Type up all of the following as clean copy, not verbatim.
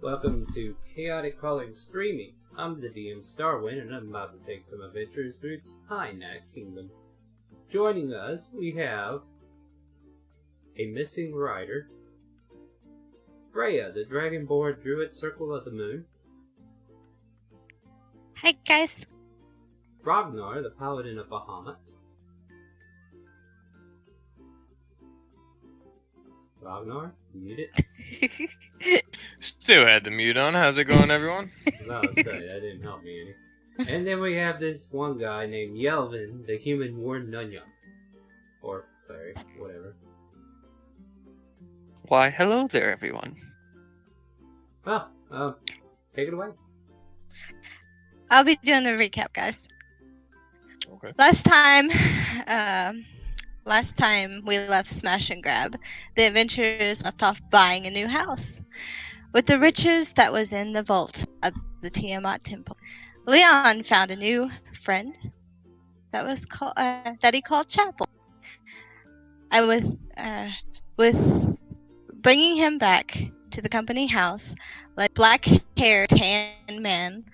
Welcome to ChaoticCalling Streaming. I'm the DM Starwind, and I'm about to take some adventures through Tynac Kingdom. Joining us, we have a missing rider, Freya, the Dragonborn Druid Circle of the Moon, Hi guys. Ragnar, the Paladin of Bahamut, Ragnar, mute it. Still had the mute on. How's it going, everyone? I was about to say, that didn't help me any. And then we have this one guy named Yelvin, the human Warn Nunya. Or Clary, whatever. Why, hello there, everyone. Well, take it away. I'll be doing the recap, guys. Okay. Last time we left Smash and Grab, the adventurers left off buying a new house with the riches that was in the vault of the Tiamat Temple. Leon found a new friend that was called that he called Chapel, and with bringing him back to the company house, like black-haired tan man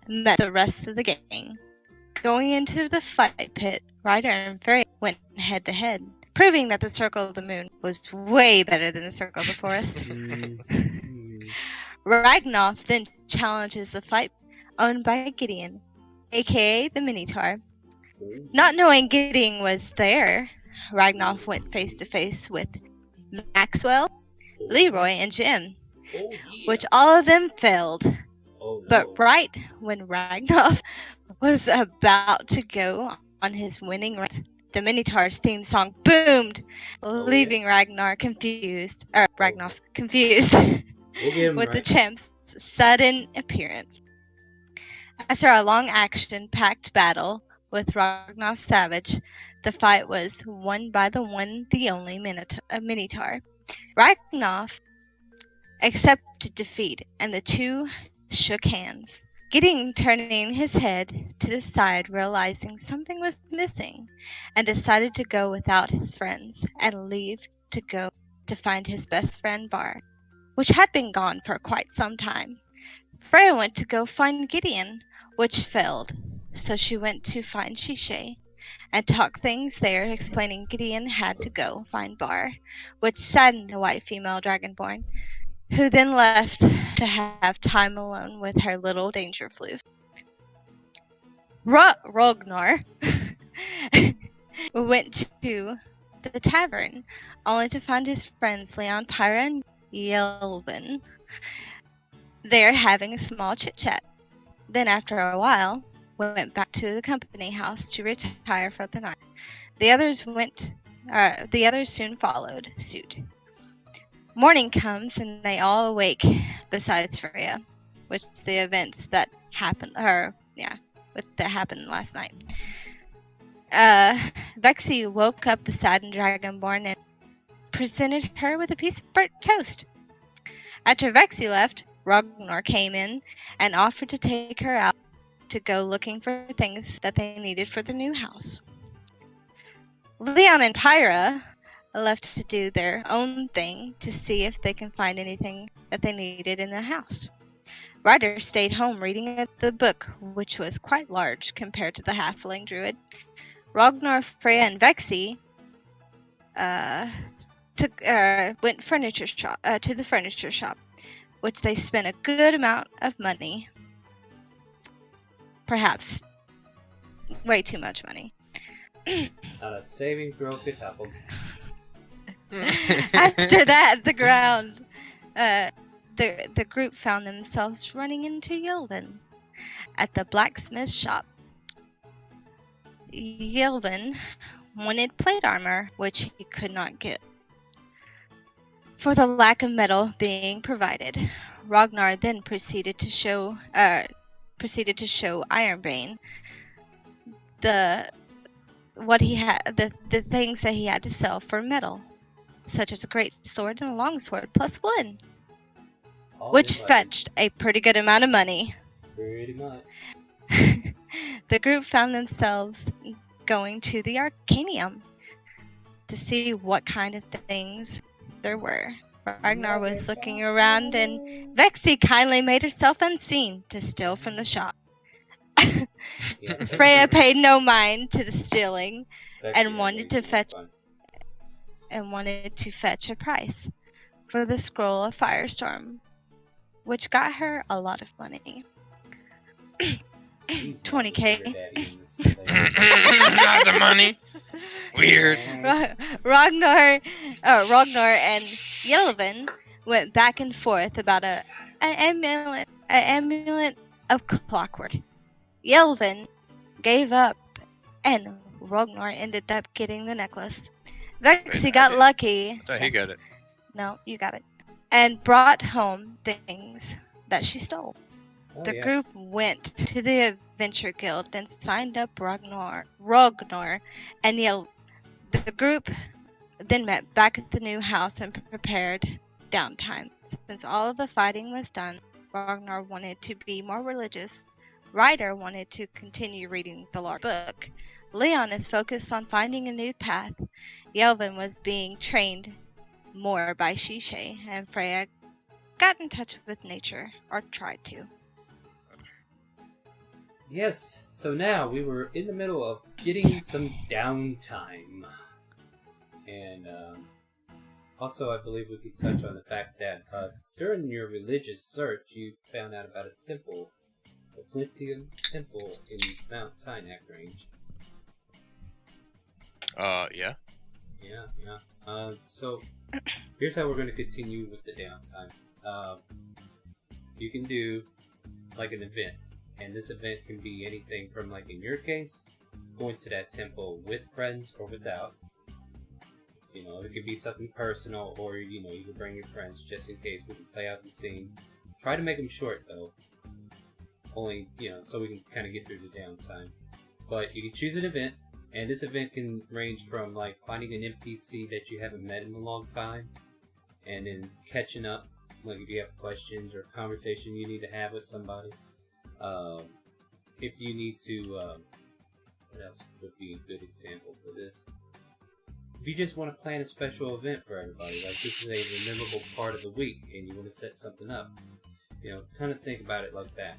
met the rest of the gang. Going into the fight pit, Ryder and Freya went head-to-head, proving that the Circle of the Moon was way better than the Circle of the Forest. Ragnar then challenges the fight owned by Gideon, aka the Minotaur. Not knowing Gideon was there, Ragnar went face-to-face with Maxwell, Leroy, and Jim, which all of them failed. Oh, no. But right when Ragnar was about to go on his winning run, the Minotaur's theme song boomed, leaving Ragnar confused. We'll get him with right. the champ's sudden appearance. After a long action-packed battle with Ragnar Savage, the fight was won by the only Minotaur. Ragnar accepted defeat, and the two shook hands. Gideon turning his head to the side, realizing something was missing, and decided to go without his friends and leave to go to find his best friend Bar, which had been gone for quite some time. Freya went to go find Gideon, which failed, so she went to find Shishay and talk things there, explaining Gideon had to go find Bar, which saddened the white female dragonborn, who then left to have time alone with her little danger floof. Ragnar went to the tavern, only to find his friends Leon, Pyra, and Yelvin there having a small chit-chat. Then after a while, went back to the company house to retire for the night. The others soon followed suit. Morning comes and they all awake, besides Freya, which is the events that happened last night. Vexy woke up the saddened dragonborn and presented her with a piece of burnt toast. After Vexy left, Ragnar came in and offered to take her out to go looking for things that they needed for the new house. Leon and Pyra left to do their own thing to see if they can find anything that they needed in the house. Ryder stayed home reading the book, which was quite large compared to the halfling druid. Ragnar, Freya, and Vexy went to the furniture shop, which they spent a good amount of money, perhaps way too much money. Not a saving throw could happen. After that, the group found themselves running into Yelvin at the blacksmith shop. Yelvin wanted plate armor, which he could not get for the lack of metal being provided. Ragnar then proceeded to show Ironbane the things that he had to sell for metal, such as a great sword and a long sword plus one, which fetched a pretty good amount of money. Pretty much. The group found themselves going to the Arcanium to see what kind of things there were. Ragnar was looking around, and Vexy kindly made herself unseen to steal from the shop. Yeah, Freya paid no mind to the stealing Vexy and had wanted way to too much fetch a price for the scroll of Firestorm, which got her a lot of money. He's not the 20K. sugar daddy in this relationship. Not the money. Weird. Ragnar and Yelvin went back and forth about an amulet of clockwork. Yelvin gave up, and Ragnar ended up getting the necklace. Vexy Wait, got I did? lucky. I thought he got it. No, you got it. And brought home things that she stole. Oh, The yeah. group went to the Adventure Guild and signed up Ragnar and Yel. The group then met back at the new house and prepared downtime. Since all of the fighting was done, Ragnar wanted to be more religious. Ryder wanted to continue reading the large book. Leon is focused on finding a new path. Yelvin was being trained more by Shishay, and Freya got in touch with nature, or tried to. Yes, so now we were in the middle of getting some downtime. And also, I believe we could touch on the fact that during your religious search, you found out about a temple, the Plintium Temple in Mount Tynac range. Yeah. Yeah. So, here's how we're going to continue with the downtime. You can do, like, an event. And this event can be anything from, like in your case, going to that temple with friends or without. You know, it could be something personal, or, you know, you can bring your friends just in case we can play out the scene. Try to make them short, though. Only, you know, so we can kind of get through the downtime. But you can choose an event, and this event can range from, like, finding an NPC that you haven't met in a long time, and then catching up, like if you have questions or conversation you need to have with somebody. If you need to, what else would be a good example for this? If you just want to plan a special event for everybody, like this is a memorable part of the week and you want to set something up, you know, kind of think about it like that.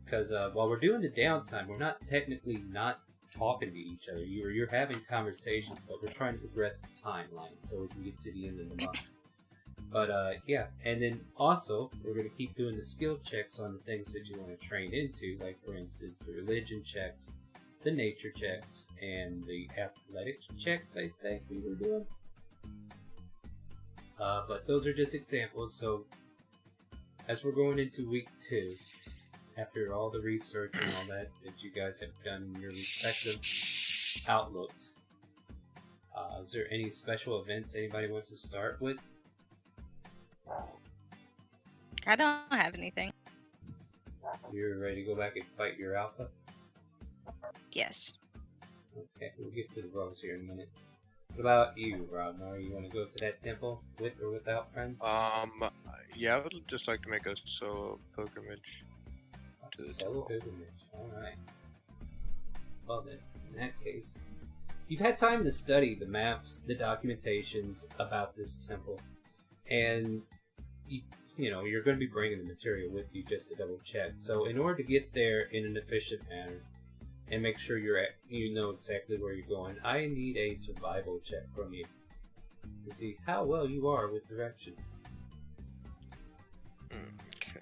Because while we're doing the downtime, we're not technically not talking to each other. You're having conversations, but we're trying to progress the timeline so we can get to the end of the month. But, yeah, and then also, we're going to keep doing the skill checks on the things that you want to train into, like, for instance, the religion checks, the nature checks, and the athletics checks, I think we were doing. But those are just examples, so as we're going into week 2, after all the research and all that you guys have done in your respective outlooks, is there any special events anybody wants to start with? I don't have anything. You're ready to go back and fight your alpha? Yes. Okay, we'll get to the roles here in a minute. What about you, Ragnar? You want to go to that temple with or without friends? Yeah, I would just like to make a solo pilgrimage to the Solo temple. pilgrimage. Alright. Well then, in that case, you've had time to study the maps, the documentations about this temple, and you know, you're going to be bringing the material with you just to double check. So in order to get there in an efficient manner and make sure you know exactly where you're going, I need a survival check from you to see how well you are with direction. Okay.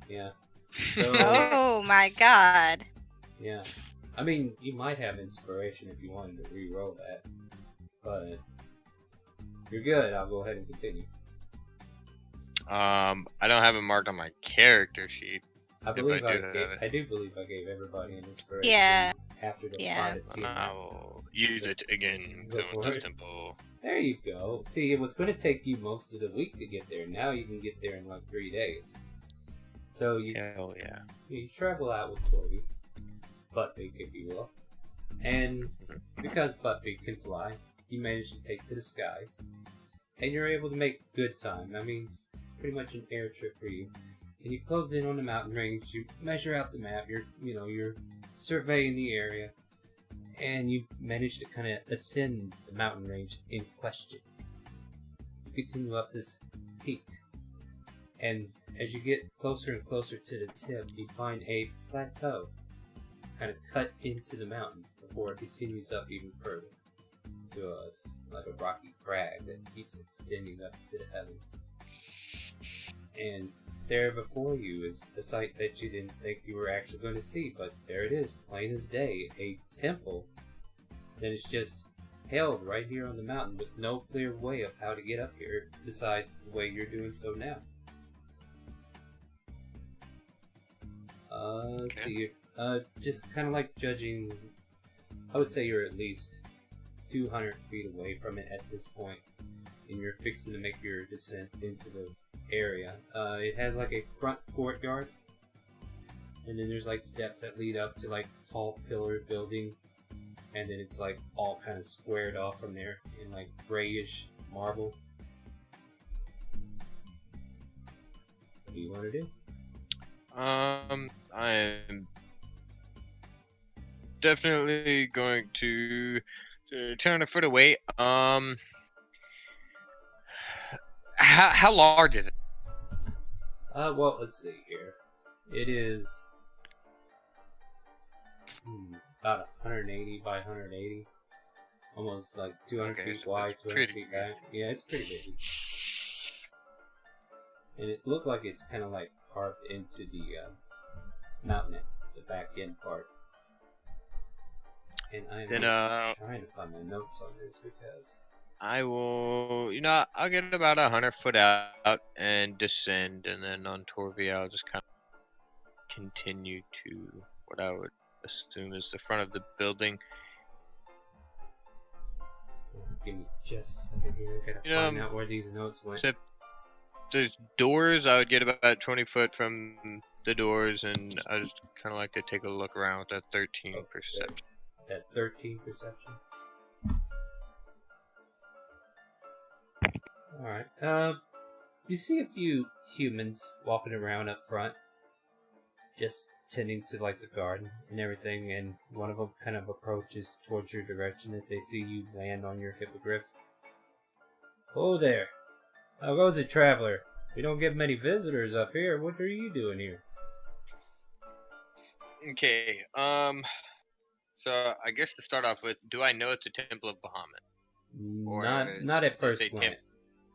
Yeah. So, Oh my god. yeah. I mean, you might have inspiration if you wanted to re-roll that, but you're good. I'll go ahead and continue. I don't have it marked on my character sheet. I do believe I gave everybody an inspiration after the fight at Tiamat. I will use it again. Go Going for to it. temple. There you go. See, it was going to take you most of the week to get there. Now you can get there in like 3 days. So Hell yeah. you travel out with Torby, Buttbeak, if you will, and because Buttbeak can fly, you manage to take to the skies, and you're able to make good time. I mean, pretty much an air trip for you. and you close in on the mountain range. You measure out the map. You're surveying the area, and you manage to kind of ascend the mountain range in question. You continue up this peak, and as you get closer and closer to the tip, you find a plateau kind of cut into the mountain before it continues up even further to like a rocky crag that keeps extending up to the heavens. And there before you is a sight that you didn't think you were actually going to see, but there it is, plain as day, a temple that is just held right here on the mountain with no clear way of how to get up here besides the way you're doing so now. Let's see, just kind of like judging, I would say you're at least 200 feet away from it at this point, and you're fixing to make your descent into the area. It has like a front courtyard, and then there's like steps that lead up to like tall pillar building, and then it's like all kind of squared off from there in like grayish marble. What do you want to do? I'm definitely going to turn a foot away. How large is it? Well, let's see here. It is about 180 by 180, almost like 200 feet so wide, it's 200 feet back. Yeah, it's pretty big. And it looked like it's kind of like carved into the mountain at the back end part. And I'm trying to find my notes on this because I will, I'll get about 100 foot out and descend, and then on Torvia I'll just kind of continue to what I would assume is the front of the building. Give me just a second here. I gotta find out where these notes went. There's doors. I would get about 20 foot from the doors, and I just kind of like to take a look around with that 13 perception. That 13 perception. Alright, you see a few humans walking around up front, just tending to like the garden and everything, and one of them kind of approaches towards your direction as they see you land on your hippogriff. Oh there! How goes it, traveler? We don't get many visitors up here. What are you doing here? Okay, so I guess to start off with, do I know it's a Temple of Bahamut? Or not at first glance.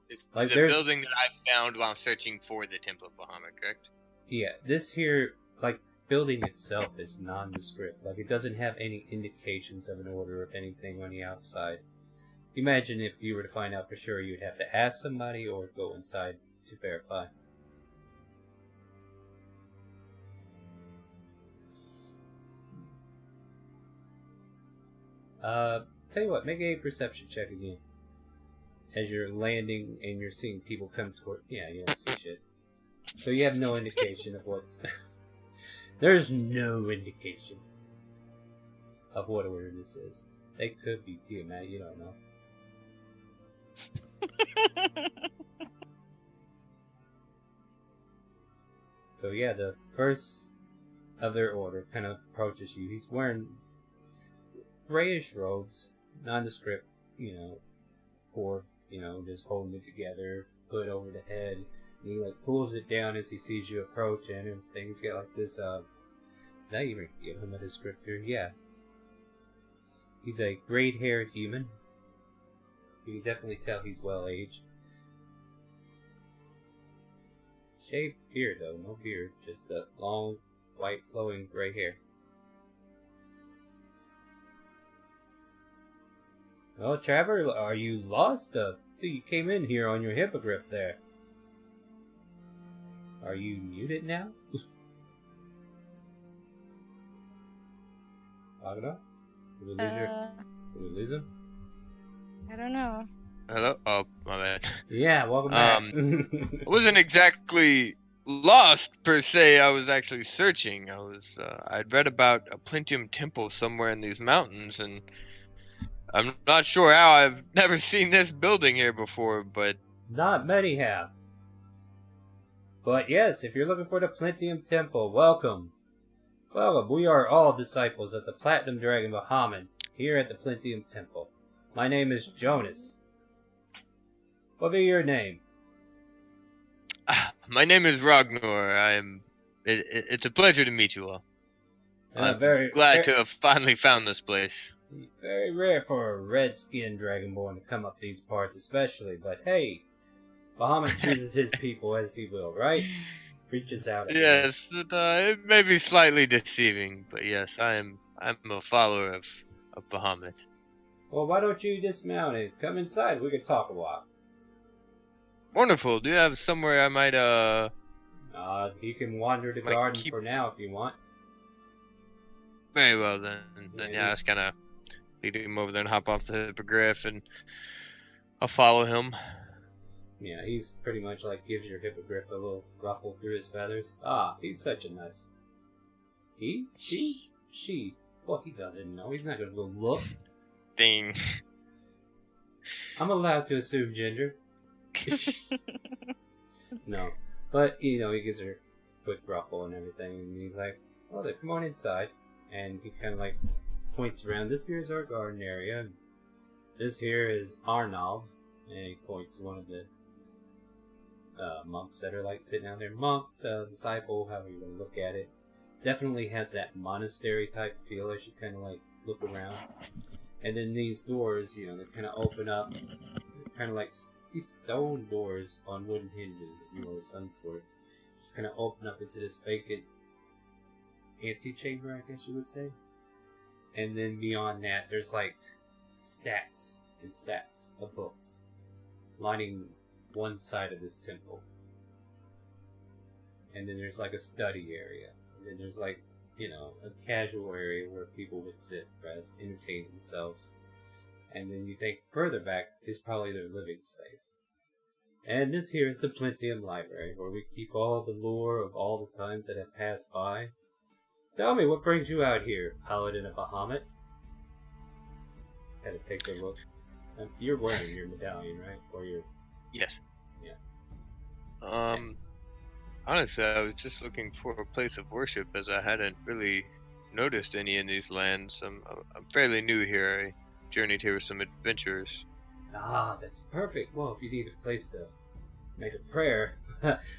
It's like the building that I found while searching for the Temple of Bahamut, correct? Yeah, this here, like, building itself is nondescript. Like, it doesn't have any indications of an order of anything on the outside. Imagine if you were to find out for sure, you'd have to ask somebody or go inside to verify. Tell you what, make a perception check again. As you're landing and you're seeing people come toward... Yeah, you don't see shit. So you have no indication of what's... There's no indication of what order this is. They could be Tiamat, you don't know. So yeah, the first of their order kind of approaches you. He's wearing grayish robes, nondescript, cord, just holding it together, hood over the head, and he like pulls it down as he sees you approach and everything. He's got like this, did I even give him a descriptor? Yeah. He's a great-haired human. You can definitely tell he's well-aged. Shaved beard, though. No beard. Just a long, white, flowing gray hair. Well, traveler, are you lost? See, you came in here on your hippogriff there. Are you muted now? Agda? Did we lose him? I don't know. Hello? Oh, my bad. Yeah, welcome back. I wasn't exactly lost, per se. I was actually searching. I'd read about a Plentium temple somewhere in these mountains, and I'm not sure how. I've never seen this building here before, but... Not many have. But yes, if you're looking for the Plentium Temple, welcome. Welcome. We are all disciples of the Platinum Dragon Bahamut here at the Plentium Temple. My name is Jonas. What be your name? My name is Ragnar. It's a pleasure to meet you all. I'm glad to have finally found this place. Very rare for a red-skinned dragonborn to come up these parts, especially. But hey, Bahamut chooses his people as he will, right? Reaches out. Yes, it may be slightly deceiving, but yes, I'm a follower of Bahamut. Well, why don't you dismount and come inside? We could talk a while. Wonderful. Do you have somewhere I might You can wander the garden for now if you want. Very well then. Yeah, I just kind of lead him over there and hop off the hippogriff, and I'll follow him. Yeah, he's pretty much like gives your hippogriff a little ruffle through his feathers. Ah, he's such a nice. He? She. Well, he doesn't know. He's not gonna go look. Ding. I'm allowed to assume gender. No, but he gives her a quick ruffle and everything, and he's like, "Well, then come on inside." And he kind of like points around. This here is our garden area. This here is Arnold, and he points to one of the monks that are like sitting down there. Monks, disciple, however you want to look at it. Definitely has that monastery type feel as you kind of like look around. And then these doors, they kind of open up, kind of like these stone doors on wooden hinges, of some sort. Just kind of open up into this vacant antechamber, I guess you would say. And then beyond that, there's like stacks and stacks of books lining one side of this temple. And then there's like a study area. And then there's like, a casual area where people would sit, rest, entertain themselves. And then you think further back is probably their living space. And this here is the Plentium Library, where we keep all the lore of all the times that have passed by. Tell me, what brings you out here, Paladin of Bahamut? Kind of takes a look. You're wearing your medallion, right? Or your... Yes. Yeah. Honestly, I was just looking for a place of worship, as I hadn't really noticed any in these lands. I'm fairly new here. I journeyed here with some adventurers. Ah, that's perfect. Well, if you need a place to make a prayer,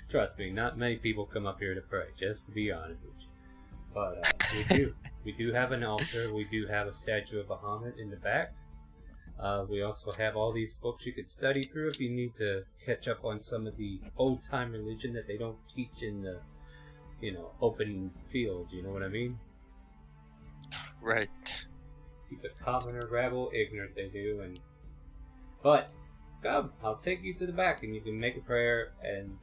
trust me, not many people come up here to pray, just to be honest with you. But we do have an altar. We do have a statue of Bahamut in the back. We also have all these books you could study through if you need to catch up on some of the old-time religion that they don't teach in the, open fields. You know what I mean? Right. Keep the commoner rabble ignorant, they do. But come, I'll take you to the back, and you can make a prayer. And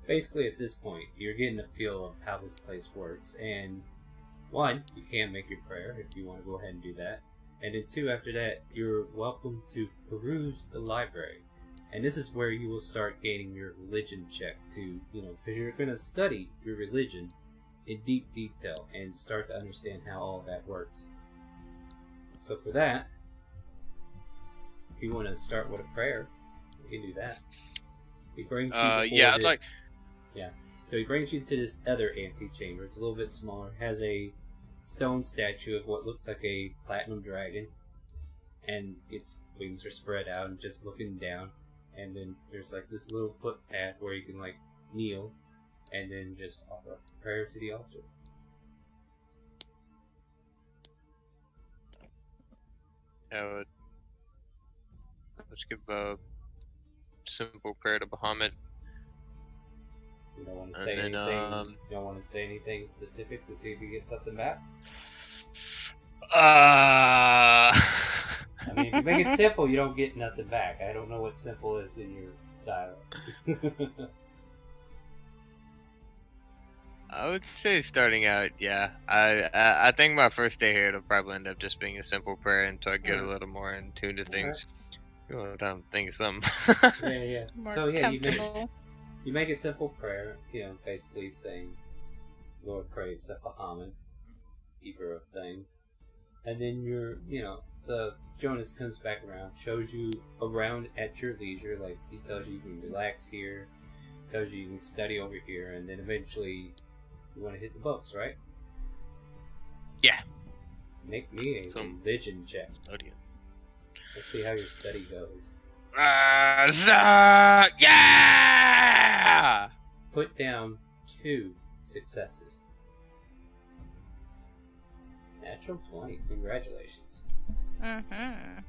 basically, at this point, you're getting a feel of how this place works. And one, you can make your prayer if you want to go ahead and do that. And then two, after that, you're welcome to peruse the library. And this is where you will start gaining your religion check to, because you're going to study your religion in deep detail and start to understand how all that works. So for that, if you want to start with a prayer, you can do that. He brings you So he brings you to this other antechamber. It's a little bit smaller. Has a stone statue of what looks like a platinum dragon, and its wings are spread out and just looking down. And then there's like this little footpath where you can like kneel and then just offer a prayer to the altar. Let's give a simple prayer to Bahamut. You don't want to say anything. You don't want to say anything specific to see if you get something back. I mean, if you make it simple, you don't get nothing back. I don't know what simple is in your dialogue. I would say starting out, yeah. I think my first day here it'll probably end up just being a simple prayer until I get a little more in tune to things. You want time to think of something. Yeah. So you make a simple prayer, basically saying, Lord praise the Bahamut, keeper of things. And then the Jonas comes back around, shows you around at your leisure, like he tells you can relax here, tells you can study over here, and then eventually you want to hit the books, right? Yeah. Make me a religion check. Studying. Let's see how your study goes. Yeah! Put down 2 successes. Natural 20. Congratulations. Mm-hmm.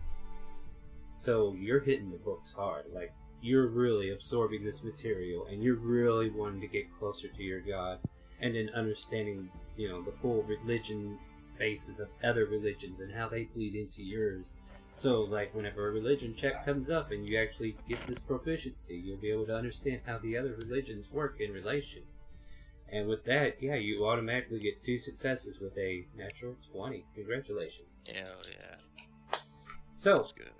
So you're hitting the books hard. Like, you're really absorbing this material, and you're really wanting to get closer to your God, and then understanding, the full religion basis of other religions and how they bleed into yours. So, like, whenever a religion check comes up and you actually get this proficiency, you'll be able to understand how the other religions work in relation. And with that, yeah, you automatically get 2 successes with a natural 20. Congratulations. Hell yeah. So, That's good.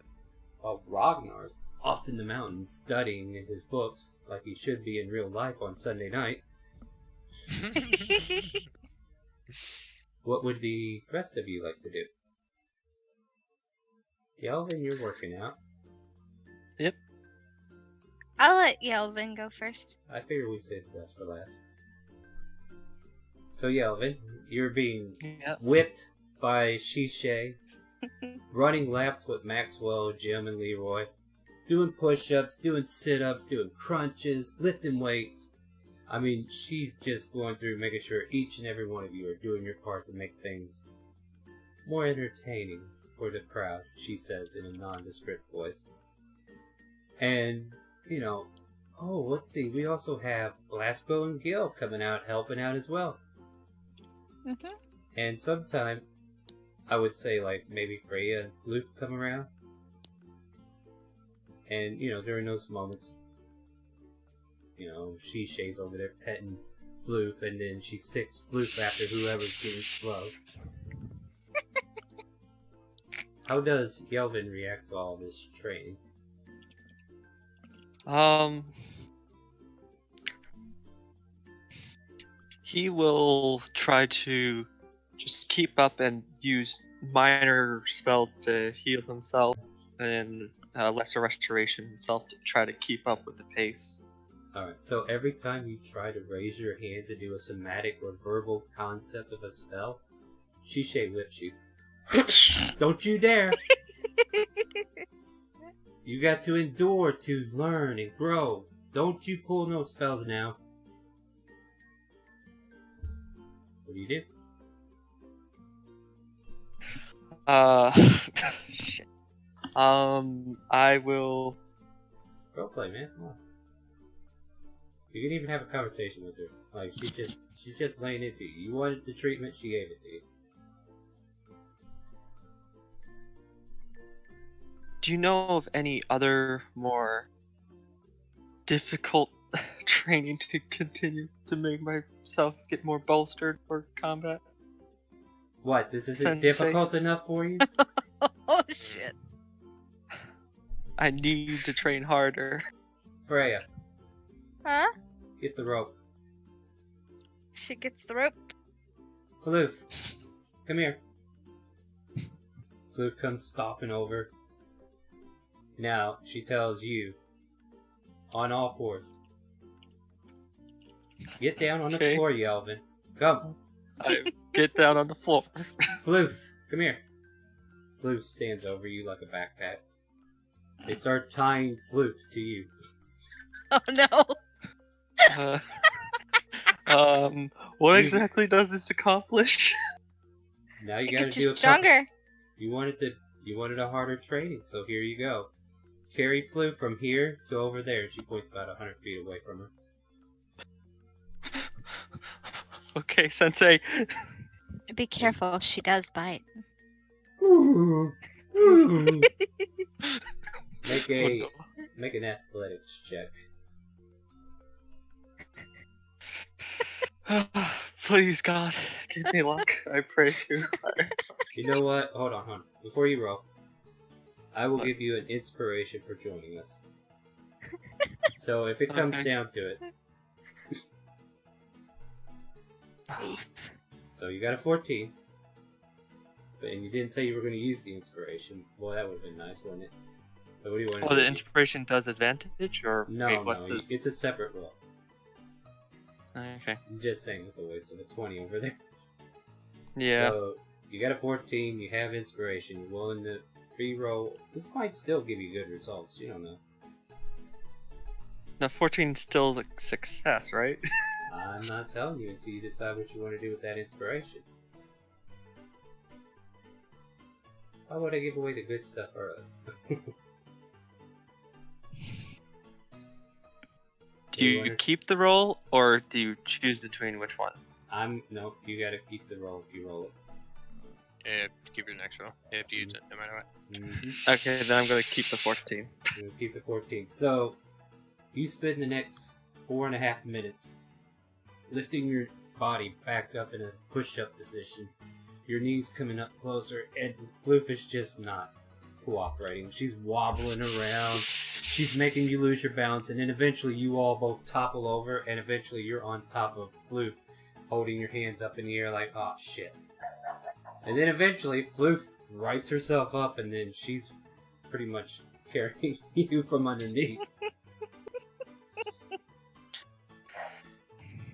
while Ragnar's off in the mountains studying in his books, like he should be in real life on Sunday night, what would the rest of you like to do? Yelvin, you're working out. Yep. I'll let Yelvin go first. I figure we'd save the best for last. So Yelvin, you're being whipped by Shishay, running laps with Maxwell, Jim, and Leroy, doing push-ups, doing sit-ups, doing crunches, lifting weights. I mean, she's just going through making sure each and every one of you are doing your part to make things more entertaining for the crowd, she says in a nondescript voice. And, let's see, we also have Blasco and Gil coming out, helping out as well. Mm-hmm. And sometime, I would say, like, maybe Freya and Floof come around. And, during those moments, Shay's over there petting Floof, and then she sicks Floof after whoever's getting slow. How does Yelvin react to all this training? He will try to just keep up and use minor spells to heal himself, and lesser restoration himself to try to keep up with the pace. Alright, so every time you try to raise your hand to do a somatic or verbal concept of a spell, Shishay whips you. Don't you dare! You got to endure to learn and grow. Don't you pull no spells now. What do you do? Shit. I will... Roleplay, man. Come on. You can even have a conversation with her. Like, she's just laying into you. You wanted the treatment, she gave it to you. Do you know of any other more difficult training to continue to make myself get more bolstered for combat? What, this isn't Sensei. difficult enough for you? Oh, shit. I need to train harder. Freya, Huh? get the rope. She gets the rope. Floof, come here. Floof comes stopping over. Now, she tells you, on all fours, get down on the Okay. floor, Yelvin. Come. I get down on the floor. Floof, come here. Floof stands over you like a backpack. They start tying Floof to you. Oh, no. What exactly does this accomplish? Now you It gotta gets do you a couple. stronger. You wanted a harder training, so here you go. Carry Floof from here to over there. She points about 100 feet away from her. Okay, Sensei. Be careful, she does bite. Make an athletics check. Please, God, give me luck. I pray to. You know what? Hold on. Before you roll, I will give you an inspiration for joining us. So if it comes Okay. down to it. So you got a 14. And you didn't say you were going to use the inspiration. Well, that would have been nice, wouldn't it? So what do you want to Oh, do? the inspiration does advantage, or No, wait, what no, the... it's a separate roll. Okay. I'm just saying it's a waste of a 20 over there. Yeah. So, you got a 14, you have inspiration, you're willing to re-roll. This might still give you good results, you don't know. Now 14 still a success, right? I'm not telling you until you decide what you want to do with that inspiration. Why would I give away the good stuff early? Do you keep the roll, or do you choose between which one? No, you gotta keep the roll if you roll it. Yeah, keep your next roll. You have to use it no matter what. Mm-hmm. Okay, then I'm gonna keep the 14. You're gonna keep the 14. So, you spend the next 4.5 minutes lifting your body back up in a push-up position. Your knees coming up closer, and Floof is just not cooperating. She's wobbling around. She's making you lose your balance, and then eventually you all both topple over, and eventually you're on top of Floof, holding your hands up in the air like, oh shit. And then eventually Floof rights herself up, and then she's pretty much carrying you from underneath.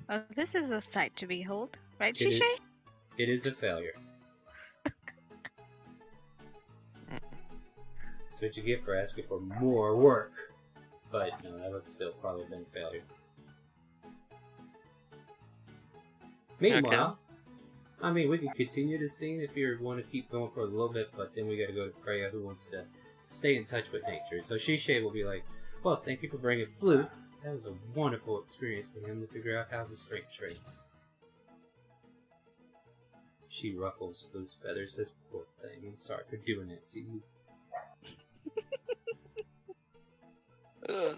Oh, this is a sight to behold, right, It is- Shishay? It is a failure. That's what you get for asking for more work. But no, that would still probably been a failure. Meanwhile, I mean, we can continue the scene if you want to keep going for a little bit, but then we got to go to Freya, who wants to stay in touch with nature. So Shishay will be like, well, thank you for bringing Floof. That was a wonderful experience for him to figure out how to strength train. She ruffles Floof's feathers, says, poor thing, I'm sorry for doing that to you. Yeah,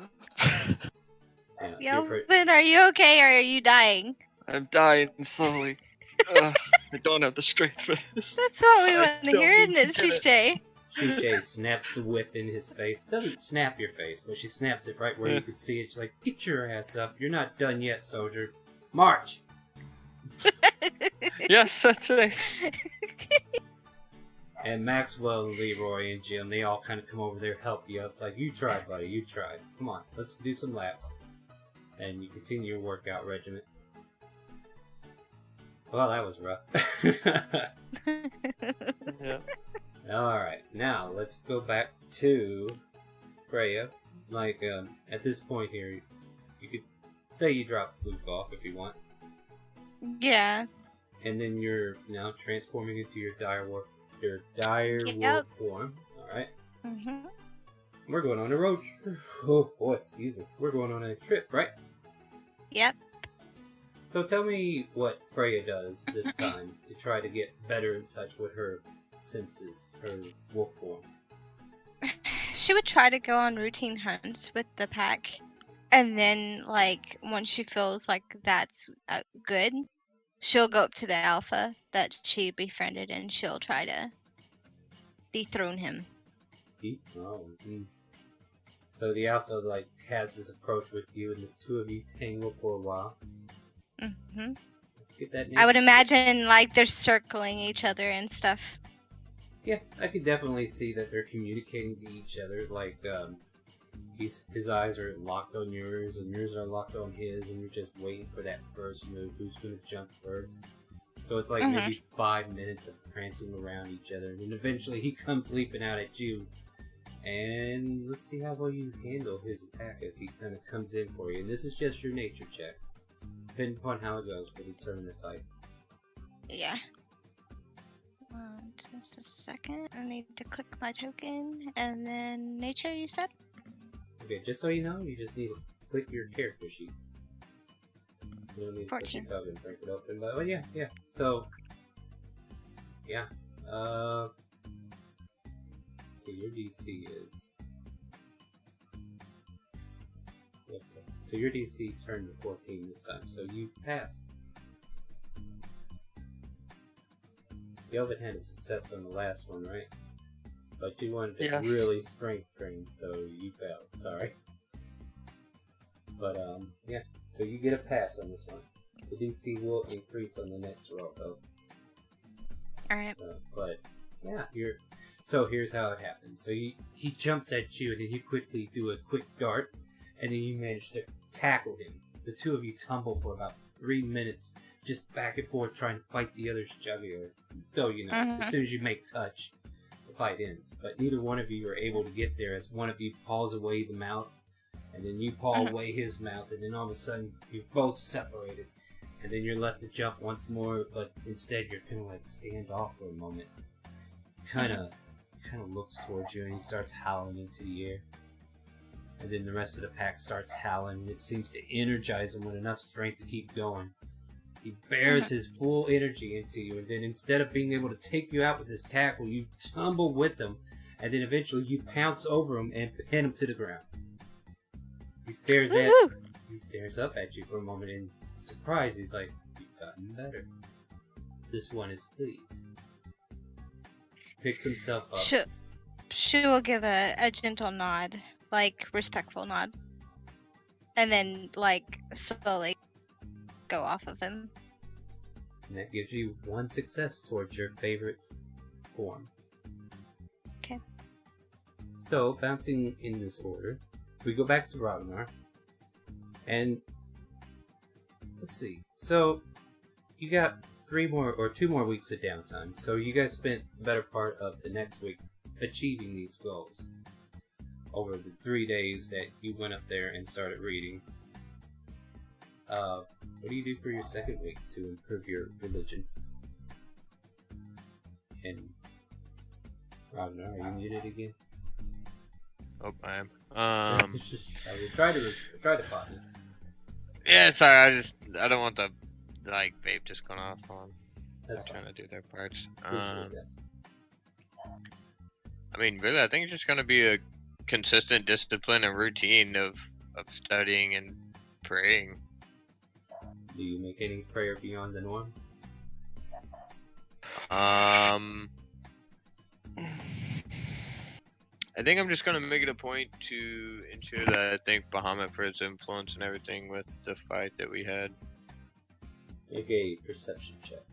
Yelvin, are you okay or are you dying? I'm dying slowly. I don't have the strength for this. That's what we I want to still hear, need isn't to it, get Shishay? Shishay snaps the whip in his face. Doesn't snap your face, but she snaps it right where you can see it. She's like, get your ass up. You're not done yet, soldier. March! Yes, that's it. And Maxwell and Leroy and Jim, they all kind of come over there, help you up. It's like, you try, buddy, you try. Come on, let's do some laps. And you continue your workout regimen. Well, that was rough. Yeah. Alright, now let's go back to Freya. Like, at this point here, you could say you drop Fluke off if you want. Yeah. And then you're now transforming into your dire wolf Yep. form. Alright. Mm-hmm. We're going on a road trip. Oh boy, excuse me. We're going on a trip, right? Yep. So tell me what Freya does this time to try to get better in touch with her senses, her wolf form. She would try to go on routine hunts with the pack, and then, like, once she feels like that's good, she'll go up to the alpha that she befriended, and she'll try to dethrone him. So the alpha, like, has this approach with you, and the two of you tangle for a while. Mm-hmm. Let's get that name. I would imagine, like, they're circling each other and stuff. Yeah, I could definitely see that they're communicating to each other. Like, his eyes are locked on yours, and yours are locked on his, and you're just waiting for that first move. Who's going to jump first? So it's like maybe 5 minutes of prancing around each other, and then eventually he comes leaping out at you. And let's see how well you handle his attack as he kind of comes in for you. And this is just your nature check. Depending upon how it goes, we'll determine the fight. Yeah. Just a second. I need to click my token, and then nature, you said? Okay, just so you know, you just need to click your character sheet. You don't need to 14. click your cog and break it open. But yeah. So, yeah. Let's see, your DC is... Okay. So your DC turned to 14 this time, so you pass. Yelvin had a success on the last one, right? But you wanted to really strength train, so you failed. Sorry. But, yeah. So you get a pass on this one. The DC will increase on the next roll, though. Alright. So, but, yeah, so here's how it happens. So he jumps at you, and then you quickly do a quick dart, and then you manage to tackle him. The two of you tumble for about 3 minutes just back and forth trying to fight the other's jugular. Though, as soon as you make touch, the fight ends. But neither one of you are able to get there as one of you paws away the mouth, and then you paw away his mouth, and then all of a sudden you're both separated. And then you're left to jump once more, but instead you're kind of like stand off for a moment. Kind of looks towards you, and he starts howling into the air. And then the rest of the pack starts howling, and it seems to energize him with enough strength to keep going. He bears his full energy into you, and then instead of being able to take you out with his tackle, you tumble with him, and then eventually you pounce over him and pin him to the ground. He stares up at you for a moment in surprise. He's like, "You've gotten better." This one is pleased. Picks himself up. She will give a gentle nod, like respectful nod, and then like slowly go off of him. And that gives you 1 success towards your favorite form. Okay. So, bouncing in this order, we go back to Ragnar. And let's see. So, you got 2 more weeks of downtime. So you guys spent the better part of the next week achieving these goals over the 3 days that you went up there and started reading. What do you do for your second week to improve your religion? And Ragnar, are you muted again? Oh, I am. I will try to pop you. Yeah, sorry. I don't want the vape just going off on. That's trying to do their parts. Appreciate that. I mean, really, I think it's just gonna be a consistent discipline and routine of studying and praying. Do you make any prayer beyond the norm? I think I'm just gonna make it a point to ensure that I thank Bahamut for his influence and everything with the fight that we had. Make a perception check.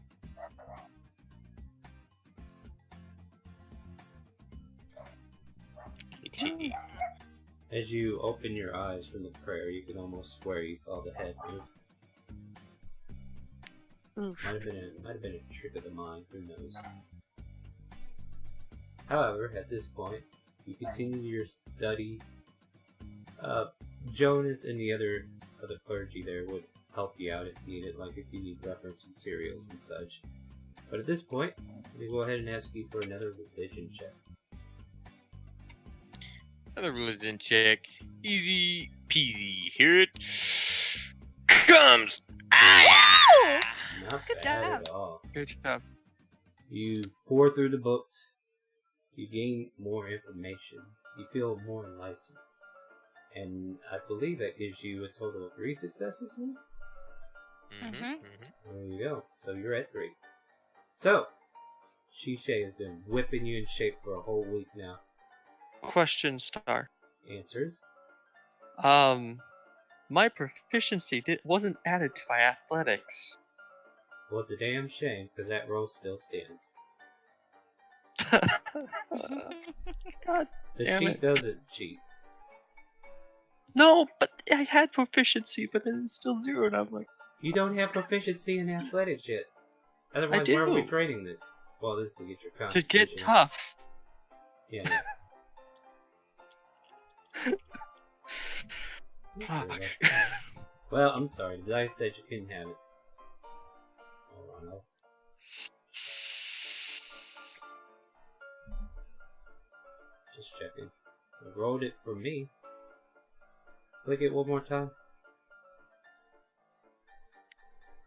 As you open your eyes from the prayer, you can almost swear you saw the head move. Oof. Might have been a trick of the mind, who knows. However, at this point, you continue your study. Jonas and the other clergy there would help you out if needed, like if you need reference materials and such. But at this point, let me go ahead and ask you for another religion check. Another religion check. Easy peasy. Here it comes. Ah! Not Good bad job. at all. Good job. You pour through the books. You gain more information. You feel more enlightened. And I believe that gives you a total of 3 successes now? There you go. So you're at 3. So, Shishay has been whipping you in shape for a whole week now. Question, Star. Answers? My proficiency wasn't added to my athletics. Well, it's a damn shame, because that roll still stands. God The damn sheet it. doesn't cheat. No, but I had proficiency, but then it's still 0, and I'm like, You don't have proficiency in athletics yet. Otherwise, why are we training this? Well, this is to get your to constitution. get tough. Yeah. Fuck. Well, I'm sorry. The dice said you couldn't have it. Hold on. Just checking. It rolled it for me. Click it one more time.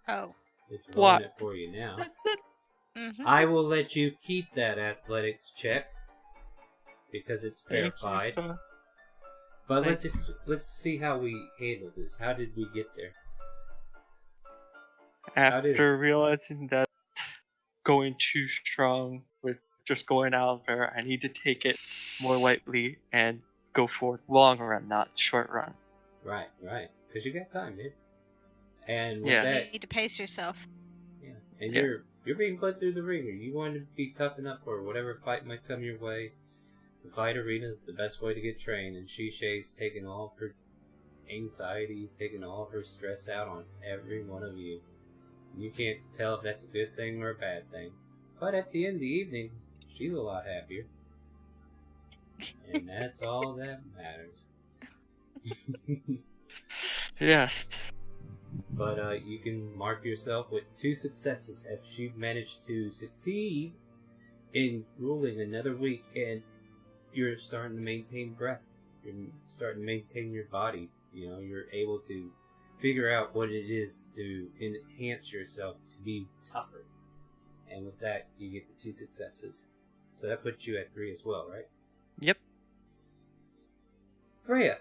Oh. It's rolling What? it for you now. Mm-hmm. I will let you keep that athletics check because it's Thank you, verified. Star. But Thank let's see how we handle this. How did we get there? After realizing that going too strong with just going out there, I need to take it more lightly and go for long run, not short run. Right. Because you got time, dude. And with Yeah. that, You need to pace yourself. yeah. And Yeah. you're being put through the ringer. You want to be tough enough for whatever fight might come your way. The fight arena is the best way to get trained, and Shishay's taking all of her anxiety's taking all of her stress out on every one of you. You can't tell if that's a good thing or a bad thing. But at the end of the evening, she's a lot happier. And that's all that matters. Yes. But you can mark yourself with 2 successes if you've managed to succeed in ruling another week, and you're starting to maintain breath. You're starting to maintain your body. You know, you're able to figure out what it is to enhance yourself to be tougher. And with that, you get the 2 successes. So that puts you at 3 as well, right? Yep. Freya,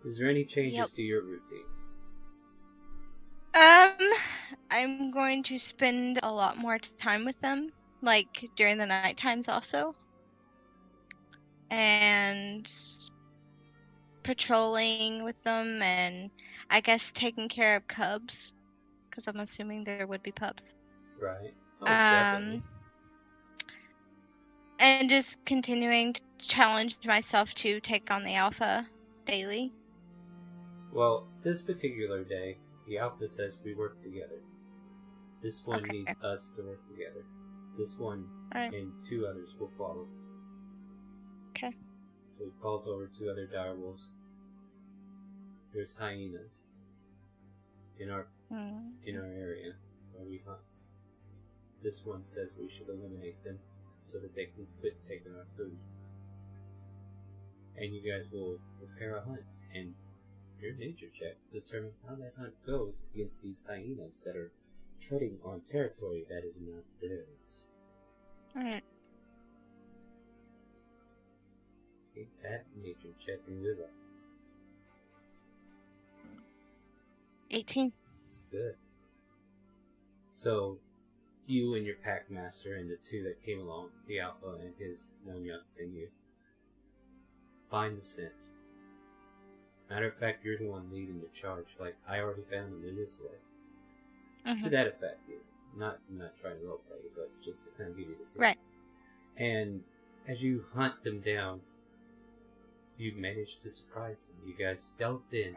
is there any changes to your routine? I'm going to spend a lot more time with them, like during the night times also. And patrolling with them, and I guess taking care of cubs, because I'm assuming there would be pups. Right. Oh, definitely. And just continuing to challenge myself to take on the alpha daily. Well, this particular day, the alpha says we work together. This one needs us to work together. This one and 2 others will follow. Okay. So he calls over 2 other direwolves. There's hyenas in our area where we hunt. This one says we should eliminate them so that they can quit taking our food. And you guys will prepare a hunt, and your nature check will determine how that hunt goes against these hyenas that are treading on territory that is not theirs. Alright. Take that nature check and good luck. 18. That's good. So, you and your pack master and the 2 that came along, the alpha and his Nonyuts and you, find the scent. Matter of fact, you're the one leading the charge. Like, I already found them in this way. To that effect, I'm not trying to roleplay you, but just to kind of give you the scent. Right. And as you hunt them down, you manage to surprise them. You guys stealth in,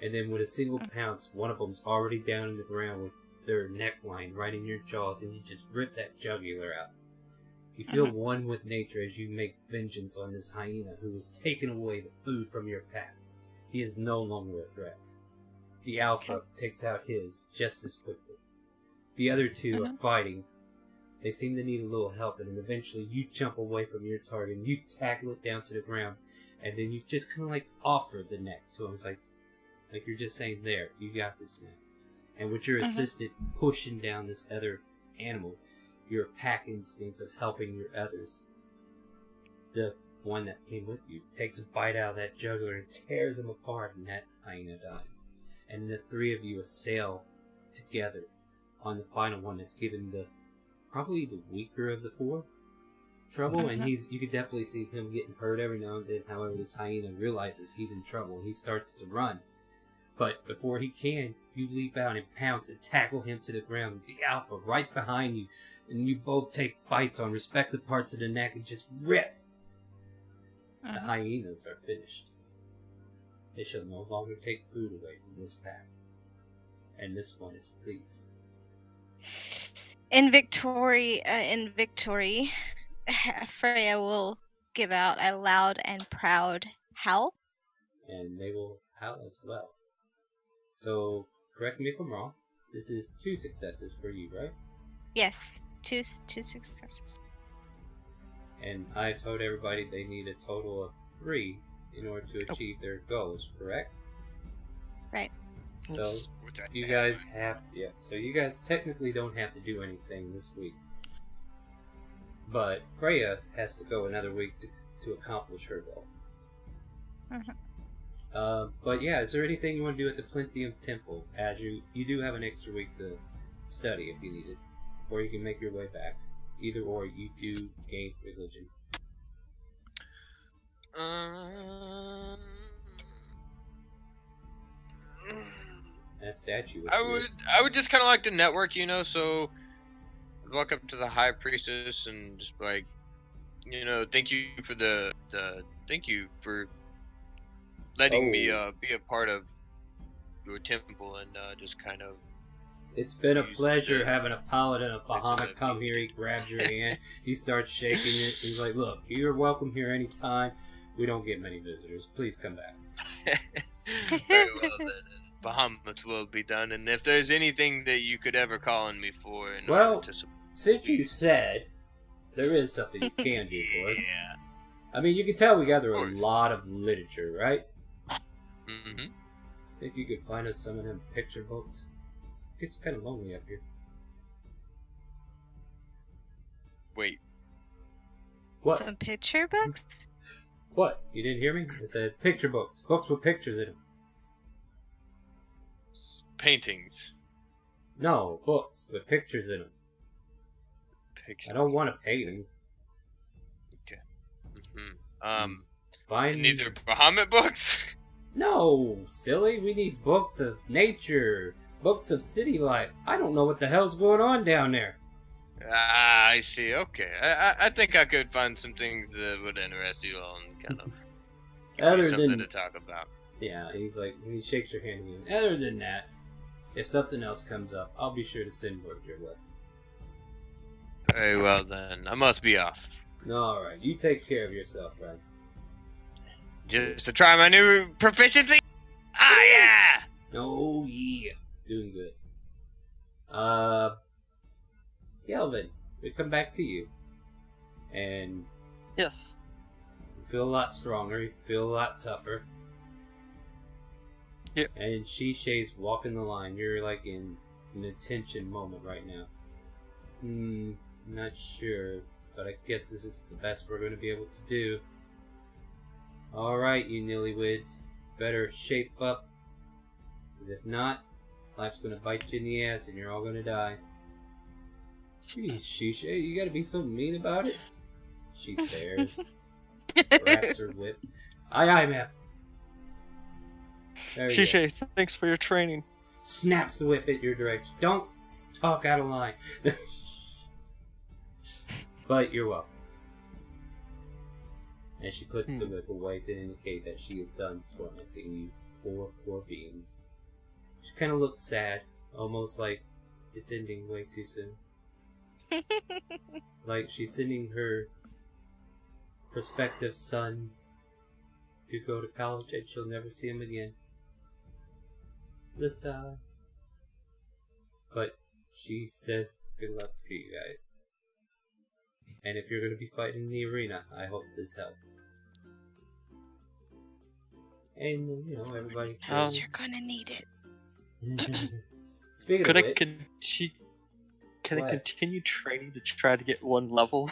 and then with a single pounce, one of them's already down in the ground with their neckline right in your jaws, and you just rip that jugular out. You feel one with nature as you make vengeance on this hyena who has taken away the food from your pack. He is no longer a threat. The alpha takes out his just as quickly. The other 2 are fighting. They seem to need a little help, and then eventually you jump away from your target and you tackle it down to the ground, and then you just kind of like offer the neck to him. It's like you're just saying, there, you got this, man. And with your assistant pushing down this other animal, your pack instincts of helping your others, the one that came with you takes a bite out of that jugular and tears him apart, and that hyena dies. And the 3 of you assail together on the final one that's given probably the weaker of the 4 trouble, and you can definitely see him getting hurt every now and then. However, this hyena realizes he's in trouble. He starts to run. But before he can, you leap out and pounce and tackle him to the ground. The alpha right behind you, and you both take bites on respective parts of the neck and just rip. The hyenas are finished. They shall no longer take food away from this pack. And this one is pleased. In victory, Freya will give out a loud and proud howl. And they will howl as well. So, correct me if I'm wrong. This is 2 successes for you, right? Yes, two successes. And I told everybody they need a total of 3 in order to achieve their goals, correct? Right. So, you guys technically don't have to do anything this week. But Freya has to go another week to accomplish her goal. But yeah, is there anything you want to do at the Plentium Temple? As you do have an extra week to study if you need it. Or you can make your way back. Either or, you do gain religion. That statue. I would just kind of like to network, so I'd walk up to the High Priestess and just be like, thank you for letting me be a part of your temple and just kind of. It's been a Use pleasure the- having a paladin of That's Bahamut what come I here. He grabs your hand. He starts shaking it. He's like, look, you're welcome here anytime. We don't get many visitors. Please come back. Very well then. Bahamut will be done. And if there's anything that you could ever call on me for in Well, order to support since you said there is something you can do for us. yeah. I mean, you can tell we gather Of a course. lot of literature, right? Mm-hmm. Think you could find us some of them picture books? It's kind of lonely up here. Wait. What? Some picture books? What? You didn't hear me? I said picture books. Books with pictures in them. Paintings. No, books with pictures in them. Pictures. I don't want a painting. Mm-hmm. Find And these are Bahamut books? No, silly. We need books of nature, books of city life. I don't know what the hell's going on down there. Ah, I see. Okay. I think I could find some things that would interest you all and kind of give Other you something than to talk about. yeah, he's like he shakes your hand again. Other than that, if something else comes up, I'll be sure to send word your way. Very well then. I must be off. All right, you take care of yourself, friend. Just to try my new proficiency? Ah, yeah! Oh yeah, doing good. Kelvin, we come back to you, and Yes. you feel a lot stronger. You feel a lot tougher. Yep. And Shisei's walking the line. You're like in an attention moment right now. Not sure, but I guess this is the best we're going to be able to do. Alright, you nillyweds. Better shape up. Because if not, life's going to bite you in the ass and you're all going to die. Jeez, Shisei, you gotta be so mean about it. She stares. Wraps her whip. Aye, ma'am. There you go. Shisei, thanks for your training. Snaps the whip at your direction. Don't talk out of line. But you're welcome. And she puts the whip away to indicate that she is done tormenting you poor beings. She kind of looks sad, almost like it's ending way too soon. Like she's sending her prospective son to go to college and she'll never see him again. Lisa. But she says good luck to you guys. And if you're going to be fighting in the arena, I hope this helped. And, you know, everybody... You're gonna need it. Speaking Could of I which... Can I What? continue training to try to get one level?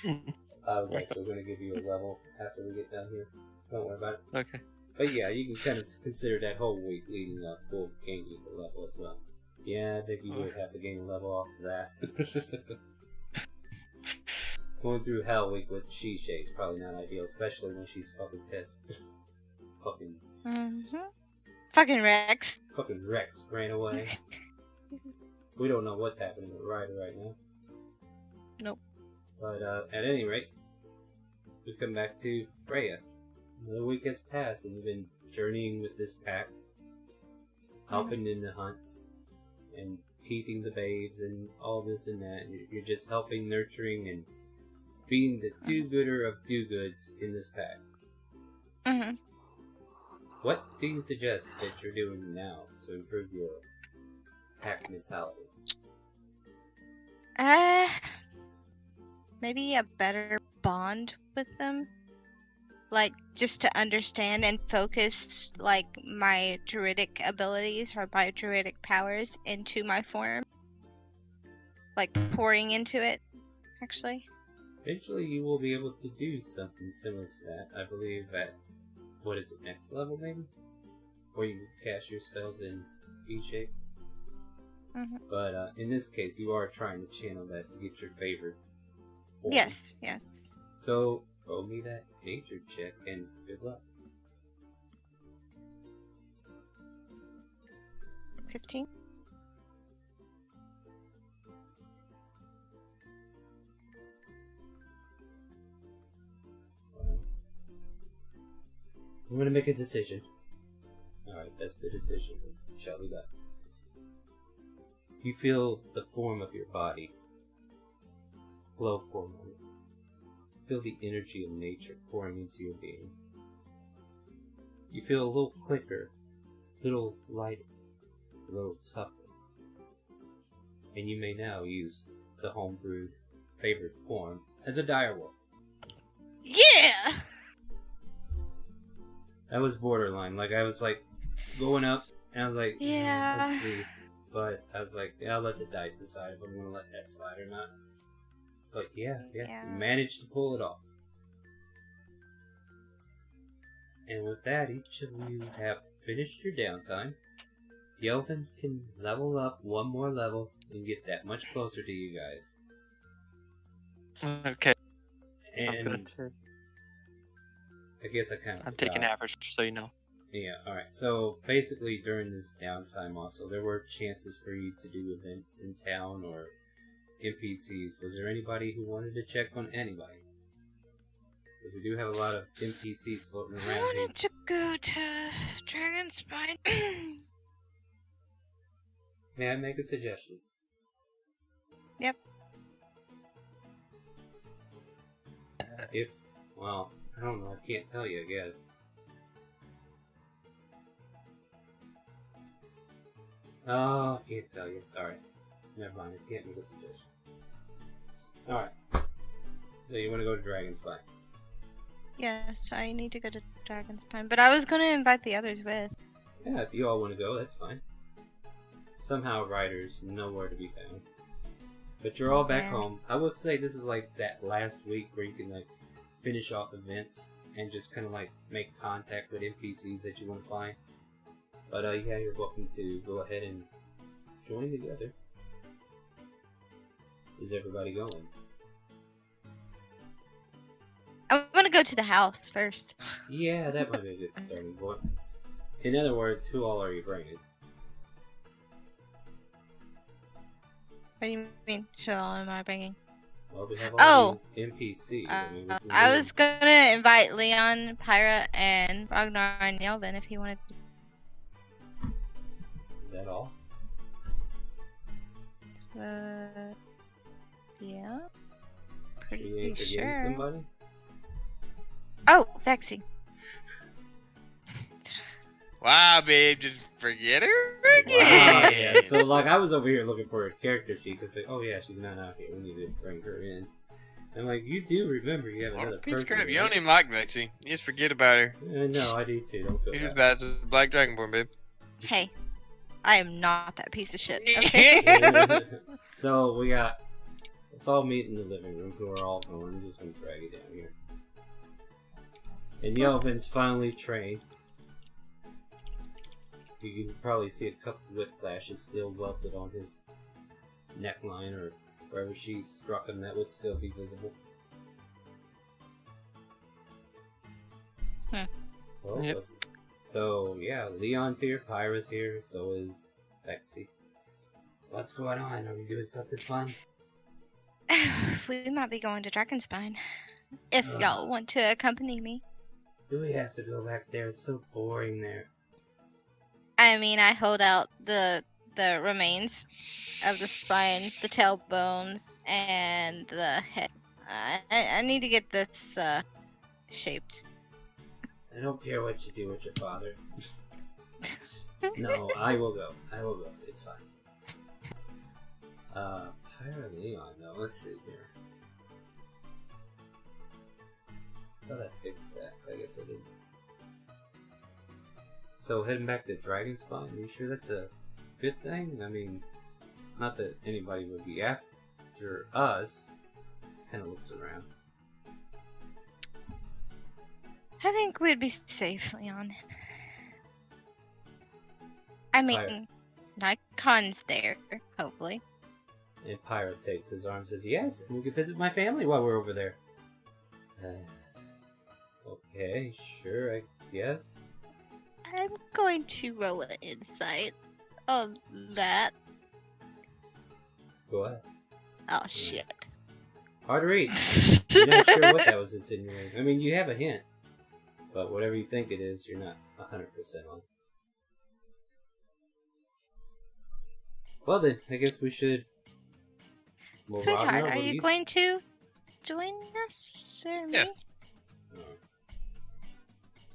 I was actually going to give you a level after we get done here. Don't worry about it. Okay. But yeah, you can kind of consider that whole week leading up will gain you the level as well. Yeah, I think you would have to gain a level off of that. Going through Hell Week with Shisei is probably not ideal, especially when she's fucking pissed. Fucking Rex. Fucking Rex ran away. We don't know what's happening with Ryder right now. Nope. But at any rate, we come back to Freya. Another week has passed and you've been journeying with this pack, helping in the hunts, and teething the babes and all this and that. You're just helping, nurturing, and being the do-gooder of do-goods in this pack. Mm-hmm. What do you suggest that you're doing now to improve your pack mentality? Maybe a better bond with them. Like, just to understand and focus, like, my druidic abilities or my druidic powers into my form. Like, pouring into it, actually. Eventually you will be able to do something similar to that. I believe at, what is it, next level maybe? Where you can cast your spells in E-shape. Mm-hmm. But in this case, you are trying to channel that to get your favorite form. Yes. So, roll me that nature check and good luck. 15. I'm gonna make a decision. Alright, that's the decision that shall be done. You feel the form of your body glow for a moment. Feel the energy of nature pouring into your being. You feel a little quicker, a little lighter, a little tougher. And you may now use the homebrewed favorite form as a direwolf. Yeah! That was borderline. Like, I was like going up, and I was like, Yeah. let's see. But I was like, yeah, I'll let the dice decide if I'm gonna let that slide or not. But yeah, you managed to pull it off. And with that, each of you have finished your downtime. Yelvin can level up one more level and get that much closer to you guys. Okay. And I guess I'm taking average, so you know. Yeah, alright. So basically during this downtime also, there were chances for you to do events in town or NPCs. Was there anybody who wanted to check on anybody? Because we do have a lot of NPCs floating around I here. wanted to go to Dragonspine. May I make a suggestion? Yep. Well, I don't know, I can't tell you, I guess. Oh, I can't tell you, sorry. Never mind, I can't make a suggestion. Alright. So you want to go to Dragonspine? Yes, I need to go to Dragonspine, but I was going to invite the others with. Yeah, if you all want to go, that's fine. Somehow Ryder's nowhere to be found. But you're all back home. I would say this is like that last week where you can like finish off events and just kind of like make contact with NPCs that you want to find. But yeah, you're welcome to go ahead and join together. Is everybody going? I'm going to go to the house first. Yeah, that might be a good starting point. In other words, who all are you bringing? What do you mean? Who all am I bringing? Well, we have all these NPCs. I was going to invite Leon, Pyra, and Ragnar and Yelvin if he wanted to. Is that all? Yeah. She ain't Pretty forgetting sure. somebody? Oh, Vexy. Wow, babe, just forget her Wow, again. yeah. So, like, I was over here looking for a character sheet because, like, oh yeah, she's not out here. We need to bring her in. And like, you do remember you have another Piece person. of crap. right? You don't even like Vexy. You just forget about her. No, I do too. Don't feel She's as bad. bad as a Black Dragonborn, babe. Hey, I am not that piece of shit. Okay. So we got. Let's all meet in the living room. Who are all going? I'm just gonna drag it down here. And Yelvin's finally trained. You can probably see a couple whiplashes still welted on his neckline or wherever she struck him. That would still be visible. Well, Yep. So yeah, Leon's here, Pyra's here, so is Vexy. What's going on? Are we doing something fun? We might be going to Dragonspine. If y'all want to accompany me. Do we have to go back there? It's so boring there. I mean, I hold out the remains of the spine, the tailbones, and the head. I need to get this shaped. I don't care what you do with your father. No, I will go. I will go. It's fine. Pyra and Leon, though. Let's see here. I thought I fixed that. I guess I didn't. So, heading back to Dragonspine, are you sure that's a good thing? I mean, not that anybody would be after us. Kind of looks around. I think we'd be safe, Leon. I mean, Nikon's there, hopefully. And Pyra takes his arm and says, yes, and we can visit my family while we're over there. Okay, sure, I guess. I'm going to roll an insight on that. Go ahead. Oh, shit. Hard to read. You're not sure what that was insinuating. I mean, you have a hint. But whatever you think it is, you're not 100% on. Well then, I guess we should... Well, Sweetheart, Ragnar, are what do you going to join us or me? Yeah.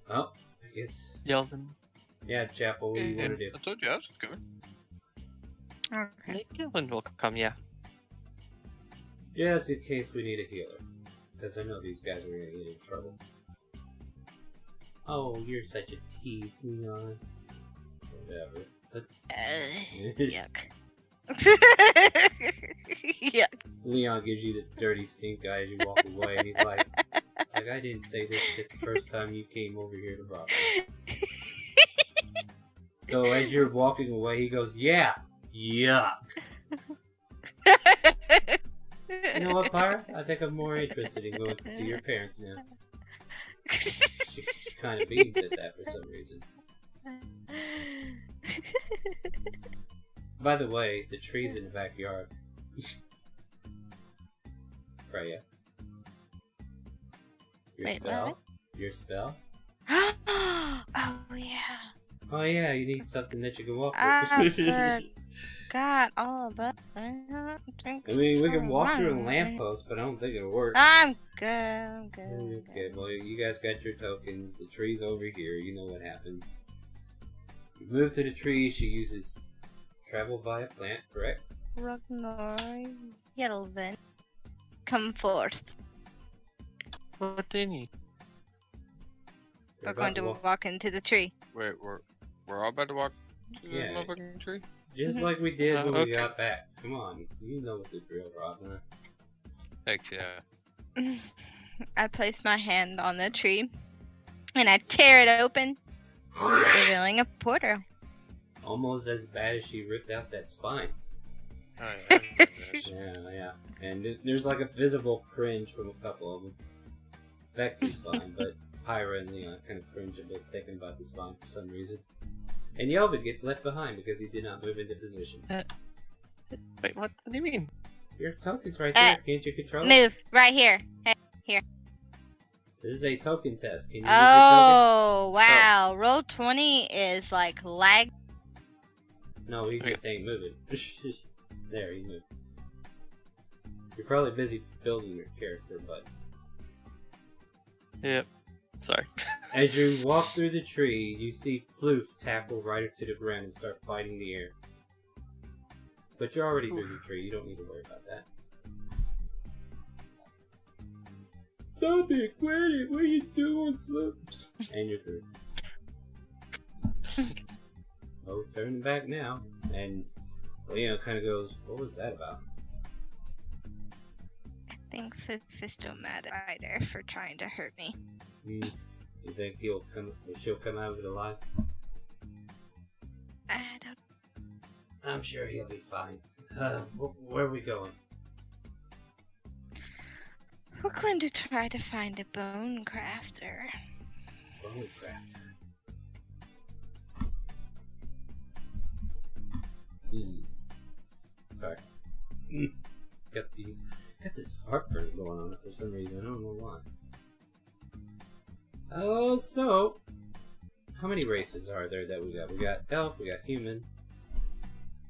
Oh, I guess... Yelvin. Yeah, Chapel, what do you want to do? I told you I was coming. Okay. Yelvin will come, yeah. Just in case we need a healer. Because I know these guys are going to get in trouble. Oh, you're such a tease, Leon. Whatever. Let's... Yuck. Yuck. Leon gives you the dirty stink eye as you walk away, and he's like, I didn't say this shit the first time you came over here to rob me. So as you're walking away, he goes, yeah, yuck. You know what, Pyra? I think I'm more interested in going to see your parents now. She kind of beams at that for some reason. By the way, the trees in the backyard. Freya. Your Wait, spell? what? Your spell? Oh yeah. Oh yeah, you need something that you can walk I with. forgot all about that. I mean, we can walk through a lamppost, but I don't think it'll work. I'm good. I'm good. I'm Okay, good. well, you guys got your tokens. The tree's over here. You know what happens. You move to the tree. She uses travel via plant, correct? Ragnar, Yelvin, come forth. What do you need? You're We're about going to walk into the tree. Wait, we're all about to walk to the Yeah. motherfucking tree? Just Mhm. like we did when Okay. we got back. Come on, you know what the drill, Ragnar. Heck yeah. I place my hand on the tree and I tear it open, revealing a portal. Almost as bad as she ripped out that spine. Oh, yeah, I Yeah, yeah. And there's like a visible cringe from a couple of them. Vex is fine, but Pyra and Leon kind of cringe a bit thinking about the spine for some reason. And Yelvin gets left behind because he did not move into position. Wait, what do you mean? Your token's right there. Can't you control it? Move right here. Hey. This is a token test. Can you use Oh wow! Roll 20 is like lag. your token? No, he just ain't moving. There, he moved. You're probably busy building your character, but Yep. Sorry. as you walk through the tree, you see Floof tackle right to the ground and start fighting the air. But you're already through the tree. You don't need to worry about that. Stop it! Quit it! What are you doing, Floof? And you're through. Oh, turning back now. And Leon kind of goes, what was that about? I think Fisto mad at Ryder for trying to hurt me. You think she'll come out of it alive? I don't. I'm sure he'll be fine. Where are we going? We're going to try to find a bone crafter. Bonecraft. Sorry. Got this heartburn going on for some reason. I don't know why. Oh, so how many races are there that we got? We got elf, we got human.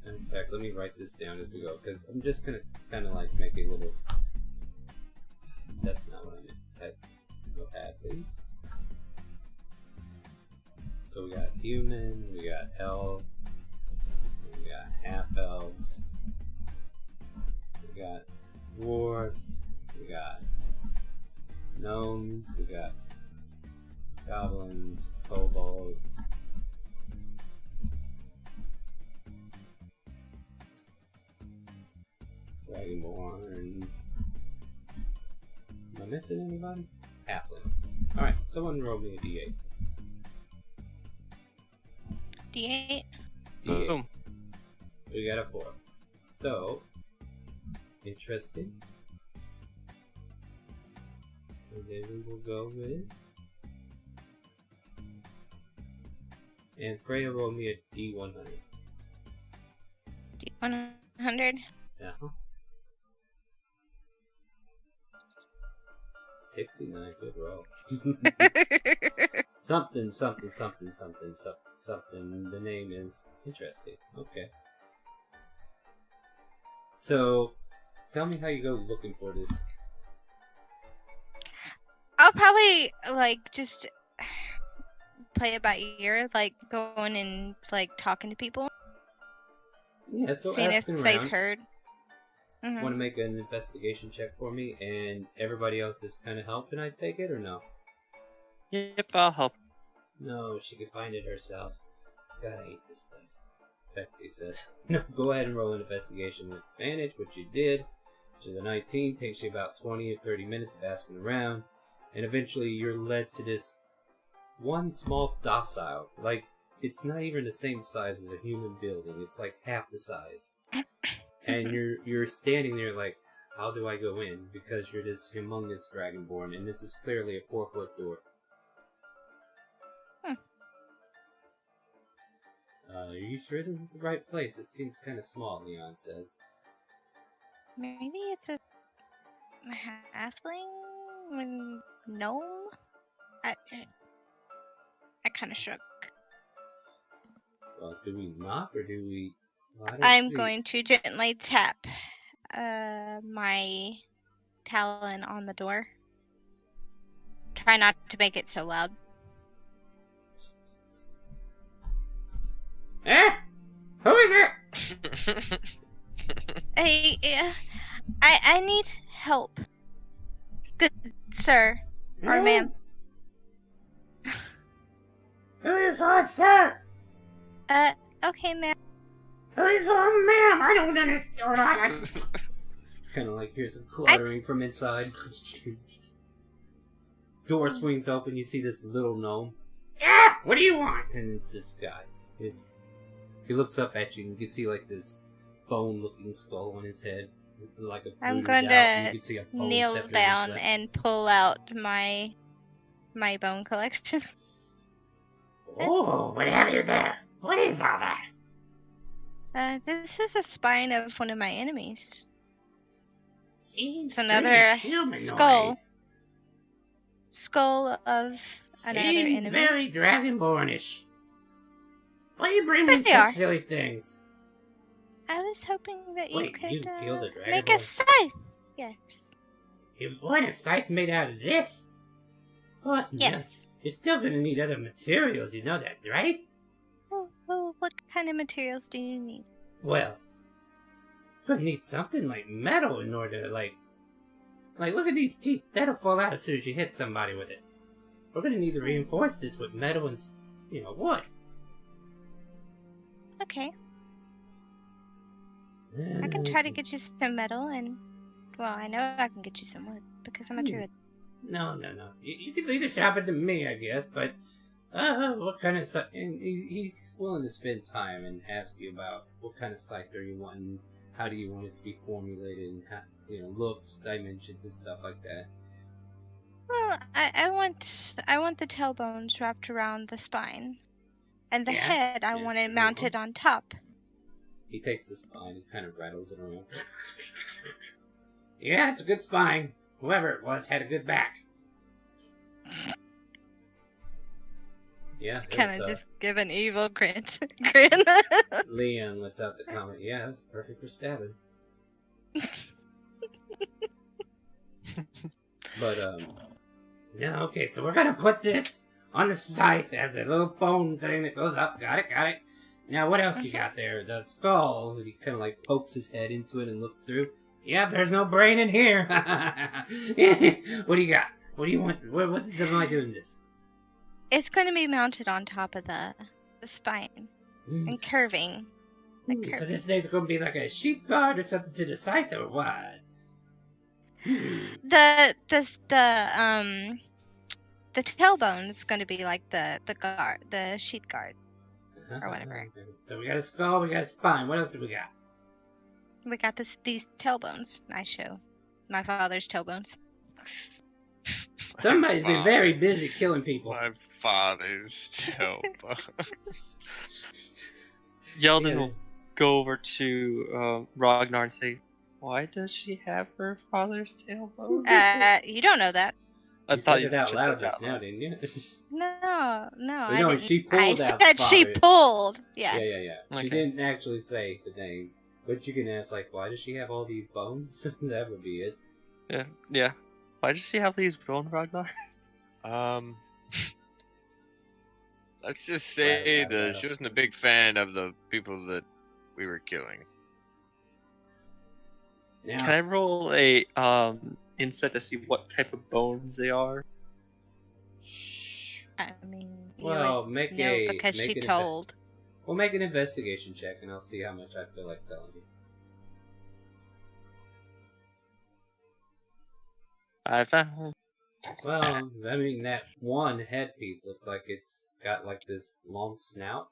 In fact, let me write this down as we go, because I'm just gonna kind of like make a little. That's not what I meant to type. Go ahead, please. So we got human, we got elf, we got half elves, we got dwarves, we got gnomes, we got goblins, kobolds, dragonborn. Am I missing anybody? Halflings. Alright, someone roll me a d8. D8. D8. Boom. We got a 4. So, interesting. And then we will go with. And Freya rolled me a D100. D100. Yeah. 69, good roll. Something. The name is interesting. Okay. So, tell me how you go looking for this. I'll probably just play it by ear, going and talking to people, Yeah, so seeing if asking they've around. heard. Mm-hmm. Want to make an investigation check for me, and everybody else is kind of helping, I take it, or no? Yep, I'll help. No, she can find it herself. God, I hate this place. Betsy says. No, go ahead and roll an investigation with advantage, which you did, which is a 19. Takes you about 20 or 30 minutes of asking around, and eventually you're led to this one small docile. It's not even the same size as a human building. It's like half the size. And you're standing there like, how do I go in? Because you're this humongous dragonborn, and this is clearly a 4-foot door. Are you sure this is the right place? It seems kind of small, Leon says. Maybe it's a halfling? Gnome? I kind of shook. Well, do we knock or do we... Well, I'm going to gently tap my talon on the door. Try not to make it so loud. Eh? Who is it? Hey, I need help. Good sir. Or ma'am. Who is that, sir? Okay, ma'am. Who is that, ma'am? I don't understand. Kind of hear some cluttering from inside. Door swings open, you see this little gnome. Yeah, what do you want? And it's this guy. He looks up at you and you can see this bone-looking skull on his head. I'm going to kneel down and pull out my bone collection. Oh, what have you there? What is all that? This is a spine of one of my enemies. Seems it's another humanoid. Skull of another enemy. Seems very dragonbornish. Why are you bringing such silly things? I was hoping that you could killed a dragonborn? make a scythe. Yes. What, a scythe made out of this? What? Yes. You're still gonna need other materials, you know that, right? Oh, what kind of materials do you need? Well, you're gonna need something like metal in order to, like, look at these teeth. That'll fall out as soon as you hit somebody with it. We're gonna need to reinforce this with metal and, wood. Okay. I can try to get you some metal and, well, I know I can get you some wood because I'm a druid. No. You can leave the shopping to me, I guess, but, what kind of scythe? And he's willing to spend time and ask you about what kind of scythe are you wanting, how do you want it to be formulated, and how, looks, dimensions, and stuff like that. Well, I want the tailbones wrapped around the spine, and the head I want it mounted on top. He takes the spine and kind of rattles it around. Yeah, it's a good spine. Whoever it was had a good back. Yeah, kind of just give an evil grin. Leon lets out the comment. Yeah, it's perfect for stabbing. But yeah, okay. So we're gonna put this on the scythe as a little bone thing that goes up. Got it. Now, what else you got there? The skull. He kind of pokes his head into it and looks through. Yep, there's no brain in here. What do you got? What do you want? What's am I doing this? It's going to be mounted on top of the spine and curving. So this thing's going to be like a sheath guard or something to the scythe, or what? The tailbone's going to be like the guard, the sheath guard, or whatever. So we got a skull, we got a spine. What else do we got? We got these tailbones. I show my father's tailbones. Somebody's been very busy killing people. My father's tailbone. Yeldon will go over to Ragnar and say, "Why does she have her father's tailbone?" You don't know that. You said it out loud just now, didn't you? No, But I no, didn't. she pulled I out said she father. pulled. Yeah. Yeah. Okay. She didn't actually say the name. But you can ask, like, why does she have all these bones? That would be it. Yeah. Why does she have these bone, Ragnar? Let's just say that she wasn't a big fan of the people that we were killing. Now, Can I roll a insight to see what type of bones they are? I mean, you well, would make know a because make she an told. We'll make an investigation check, and I'll see how much I feel like telling you. 5. Well, I mean, that one headpiece looks like it's got like this long snout.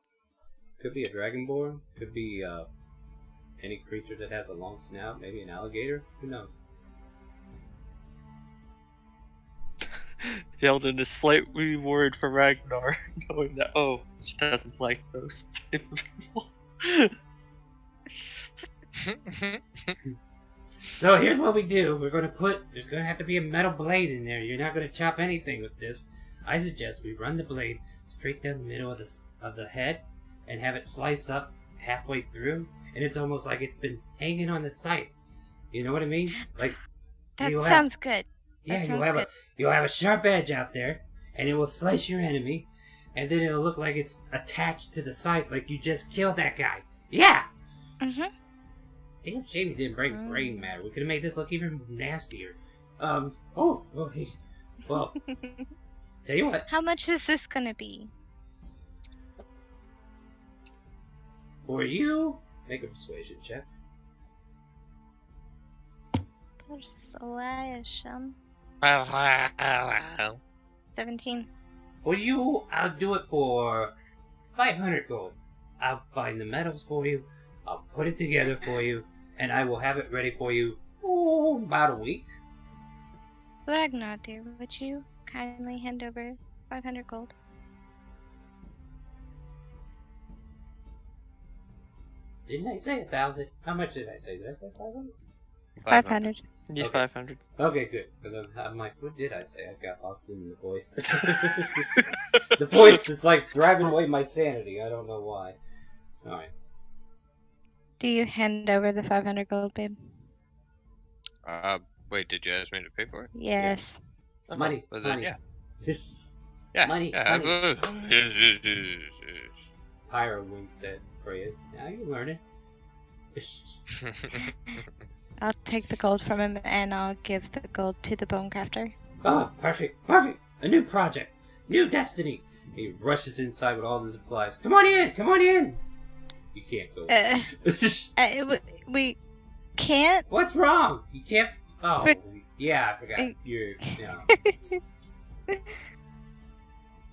Could be a dragonborn. Could be any creature that has a long snout. Maybe an alligator. Who knows? Sheldon is slightly worried for Ragnar, knowing that, she doesn't like those type of people. So here's what we do. There's gonna have to be a metal blade in there. You're not gonna chop anything with this. I suggest we run the blade straight down the middle of the head and have it slice up halfway through, and it's almost like it's been hanging on the side. You know what I mean? Like That sounds good. Yeah, That you'll have a sharp edge out there, and it will slice your enemy, and then it'll look like it's attached to the side, like you just killed that guy. Yeah. Mm-hmm. Damn shame you didn't bring brain matter. We could have made this look even nastier. Well, tell you what. How much is this gonna be? For you, make a persuasion check. Persuasion. 17. For you, I'll do it for 500 gold. I'll find the metals for you. I'll put it together for you, and I will have it ready for you about a week. Ragnar, dear, would you kindly hand over 500 gold? Didn't I say 1,000? How much did I say? Did I say 500? 500. Yeah, Okay. 500. Okay, good. Because I'm like, what did I say? I got lost in the voice. The voice is like driving away my sanity. I don't know why. Alright. Do you hand over the 500 gold, babe? Wait, did you ask me to pay for it? Yes. Money. Well, then, money. yeah. Yeah. Money. Money. Absolutely. Pyro winks at Freya. Now you're learning. I'll take the gold from him and I'll give the gold to the bone crafter. Oh, perfect. Perfect. A new project. New destiny. He rushes inside with all the supplies. Come on in. Come on in. You can't go. We can't. What's wrong? You can't. Oh, yeah, I forgot. You're.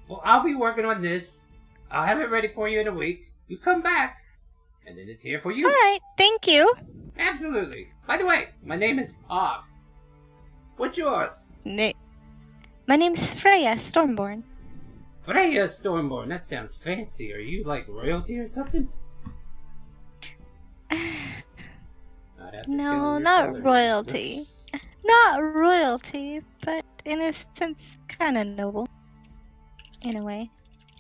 Well, I'll be working on this. I'll have it ready for you in a week. You come back, and then it's here for you. All right. Thank you. Absolutely. By the way, my name is Pog. What's yours? My name's Freya Stormborn. Freya Stormborn. That sounds fancy. Are you like royalty or something? No, not royalty. Not royalty, but in a sense, kind of noble. In a way.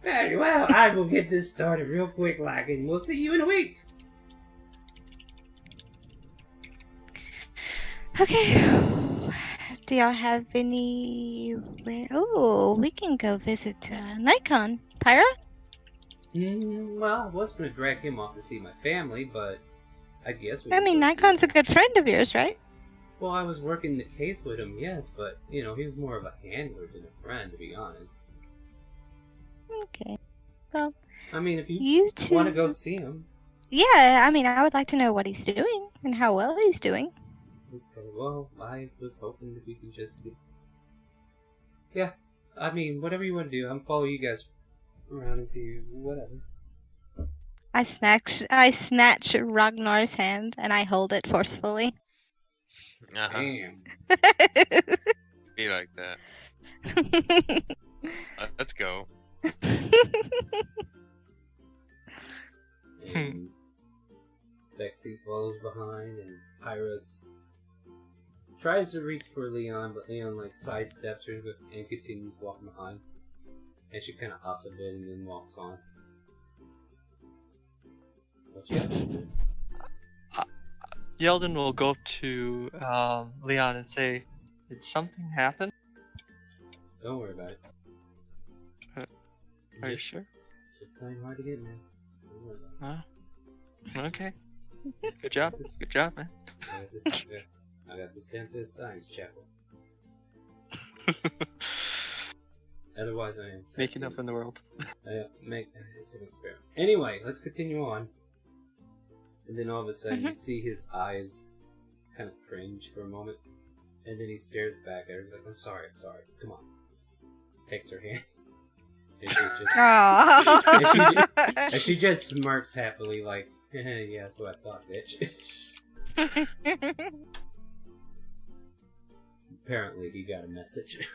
Very well. I will get this started real quick, like, and we'll see you in a week. Okay. Do y'all have any... Oh, we can go visit Nikon. Pyra? Well, I was going to drag him off to see my family, but I guess we I mean, Nikon's a good friend of yours, right? Well, I was working the case with him, yes, but, he was more of a handler than a friend, to be honest. Okay. Well, I mean, if you want to go see him. Yeah, I mean, I would like to know what he's doing and how well he's doing. Okay, well, I was hoping that we can just get... Yeah, I mean, whatever you want to do, I'm following you guys around into whatever. I snatch Ragnar's hand and I hold it forcefully. Damn. Be like that. Let's go. And Bexy follows behind, and Pyra's tries to reach for Leon, but Leon like sidesteps her and continues walking behind. And she kind of hops a bit and then walks on. What you got? Yeldon will go up to Leon and say, "Did something happen? Don't worry about it. Are you sure?" Just playing hard to get, man. Don't worry about it. Okay. Good job. Good job, man. I got this down to a science chapel. Otherwise, I am Making up in the world. It's an experiment. Anyway, let's continue on. And then all of a sudden, you see his eyes kind of cringe for a moment, and then he stares back at her like, I'm sorry, come on." Takes her hand. And she just smirks happily like, yeah, that's what I thought, bitch. Apparently he got a message.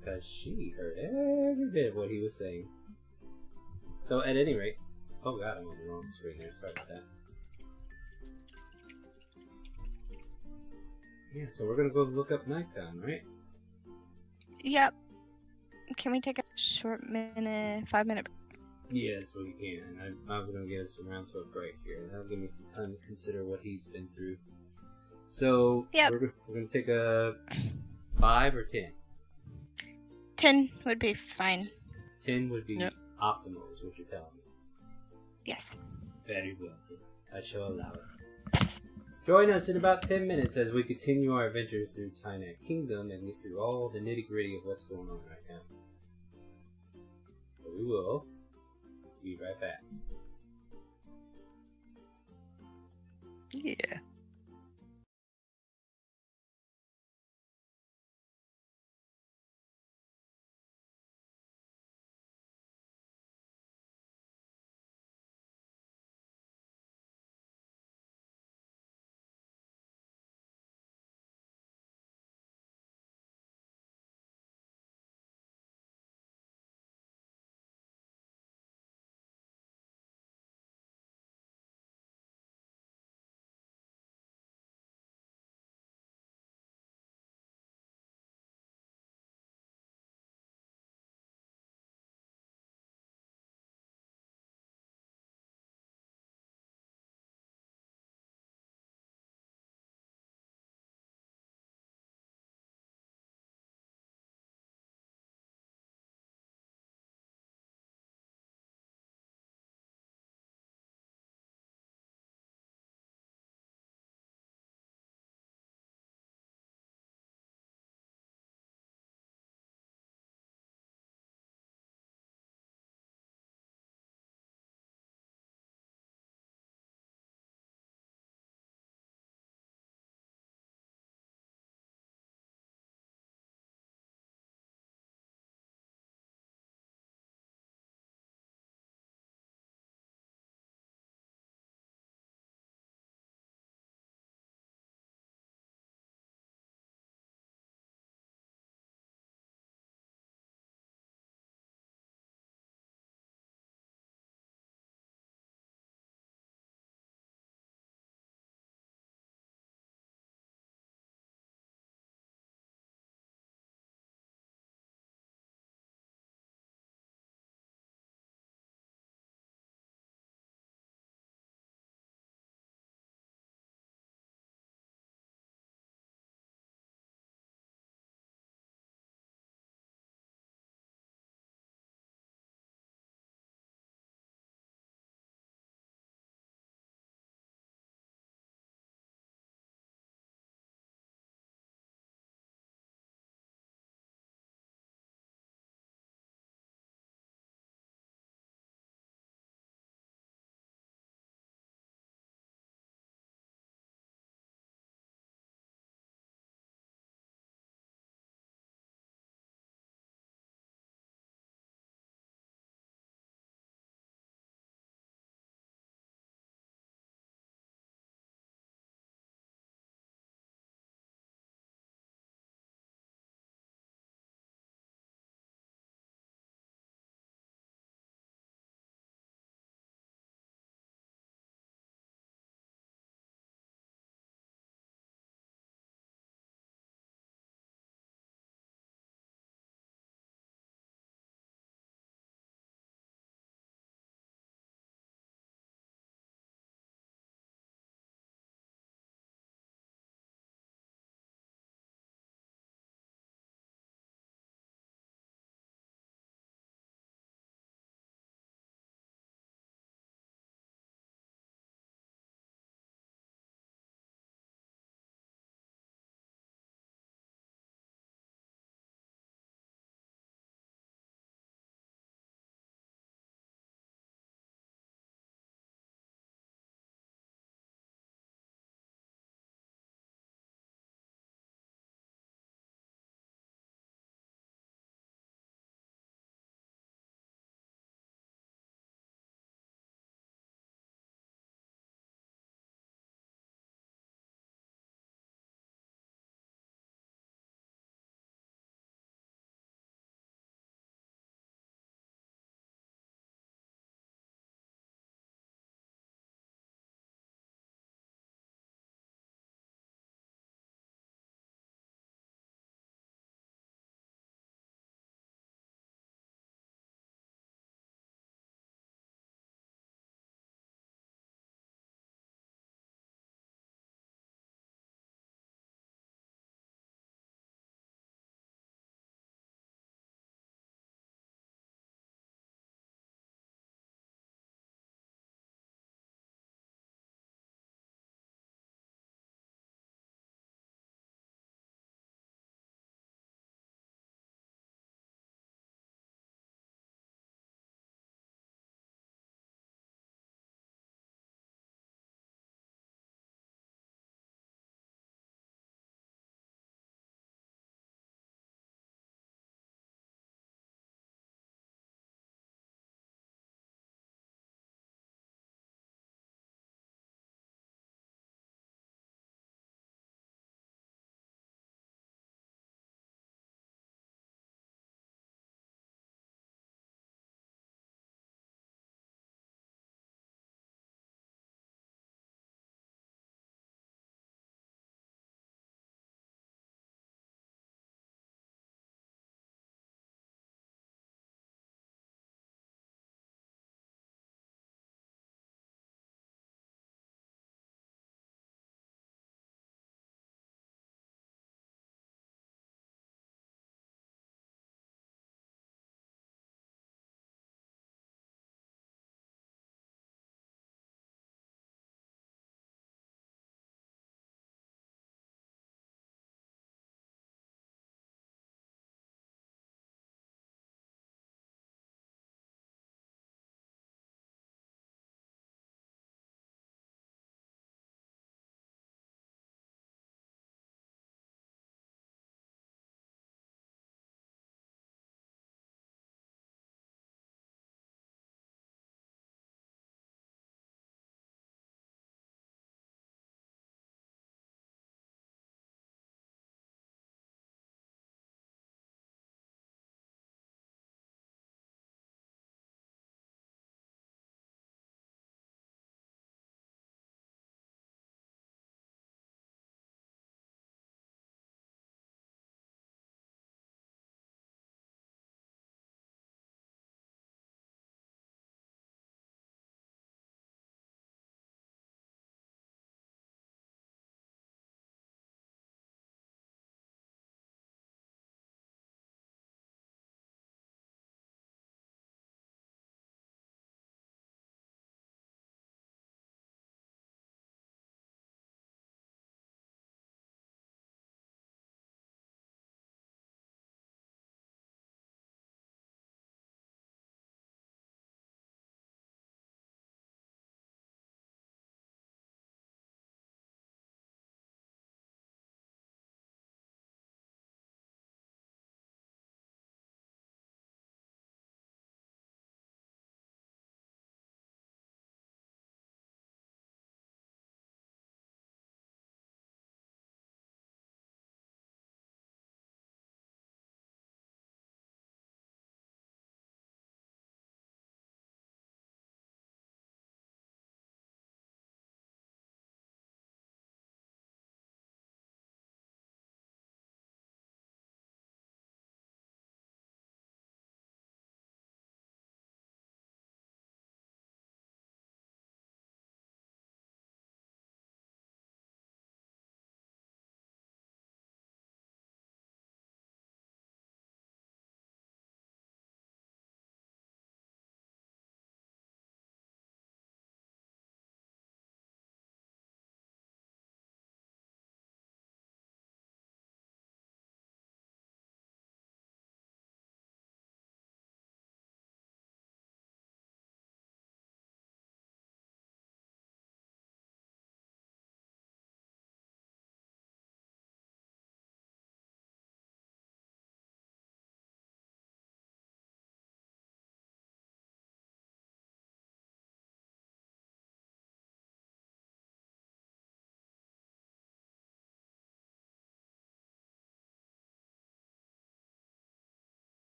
Because she heard every bit of what he was saying. So at any rate, oh god, I'm on the wrong screen there, sorry about that. Yeah, so we're gonna go look up Nikon, right? Yep. Can we take a short 5-minute? Yes, we can. I was going to get us around to a break here. That'll give me some time to consider what he's been through. So, yep. we're going to take a 5 or 10? 10 would be fine. 10 would be optimal, is what you're telling me. Yes. Very well, then. I shall allow it. Join us in about 10 minutes as we continue our adventures through Tynac Kingdom and get through all the nitty-gritty of what's going on right now. So we will be right back. Yeah.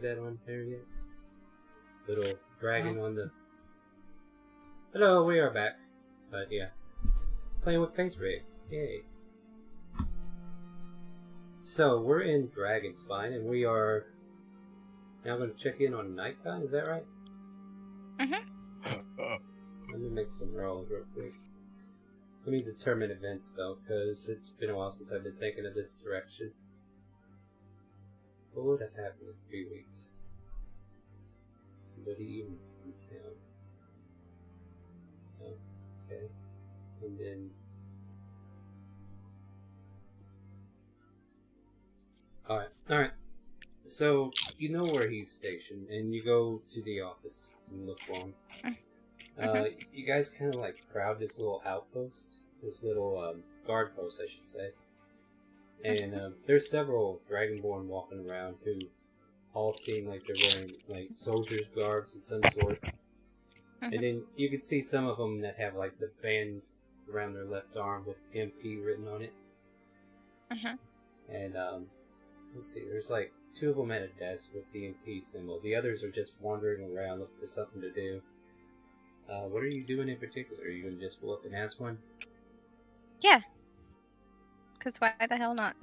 that on there yet? Little dragon on the... Hello, we are back. But yeah. Playing with face rig. Yay. So, we're in Dragonspine, and we are now going to check in on Nighttime, is that right? Let me make some rolls real quick. Let me determine events, though, because it's been a while since I've been thinking of this direction. What would have happened in 3 weeks? Somebody even in town. Oh, okay. And then... Alright. So, you know where he's stationed, and you go to the office and look for him. You guys kind of like crowd this little outpost, this little guard post, I should say. And there's several Dragonborn walking around who all seem like they're wearing like soldiers' garbs of some sort. And then you can see some of them that have like the band around their left arm with MP written on it. And let's see, there's like 2 of them at a desk with the MP symbol. The others are just wandering around looking for something to do. What are you doing in particular? Are you going to just go up and ask one? Yeah. Because why the hell not?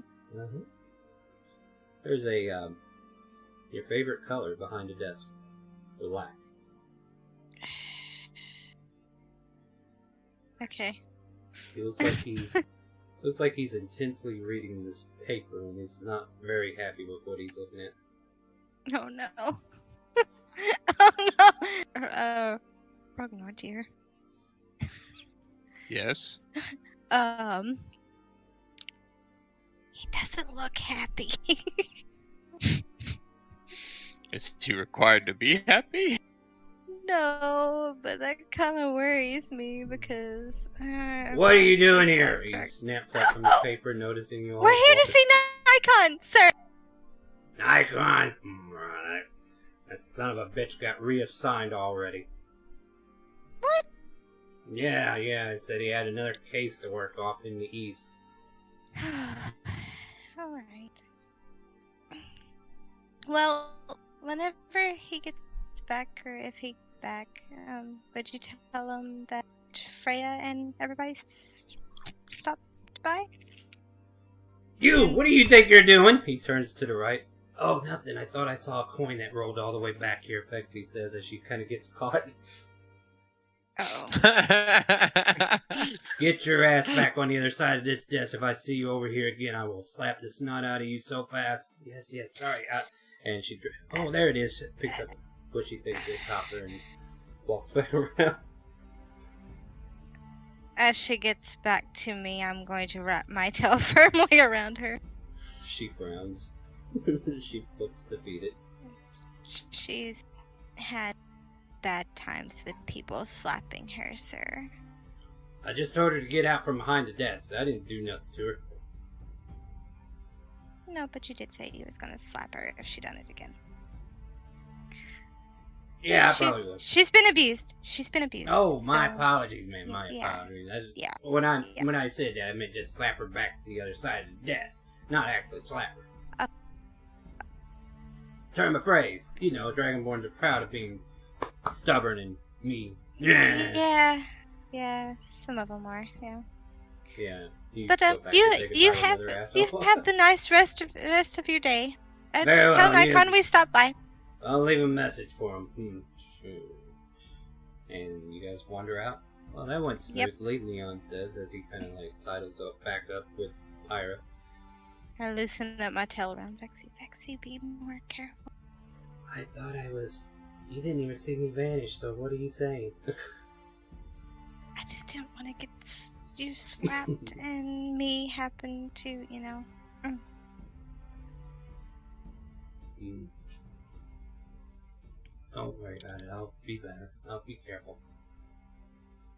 There's a, your favorite color behind the desk. Black. Okay. He looks like he's intensely reading this paper, and he's not very happy with what he's looking at. Oh no. Oh no. Ragnar, dear. Yes. He doesn't look happy. Is he required to be happy? No, but that kind of worries me because... What are you doing here? He snaps out from the paper, noticing you all. We're here to see Nikon, sir! Nikon? That son of a bitch got reassigned already. What? Yeah, I said he had another case to work off in the east. Alright. Well, whenever he gets back, or if he gets back, would you tell him that Freya and everybody stopped by? You! What do you think you're doing? He turns to the right. Oh, nothing. I thought I saw a coin that rolled all the way back here, Fexie says as she kind of gets caught. Oh. Get your ass back on the other side of this desk. If I see you over here again, I will slap the snot out of you so fast. Yes, sorry. And she... Oh, there it is. Picks up a bushy thing to the copper and walks back around. As she gets back to me, I'm going to wrap my tail firmly around her. She frowns. She looks defeated. She's had bad times with people slapping her, sir. I just told her to get out from behind the desk. I didn't do nothing to her. No, but you did say you was gonna slap her if she done it again. Yeah, I probably was. She's been abused. Oh, my apologies, man. My apologies. Yeah. When I said that, I meant just slap her back to the other side of the desk. Not actually slap her. Term of phrase. You know, Dragonborns are proud of being stubborn and mean. Yeah. Some of them are. Yeah. Yeah. But you have the nice rest of your day. Very well, Tell Nikon we stopped by. I'll leave a message for him. And you guys wander out? Well, that went smoothly, Leon says, as he kind of like sidles back up with Ira. I loosen up my tail around Vexy. Vexy, be more careful. I thought I was... You didn't even see me vanish, so what are you saying? I just didn't want to get you slapped and me happen to, you know... Don't worry about it. I'll be better. I'll be careful.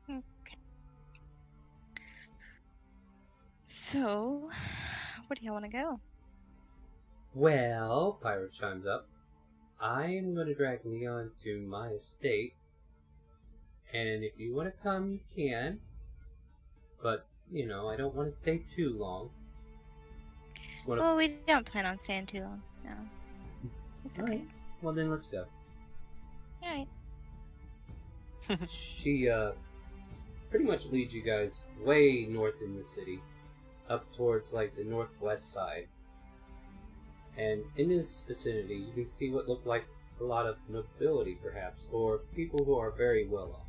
Okay. So, where do you want to go? Well, Pyro chimes up. I'm going to drag Leon to my estate. And if you want to come, you can. But, you know, I don't want to stay too long. Well, we don't plan on staying too long. No. It's okay. Well, then let's go. Alright. She, pretty much leads you guys way north in the city, up towards, like, the northwest side. And in this vicinity, you can see what look like a lot of nobility, perhaps, or people who are very well off.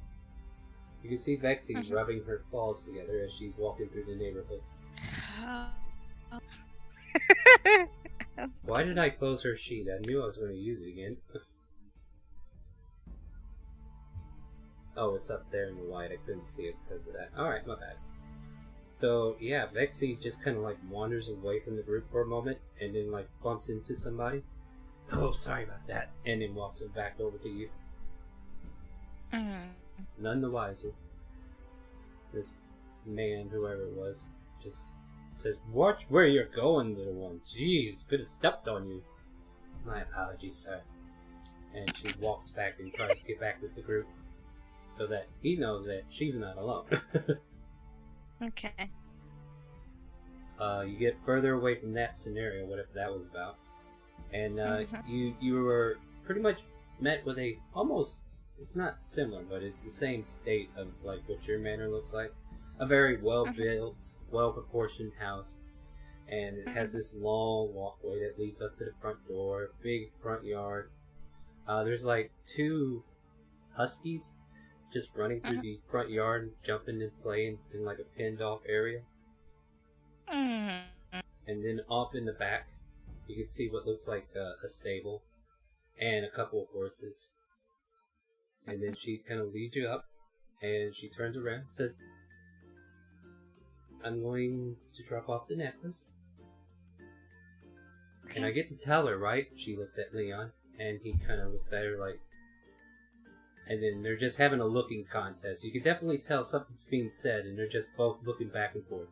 You can see Vexy rubbing her claws together as she's walking through the neighborhood. Why did I close her sheet? I knew I was going to use it again. Oh, it's up there in the light. I couldn't see it because of that. Alright, my bad. So, yeah, Vexy just kind of like wanders away from the group for a moment and then like bumps into somebody. Oh, sorry about that. And then walks it back over to you. None the wiser. This man, whoever it was, just says, "Watch where you're going, little one. Jeez, could have stepped on you." My apologies, sir. And she walks back and tries to get back with the group so that he knows that she's not alone. Okay. You get further away from that scenario, whatever that was about, and you were pretty much met with a almost, it's not similar, but it's the same state of like what your manor looks like. A very well-built, well-proportioned house, and it has this long walkway that leads up to the front door, big front yard. There's like 2 huskies just running through the front yard and jumping and playing in like a pinned off area. And then off in the back, you can see what looks like a stable and a couple of horses. And then she kind of leads you up, and she turns around and says, "I'm going to drop off the necklace." And I get to tell her, right? She looks at Leon, and he kind of looks at her like... And then they're just having a looking contest. You can definitely tell something's being said, and they're just both looking back and forth.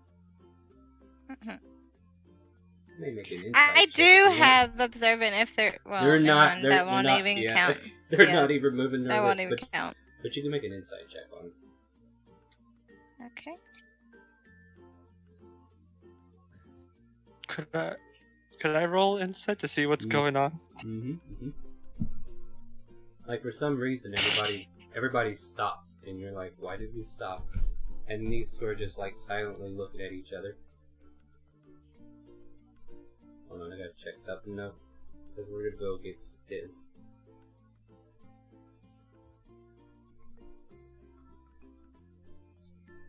May make an insight I check do if you want. have observant if they're... Well, They're not. that They're won't not, even yeah. count. They're Yeah. not even moving their That lips, won't even count. but you can make an insight check on it. Okay. Could I roll insight to see what's going on? Like for some reason, everybody stopped, and you're like, "Why did we stop?" And these two are just like silently looking at each other. Hold on, I gotta check something though, because we're gonna go against his.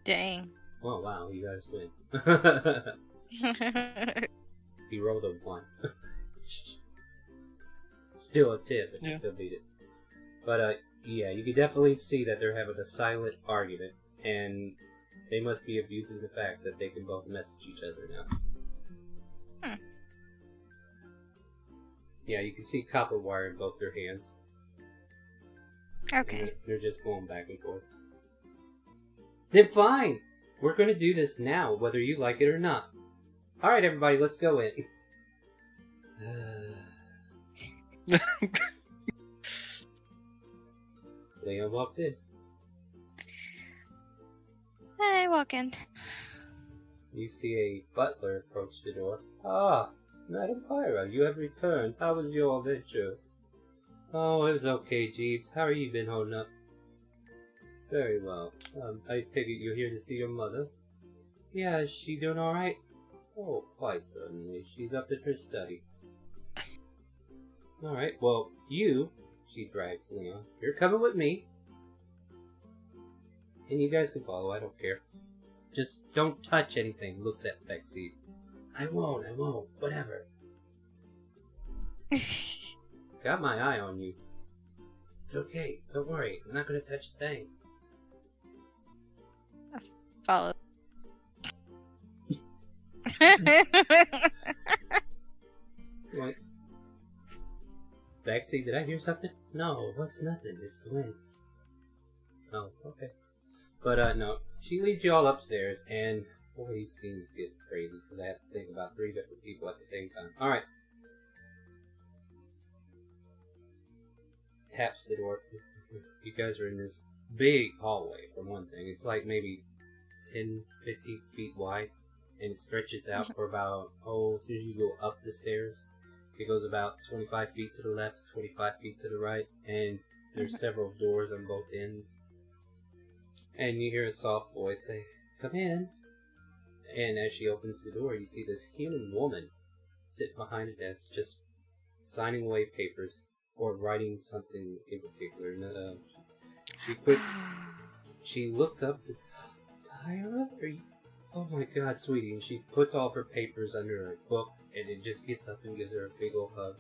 Dang. Oh wow, you guys win. He rolled a 1. Still a 10, but you still beat it. But yeah, you can definitely see that they're having a silent argument, and they must be abusing the fact that they can both message each other now. Yeah, you can see copper wire in both their hands. Okay. And they're just going back and forth. Then fine! We're gonna do this now, whether you like it or not. Alright, everybody, let's go in. Leon walks in. I walk in. You see a butler approach the door. "Ah, Madam Pyra, you have returned. How was your adventure?" "Oh, it was okay, Jeeves. How are you been holding up?" "Very well. I take it you're here to see your mother?" "Yeah, is she doing alright?" "Oh, quite certainly. She's up in her study." "Alright, well, you," she drags Leon, "you're coming with me. And you guys can follow, I don't care. Just don't touch anything," looks at Vexy. I won't, whatever." "Got my eye on you." "It's okay, don't worry, I'm not gonna touch a thing." Follow. What? Vexy, did I hear something? "No, what's nothing, it's the wind." "Oh, okay." But, no, she leads you all upstairs, and boy, these scenes get crazy, because I have to think about 3 different people at the same time. Alright. Taps the door. You guys are in this big hallway, for one thing. It's like maybe 10, 15 feet wide, and it stretches out for about, as soon as you go up the stairs, It goes about 25 feet to the left, 25 feet to the right, and there's several doors on both ends. And you hear a soft voice say, "Come in." And as she opens the door, you see this human woman sit behind a desk, just signing away papers or writing something in particular. And, she looks up and says, "Pyra, are you? Oh my God, sweetie!" And she puts all of her papers under her book, and it just gets up and gives her a big old hug.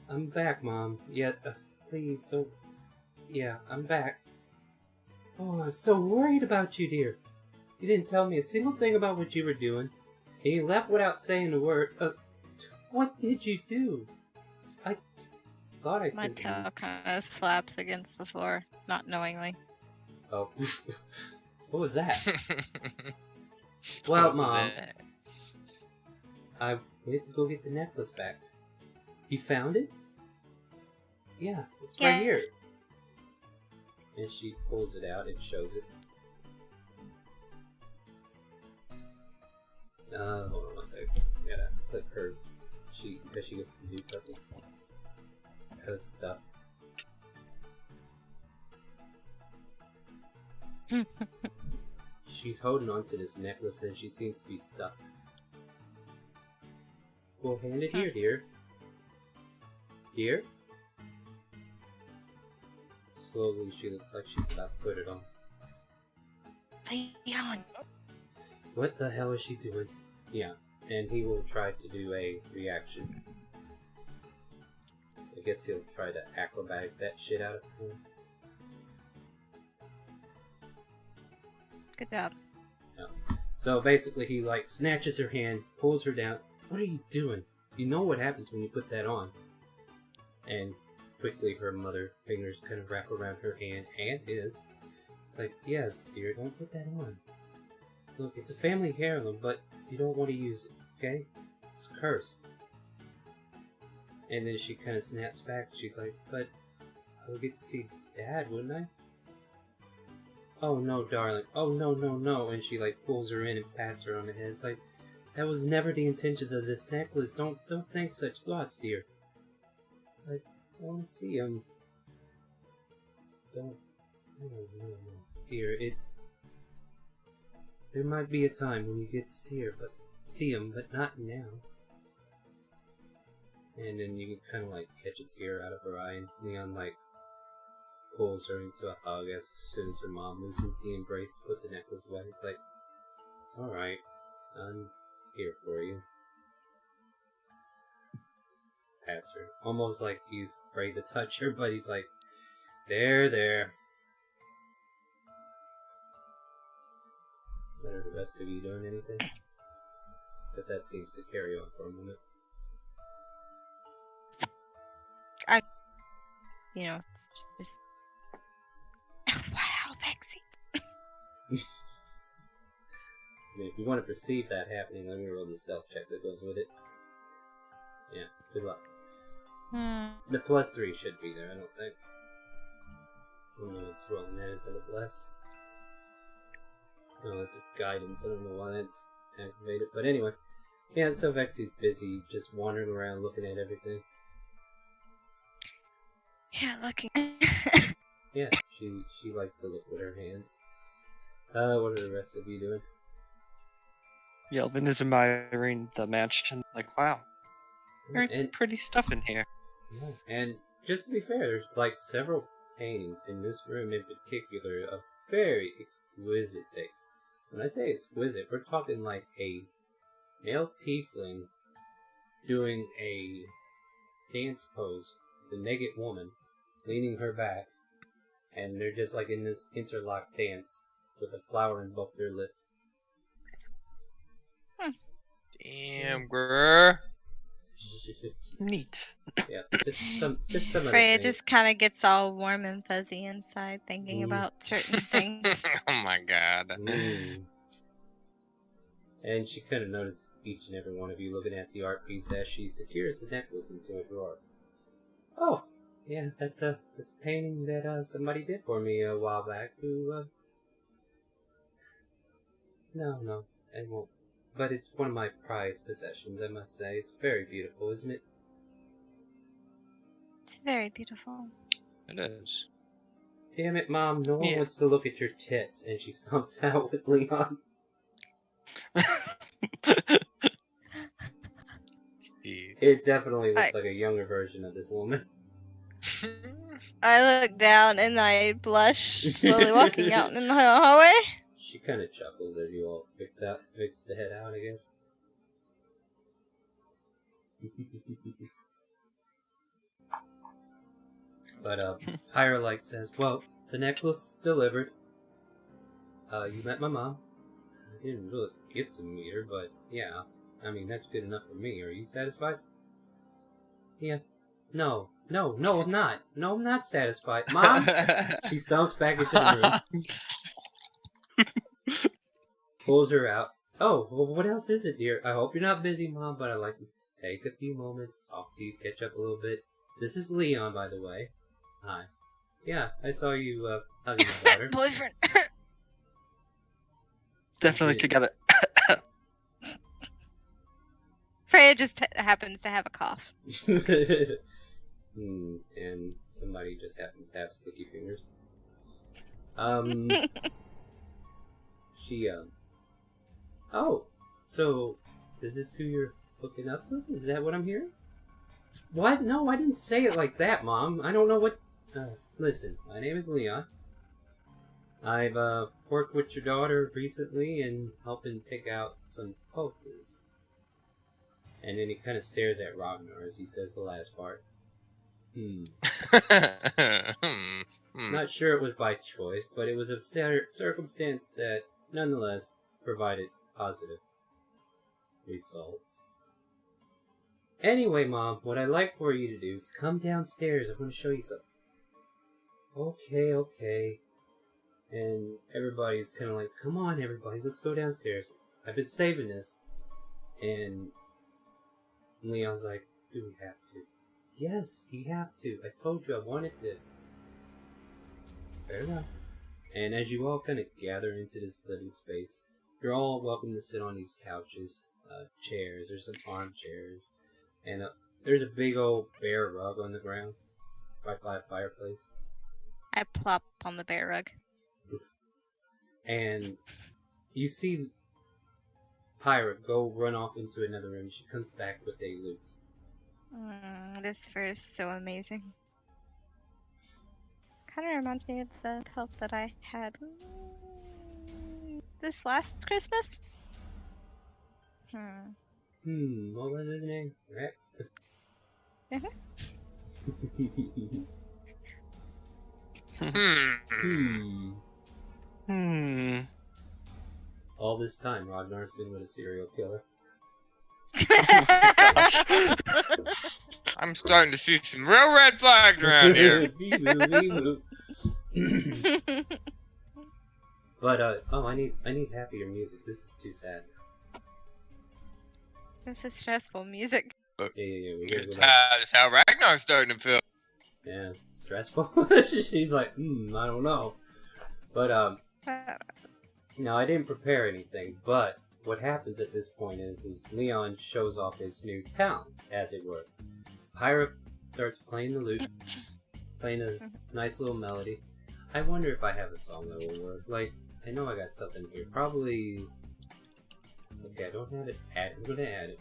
"I'm back, Mom. Yeah, please don't. Yeah, I'm back. Oh, I was so worried about you, dear. You didn't tell me a single thing about what you were doing, and you left without saying a word. What did you do? I thought I said..." My tail kind of slaps against the floor, not knowingly. Oh, what was that? Well, Mom, I went to go get the necklace back. You found it? Yeah, it's right here. And she pulls it out and shows it. Hold on one second. I gotta click her sheet because she gets to do something. Her stuff. She's holding on to this necklace and she seems to be stuck. Well, hand it here, dear. Dear? Slowly, she looks like she's about to put it on. Leon. What the hell is she doing? Yeah, and he will try to do a reaction. I guess he'll try to acrobatic that shit out of her. Good job. Yeah. So basically, he like snatches her hand, pulls her down. "What are you doing? You know what happens when you put that on." And quickly, her mother fingers kind of wrap around her hand and his. It's like, "Yes, dear, don't put that on. Look, it's a family heirloom, but you don't want to use it, okay? It's cursed." And then she kind of snaps back. She's like, "But I would get to see Dad, wouldn't I?" "Oh no, darling. Oh no, no, no." And she like pulls her in and pats her on the head. It's like, "That was never the intentions of this necklace. Don't think such thoughts, dear. I want to see him. Don't. No, dear. There might be a time when you get to see him, but not now." And then you can kind of like catch a tear out of her eye, and Leon like pulls her into a hug as soon as her mom loosens the embrace to put the necklace away. It's like, "It's alright. I'm here for you." Pats her. Almost like he's afraid to touch her, but he's like, There. What are the rest of you doing anything? Because that seems to carry on for a moment. It's just... Wow, Vexy. I mean, if you want to perceive that happening, let me roll the stealth check that goes with it. Yeah, good luck. The +3 should be there, I don't think. I don't know what's rolling that. Is that a bless? No, that's a guidance. I don't know why that's activated. But anyway. Yeah, so Vexy's busy just wandering around looking at everything. Yeah, looking. Yeah, she likes to look with her hands. What are the rest of you doing? Yelvin is admiring the mansion. Like, wow. Very pretty stuff in here. Yeah, and just to be fair, there's like several paintings in this room in particular of very exquisite taste. When I say exquisite, we're talking like a male tiefling doing a dance pose, the naked woman leaning her back, and they're just like in this interlocked dance with a flower in both their lips. Damn, grr. Neat. Yeah, this is some Freya just kind of gets all warm and fuzzy inside thinking about certain things. Oh my god. And she kind of noticed each and every one of you looking at the art piece as she secures the necklace into a drawer. "Oh, yeah, that's a painting that somebody did for me a while back. Who No, I won't. But it's one of my prized possessions, I must say. It's very beautiful, isn't it?" Very beautiful. It is. Damn it, Mom, no one Yeah. wants to look at your tits. And she stomps out with Leon. Jeez. It definitely looks like a younger version of this woman. I look down and I blush, slowly walking out in the hallway. She kind of chuckles as you all fix the head out, I guess. But Higher says, well, the necklace is delivered. You met my mom. I didn't really get to meet her, but yeah. I mean, that's good enough for me. Are you satisfied? Yeah. No, I'm not. No, I'm not satisfied. Mom! She stomps back into the room. Pulls her out. Oh, well, what else is it, dear? I hope you're not busy, Mom, but I'd like to take a few moments, talk to you, catch up a little bit. This is Leon, by the way. Hi. Yeah, I saw you hugging my daughter. Boyfriend. Definitely together. Freya just happens to have a cough. And somebody just happens to have sticky fingers. She, Oh, so is this who you're hooking up with? Is that what I'm hearing? What? No, I didn't say it like that, Mom. I don't know what... listen, my name is Leon. I've, worked with your daughter recently in helping take out some hoaxes. And then he kind of stares at Ragnar as he says the last part. Not sure it was by choice, but it was a circumstance that, nonetheless, provided positive results. Anyway, Mom, what I'd like for you to do is come downstairs. I'm going to show you something. Okay. And everybody's kind of like, come on, everybody, let's go downstairs. I've been saving this. And Leon's like, do we have to? Yes, you have to. I told you I wanted this. Fair enough. And as you all kind of gather into this living space, you're all welcome to sit on these couches, chairs. There's some armchairs. And there's a big old bear rug on the ground right by a fireplace. I plop on the bear rug. And you see Pirate go run off into another room. She comes back with a loot. This fur is so amazing. Kind of reminds me of the pelt that I had this last Christmas. What was his name? Rex? All this time, Ragnar's been with a serial killer. I'm starting to see some real red flags around here. But I need happier music. This is too sad. This is stressful music. Yeah. We gotta go back. That's how Ragnar's starting to feel. Yeah, stressful. She's like, I don't know. But no, I didn't prepare anything. But what happens at this point is Leon shows off his new talents, as it were. Pyra starts playing the lute, playing a nice little melody. I wonder if I have a song that will work. Like, I know I got something here. Probably. Okay, I don't have it. I'm gonna add it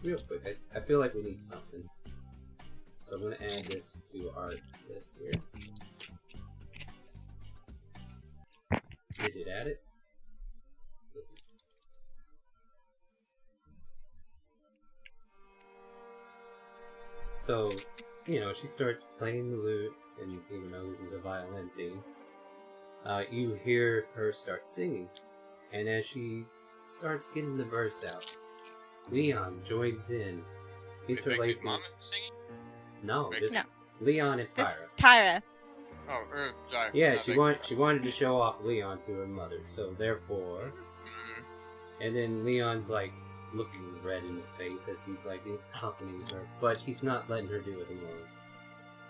real quick. I feel like we need something. So I'm gonna add this to our list here. Did it add it? Listen. So, she starts playing the lute, and even though this is a violin thing, you hear her start singing. And as she starts getting the verse out, Leon joins in, interlacing. Mom singing? No, just No. Leon and This Pyra. Pyra. Oh, sorry. Yeah, she wanted to show off Leon to her mother, so therefore. And then Leon's like looking red in the face as he's like accompanying her, but he's not letting her do it alone.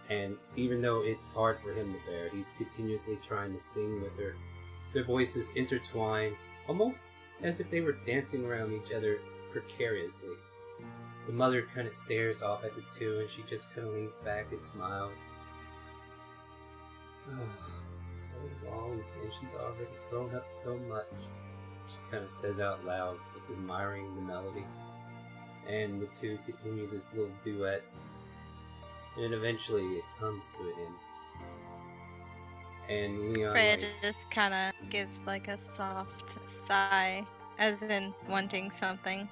And even though it's hard for him to bear, he's continuously trying to sing with her. Their voices intertwine, almost as if they were dancing around each other precariously, The mother kind of stares off at the two, and she just kind of leans back and smiles. Oh, so long, and she's already grown up so much. She kind of says out loud, just admiring the melody. And the two continue this little duet, and eventually it comes to an end. And Leon, Freya just kind of gives like a soft sigh, as in wanting something.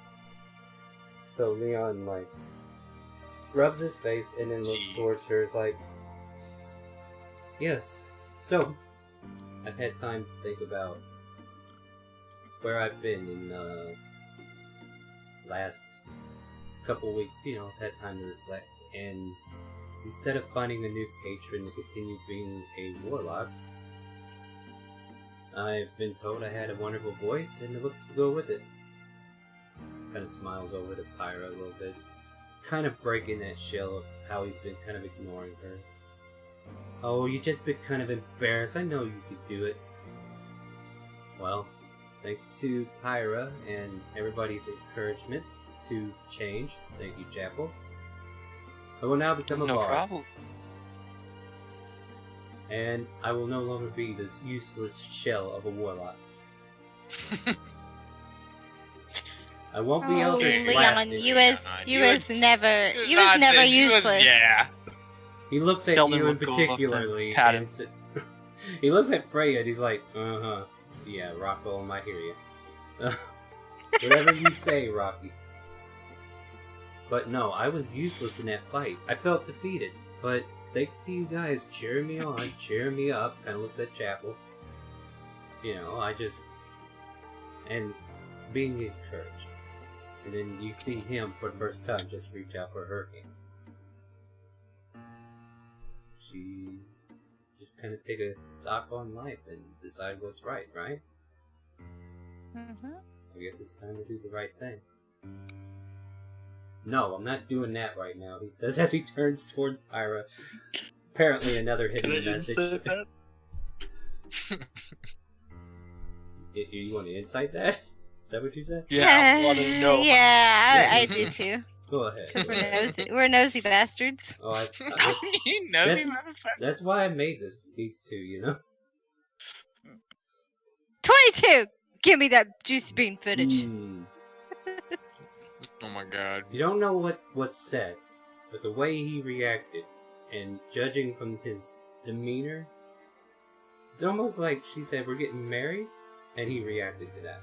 So Leon, like, rubs his face and then looks towards her, is like, yes, so, I've had time to think about where I've been in the last couple weeks. You know, I've had time to reflect, and instead of finding a new patron to continue being a warlock, I've been told I had a wonderful voice and the looks to go with it. Kind of smiles over to Pyra a little bit, kind of breaking that shell of how he's been kind of ignoring her. Oh, you just been kind of embarrassed. I know you could do it. Well, thanks to Pyra and everybody's encouragements to change. Thank you, Chapel. I will now become a bard. No problem. And I will no longer be this useless shell of a warlock. I won't be able to Leon, you was never useless. Yeah. He looks at Sheldon you will in go up particularly, and pat and he looks at Freya and he's like, yeah, Rocco, I hear you. Whatever you say, Rocky. But no, I was useless in that fight. I felt defeated, but thanks to you guys cheering me on, cheering me up, kind of looks at Chapel. You know, and being encouraged. And then you see him for the first time just reach out for her hand. She just kind of take a stock on life and decide what's right? Mm-hmm. I guess it's time to do the right thing. No, I'm not doing that right now, he says as he turns toward Pyra. Apparently another hidden message. You want to insight that? Is that what you said? Yeah, I want to know. Yeah, I do too. Go ahead. Because we're nosy bastards. Oh, that's why I made these two, you know? 22! Give me that juicy bean footage. Oh my god. You don't know what was said, but the way he reacted, and judging from his demeanor, it's almost like she said, we're getting married, and he reacted to that.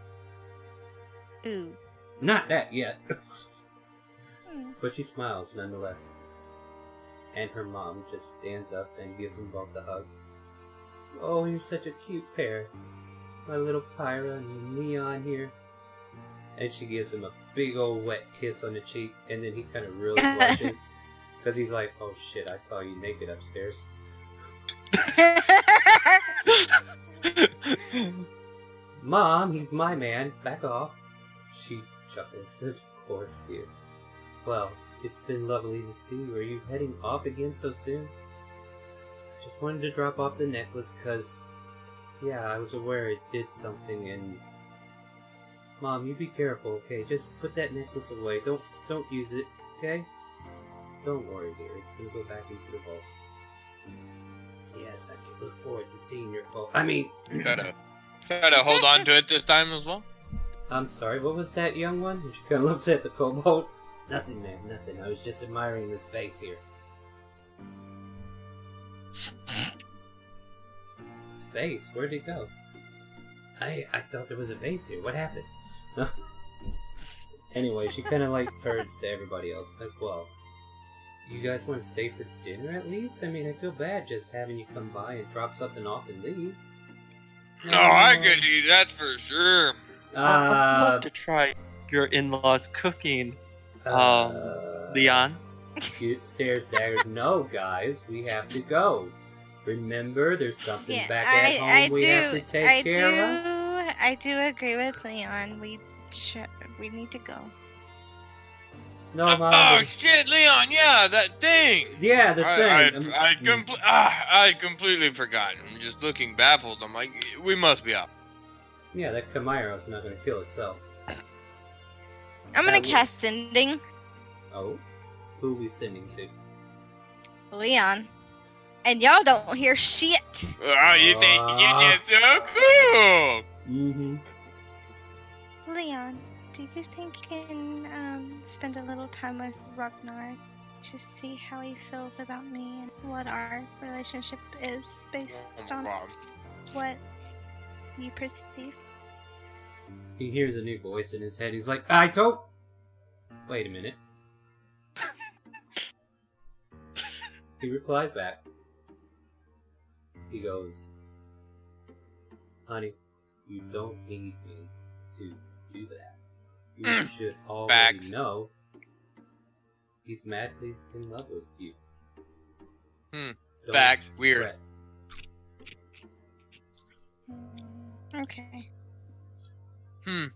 Ooh. Not that yet. But she smiles nonetheless. And her mom just stands up and gives them both a hug. Oh, you're such a cute pair. My little Pyra and Leon here. And she gives him a big old wet kiss on the cheek, and then he kind of really blushes. Because he's like, oh shit, I saw you naked upstairs. Mom, he's my man. Back off. She chuckles. Of course, dear. Well, it's been lovely to see you. Are you heading off again so soon? I just wanted to drop off the necklace because, yeah, I was aware it did something, and... Mom, you be careful, okay? Just put that necklace away. Don't use it, okay? Don't worry, dear. It's gonna go back into the vault. Yes, I can look forward to seeing your vault. I mean... Try to hold on to it this time as well. I'm sorry, what was that, young one? She kind of looks at the kobold. Nothing, man, nothing. I was just admiring this face here. Vase? Where'd it go? I thought there was a vase here. What happened? Anyway, she kind of like turns to everybody else. Like, well, you guys want to stay for dinner at least? I mean, I feel bad just having you come by and drop something off and leave. No, I could eat that for sure. I'd love to try your in-laws' cooking, Leon. Cute stares daggers. No, guys, we have to go. Remember, there's something back at home we have to take care of. I do agree with Leon. We need to go. No, Mom. Oh shit, Leon! Yeah, that thing. Yeah, the thing. I completely forgot. I'm just looking baffled. I'm like, we must be up. Yeah, that Chimera's not going to kill itself. I'm going to cast Sending. Oh? Who are we sending to? Leon. And y'all don't hear shit. Oh, you think you did so cool? Mm-hmm. Leon, do you think you can spend a little time with Ragnar to see how he feels about me and what our relationship is based on what you perceive? He hears a new voice in his head. He's like, I don't... Wait a minute. He replies back. He goes, honey, you don't need me to do that. You should already Facts. know he's madly in love with you. Don't Facts. Weird. fret. Okay. Shut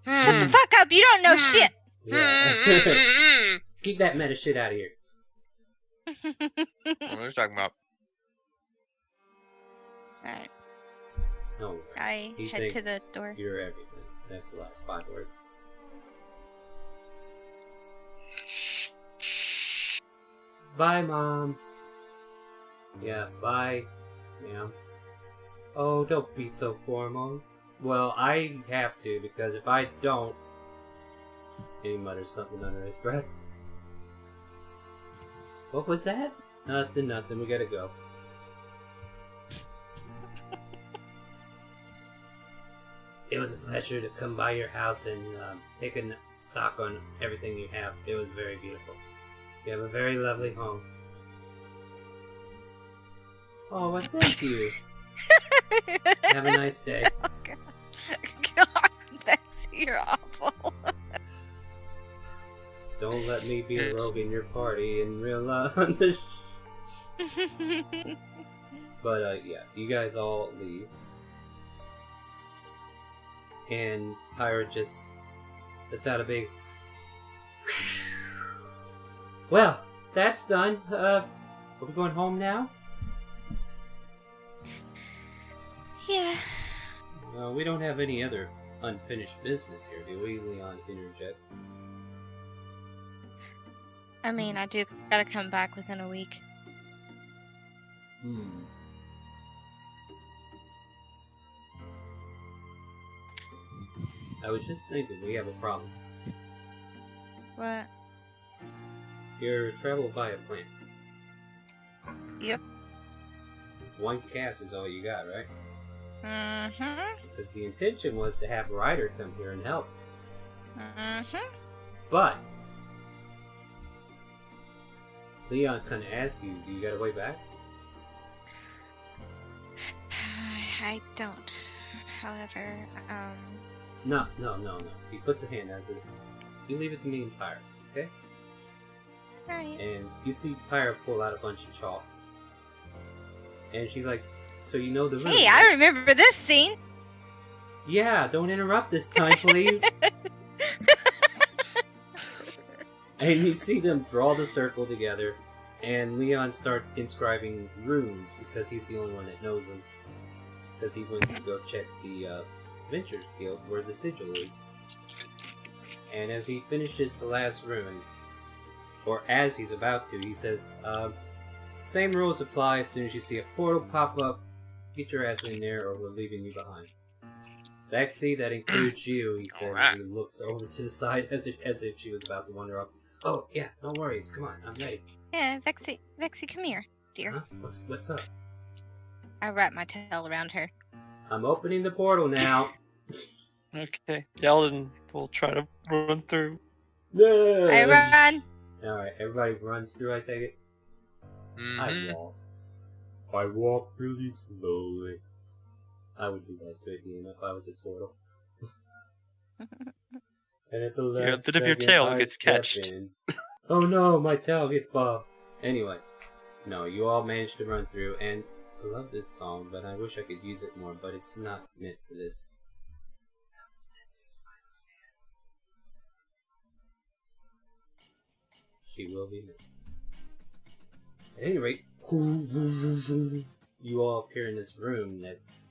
Shut the fuck up, you don't know shit! Yeah. Keep that meta shit out of here. What are you talking about? Alright, No. I He head to thinks the door. You're everything. That's the last 5 words. Bye, Mom. Yeah, bye, ma'am. Oh, don't be so formal. Well, I have to, because if I don't... And he mutters something under his breath. What was that? Nothing, we gotta go. It was a pleasure to come by your house and take a stock on everything you have. It was very beautiful. You have a very lovely home. Oh, well, thank you. Have a nice day. Oh, God, Betsy, you're awful. Don't let me be a rogue in your party in real life. But, yeah, you guys all leave. And Pyra just lets out a big... Well, that's done. Are we going home now? Yeah. We don't have any other unfinished business here, do we? Leon interjects. I mean, I do gotta come back within a week. I was just thinking, we have a problem. What? Your travel via plan. Yep. 1 cast is all you got, right? Mm-hmm. Because the intention was to have Ryder come here and help. Mm-hmm. But Leon kind of asked you, do you got a way back? I don't. However, No. He puts a hand out and says, you leave it to me and Pyra, okay? Alright. And you see Pyra pull out a bunch of chalks. And she's like, so you know the room, Hey, right? I remember this scene! Yeah, don't interrupt this time, please. And you see them draw the circle together, and Leon starts inscribing runes because he's the only one that knows them. Because he went to go check the Adventures Guild where the sigil is. And as he finishes the last rune, or as he's about to, he says, same rules apply as soon as you see a portal pop up. Get your ass in there or we're leaving you behind. Vexy, that includes you, he says as he looks over to the side as if she was about to wander up. Oh, yeah, no worries. Come on, I'm ready. Yeah, Vexy, come here, dear. Huh? What's up? I wrap my tail around her. I'm opening the portal now. Okay. Yeldon will try to run through. No. I run! Alright, everybody runs through, I take it? Mm-hmm. I walk really slowly. I would do that to a DM if I was a turtle. And at the last Bit of your second, tail I gets step catched. in. Oh no, my tail gets bobbed. Anyway, no, you all managed to run through, and I love this song, but I wish I could use it more, but it's not meant for this. That was Nancy's final stand. She will be missed. At any rate, you all appear in this room that's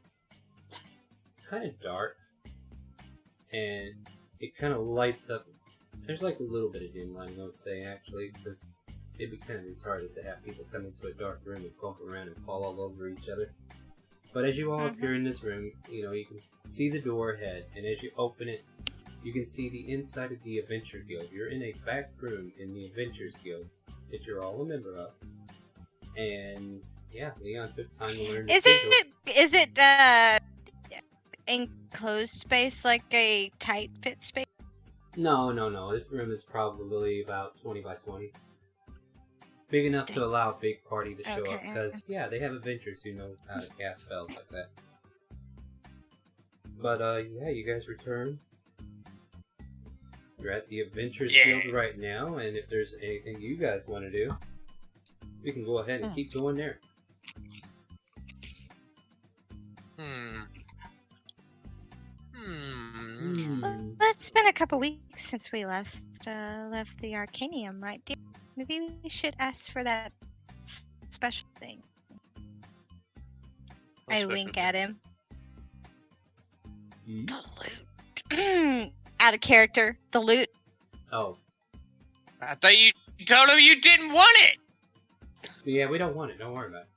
kind of dark, and it kind of lights up There's like a little bit of dim lighting, I would say, actually, because it'd be kind of retarded to have people come into a dark room and bump around and fall all over each other. But as you all appear in this room, you know, you can see the door ahead, and as you open it, you can see the inside of the Adventure Guild. You're in a back room in the Adventures Guild that you're all a member of. And, yeah, Leon took time to learn the sigil. Is it enclosed space, like a tight fit space? No. This room is probably about 20 by 20. Big enough to allow a big party to show up, because, yeah, they have adventurers who know how to cast spells like that. But, yeah, you guys return. You're at the Adventures Guild right now, and if there's anything you guys want to do, we can go ahead and keep going there. Well, it's been a couple weeks since we last left the Arcanium, right, dear? Maybe we should ask for that special thing. I wink at him. The loot. Out of character. The loot. Oh. I thought you told him you didn't want it! Yeah, we don't want it. Don't worry about it.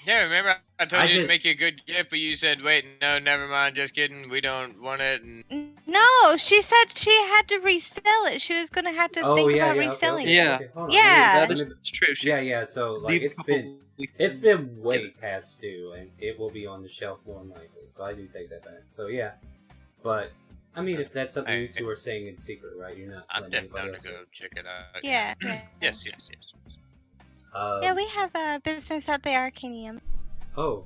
Yeah, remember I told you to make you a good gift, but you said, wait, no, never mind, just kidding, we don't want it. And... No, she said she had to resell it. She was going to have to think about reselling it. Yeah. That is true. So, like, it's been way past due, and it will be on the shelf more than likely, so I do take that back. So, yeah. But, I mean, if that's something you two are saying in secret, right? You're not I'm definitely going to go check it out. Yeah. Yes. Yeah, we have a business at the Arcanium. Oh,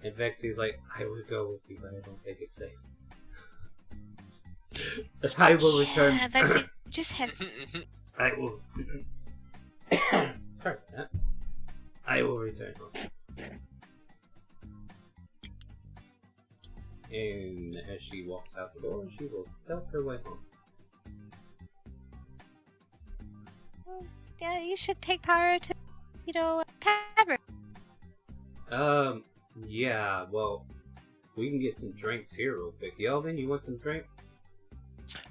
and Vexy's like, I would go with you, but I don't think it's safe. I will return. Yeah, Vexy, just head. I will. Sorry about that. I will return home. And as she walks out the door, she will stealth her way home. Yeah, you should take power to, tavern. Yeah, well, we can get some drinks here real quick. Yelvin, you want some drink?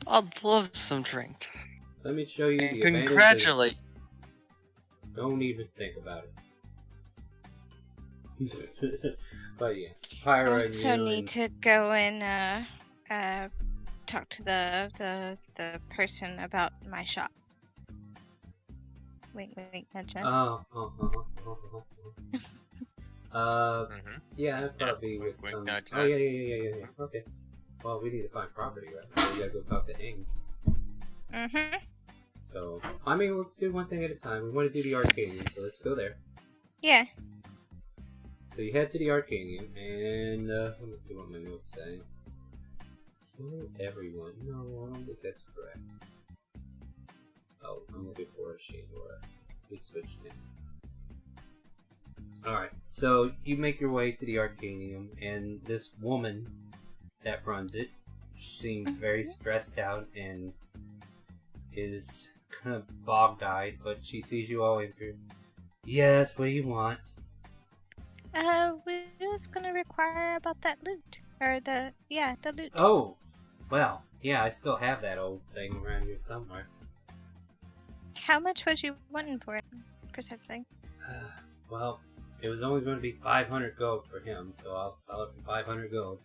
I'd love some drinks. Let me show you the Congratulate. Don't even think about it. But yeah, Pyra I and also need to go and talk to the person about my shop. Wink, nudge. Yeah, probably with some. Oh yeah. Okay. Well, we need to find property, right? So we gotta go talk to Ing. So, I mean, let's do one thing at a time. We want to do the Arcanium, so let's go there. Yeah. So you head to the Arcanium, and let me see what my notes say. Kill everyone. No, I don't think that's correct. Oh, I'm looking for a Shandora. We switched things. Alright, so you make your way to the Arcanium, and this woman that runs it seems very stressed out and is kind of bog-eyed, but she sees you all enter. Yes, what do you want? We're just gonna require about that loot. Or the loot. Oh, well, yeah, I still have that old thing around here somewhere. How much was you wanting for it, precisely? Well, it was only going to be 500 gold for him, so I'll sell it for 500 gold.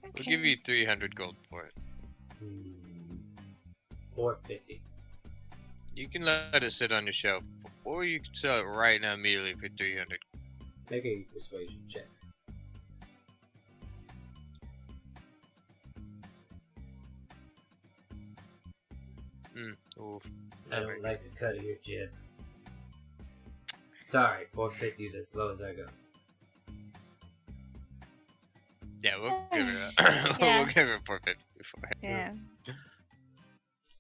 Okay. We'll give you 300 gold for it. 450. You can let it sit on your shelf, or you can sell it right now immediately for 300. Make a persuasion check. Oof. I don't like the cut of your jib. Sorry, 450 is as low as I go. Yeah, we'll give it we'll give it 450 for it. Yeah.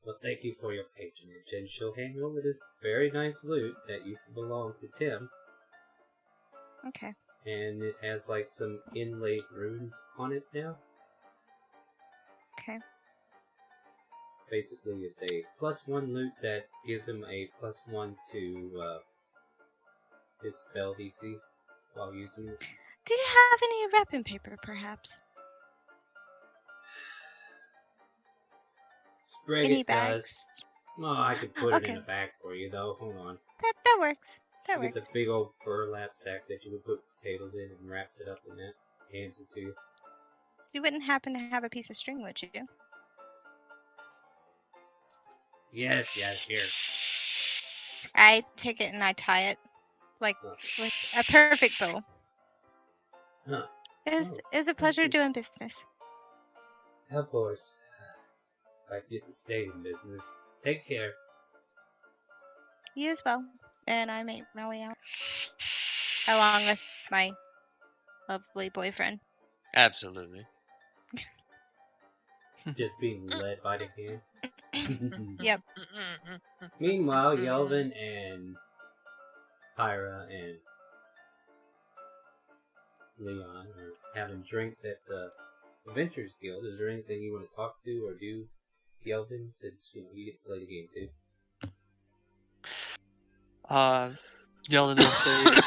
Well, thank you for your patronage, and she'll hand you over this very nice loot that used to belong to Tim. Okay. And it has like some inlaid runes on it now. Okay. Basically, it's a +1 loot that gives him a +1 to his spell DC while using it. Do you have any wrapping paper, perhaps? Sprig Any it does. bags? Oh, I could put it in Okay. a bag for you, though. Hold on. That works. That She works. gets a big old burlap sack that you would put potatoes in and wraps it up in that. Hands it to you. You wouldn't happen to have a piece of string, would you? Yes, here. I take it and I tie it like Huh. with a perfect bow. Huh. It Oh, was a pleasure you. doing business. Of course. I get to stay in business. Take care. You as well. And I make my way out. Along with my lovely boyfriend. Absolutely. Just being led by the hand. Yep. Meanwhile, Yelvin and Pyra and Leon are having drinks at the Adventures Guild. Is there anything you want to talk to or do, Yelvin, since you get to play the game too? Yelling will say,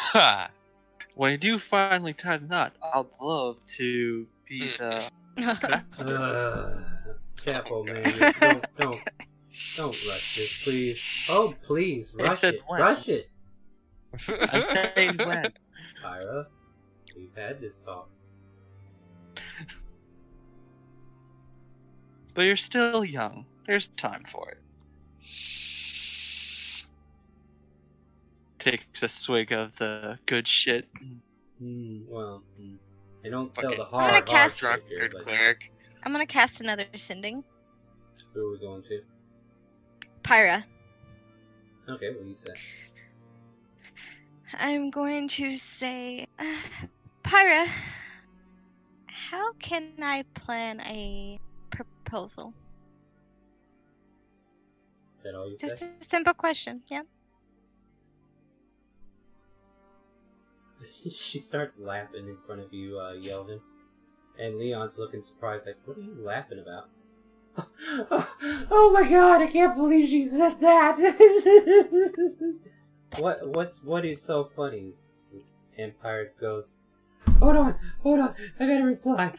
when you do finally tie the knot, I'd love to be the master. Chapel, Oh, man, God. don't rush this, please. Oh, please, I rush said it, when. rush it. I'm saying when. Pyra, we've had this talk. But you're still young. There's time for it. Takes a swig of the good shit. They don't sell Okay. the I'm gonna hard cast- shit here, Drunkard but cleric. I'm gonna cast another sending. who are we going to? Pyra. Okay, what do you say? I'm going to say, Pyra, how can I plan a proposal? Is that all you Just say? a simple question. Yep. She starts laughing in front of you, Yelvin. And Leon's looking surprised, like, what are you laughing about? Oh my god, I can't believe she said that! What is so funny? Empire goes, hold on, I gotta reply.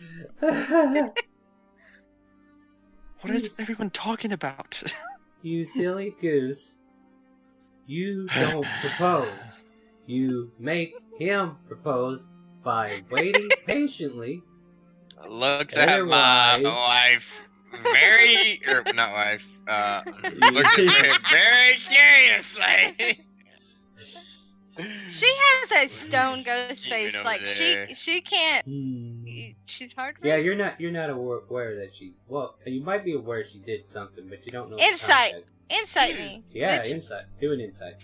What is everyone talking about? You silly goose. You don't propose. You make him propose by waiting patiently. Looks at my Otherwise- wife very, or not wife, looks at me very curiously. She has a stone ghost Steven face. over Like there. she can't. Hmm. She's hard. Yeah, you're not aware that she. Well, you might be aware she did something, but you don't know. Insight. The context. Insight me. Yeah, Bitch. insight. Do an insight.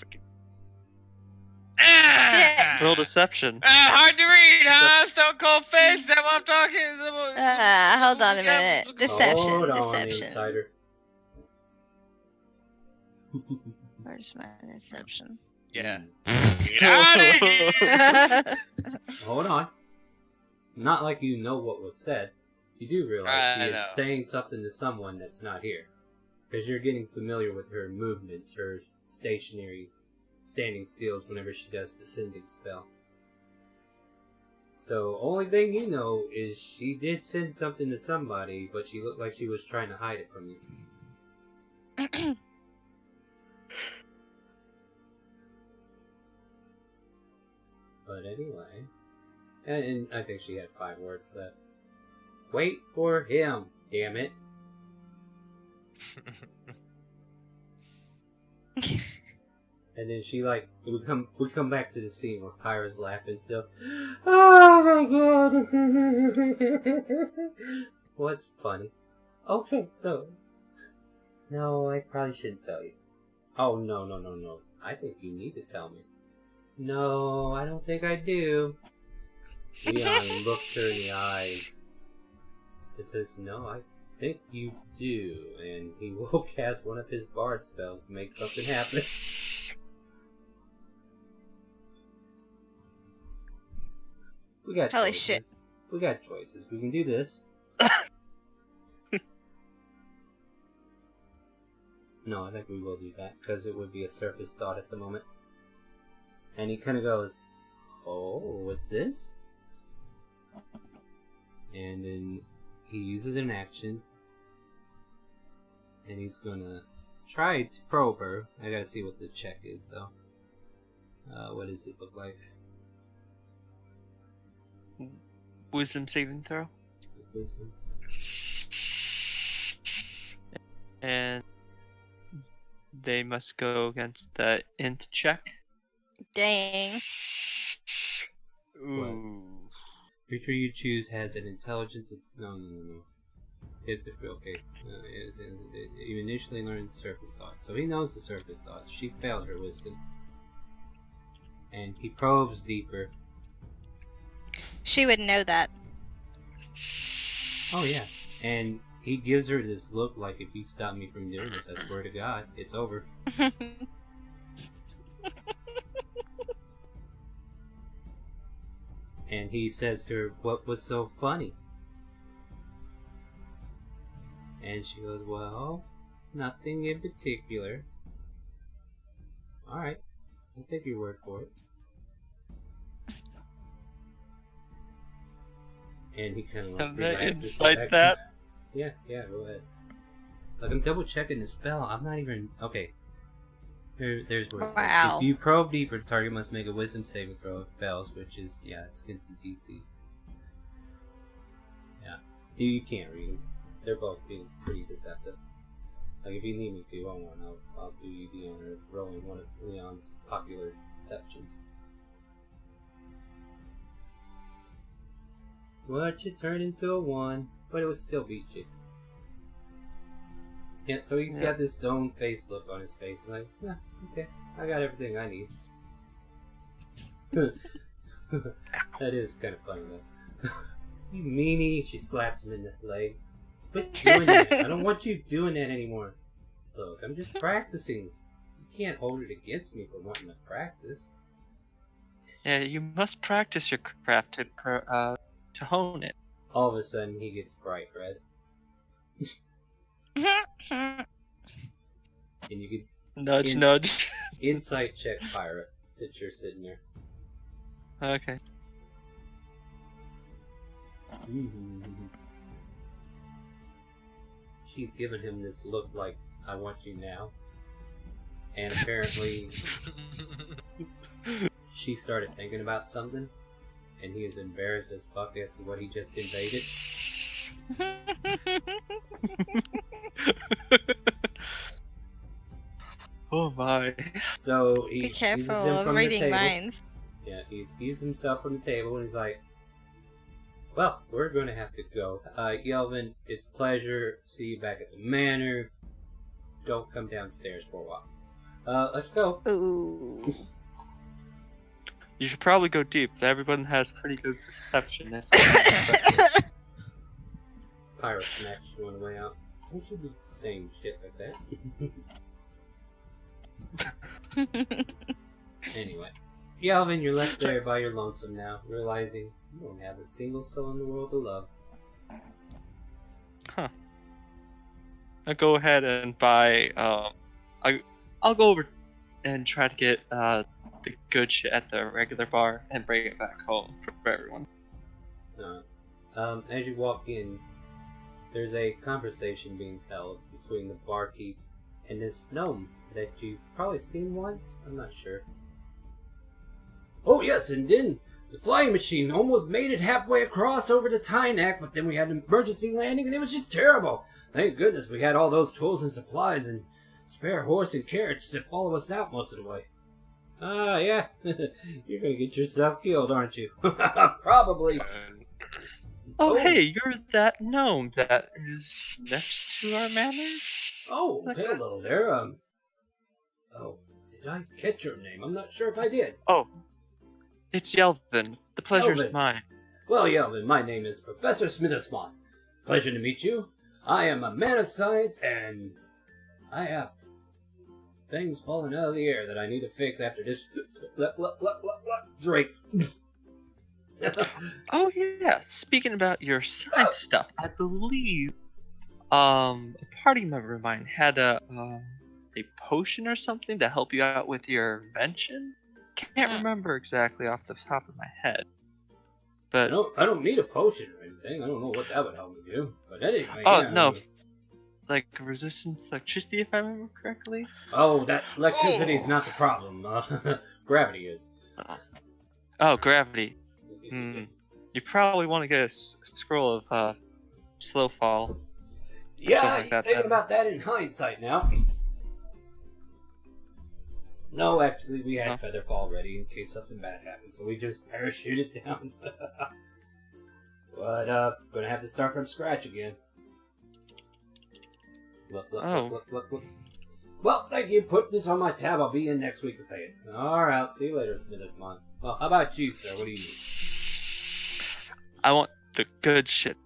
Roll deception. Hard to read, huh? Stone cold face. Is that what I'm talking? Is that what- Hold on a minute. Deception. Hold on, Deception. insider. Where's my deception? Yeah. Hmm. Get out of here. Hold on. Not like you know what was said. You do realize she I is know. saying something to someone that's not here. Because you're getting familiar with her movements, her stationary, standing stills whenever she does the sending spell. So, only thing you know is she did send something to somebody, but she looked like she was trying to hide it from you. But anyway, and I think she had 5 words left. Wait for him, damn it. And then she we come back to the scene where Pyra's laughing still. Oh my god. What's funny? Okay, so no, I probably shouldn't tell you. Oh no. I think you need to tell me. No, I don't think I do. Leon looks her in the eyes. It says, no, I think you do. And he will cast one of his bard spells to make something happen. We got Holy choices. shit. We got choices. We can do this. No, I think we will do that, because it would be a surface thought at the moment. And he kind of goes, oh, what's this? And then he uses an action and he's gonna try to probe her. I gotta see what the check is, though. What does it look like? Wisdom saving throw. Wisdom. And they must go against the int check. Dang. Ooh. Creature you choose has an intelligence of... No. It's okay. You initially learn surface thoughts. So he knows the surface thoughts. She failed her wisdom. And he probes deeper. She would know that. Oh, yeah. And he gives her this look like, if you stop me from doing this, I swear to God, it's over. And he says to her, what was so funny? And she goes, well, nothing in particular. Alright, I'll take your word for it. And he kind of like Can they relaxes. insight that? Yeah, go ahead. Like, I'm double checking the spell. I'm not even... Okay. There's where it says. Wow. If you probe deeper, the target must make a wisdom saving throw. If it fails, which is, it's against the DC. Yeah. You can't read them. They're both being pretty deceptive. Like, if you need me to, I'll do you the honor of rolling one of Leon's popular deceptions. Watch it turn into a 1, but it would still beat you. Yeah, so he's got this stone face look on his face, like, yeah, okay, I got everything I need. That is kind of funny, though. You meanie, she slaps him in the leg. Quit doing that. I don't want you doing that anymore. Look, I'm just practicing. You can't hold it against me for wanting to practice. Yeah, you must practice your craft to hone it. All of a sudden, he gets bright red. And you can Nudge. insight check pirate since you're sitting there. Okay. She's giving him this look like, I want you now. And apparently, she started thinking about something, and he is embarrassed as fuck as to what he just invaded. Oh my. So he Be excuses careful him of from the reading table. minds. Yeah, he excused himself from the table, and he's like, well, we're going to have to go. Yelvin, it's a pleasure. See you back at the manor. Don't come downstairs for a while. Let's go. Ooh. You should probably go deep. Everyone has pretty good perception. Pyro snatched you on the way out. We should be saying shit like that. Anyway. Yelvin, you're left there by your lonesome now, realizing you don't have a single soul in the world to love. Huh. I'll go ahead and buy, I'll go over and try to get, the good shit at the regular bar and bring it back home for everyone. As you walk in, there's a conversation being held between the barkeep and this gnome that you've probably seen once? I'm not sure. Oh yes, and then the flying machine almost made it halfway across over to Tynac, but then we had an emergency landing and it was just terrible. Thank goodness we had all those tools and supplies and spare horse and carriage to follow us out most of the way. Ah, yeah. You're gonna get yourself killed, aren't you? Probably. Oh, hey, you're that gnome that is next to our manor? Oh, hello there. Oh, did I catch your name? I'm not sure if I did. Oh, it's Yelvin. The pleasure's Yelvin. mine. Well, Yelvin, my name is Professor Smittersmont. Pleasure to meet you. I am a man of science, and I have things falling out of the air that I need to fix after this Drake. Oh yeah, speaking about your science stuff, I believe a party member of mine had a potion or something to help you out with your invention. Can't remember exactly off the top of my head. But I don't need a potion or anything. I don't know what that would help me do. But anyway, oh yeah, no, like resistance to electricity, if I remember correctly. Oh, that electricity is not the problem. Gravity is. Oh, gravity. You probably want to get a scroll of slow fall. Yeah, like that, thinking then. about that in hindsight now. No, actually, we had feather fall ready in case something bad happened, so we just parachuted down. But gonna have to start from scratch again. Look. Well, thank you. Put this on my tab. I'll be in next week to pay it. Alright, I'll see you later, Smithsmon. Well, how about you, sir? What do you need? I want the good shit.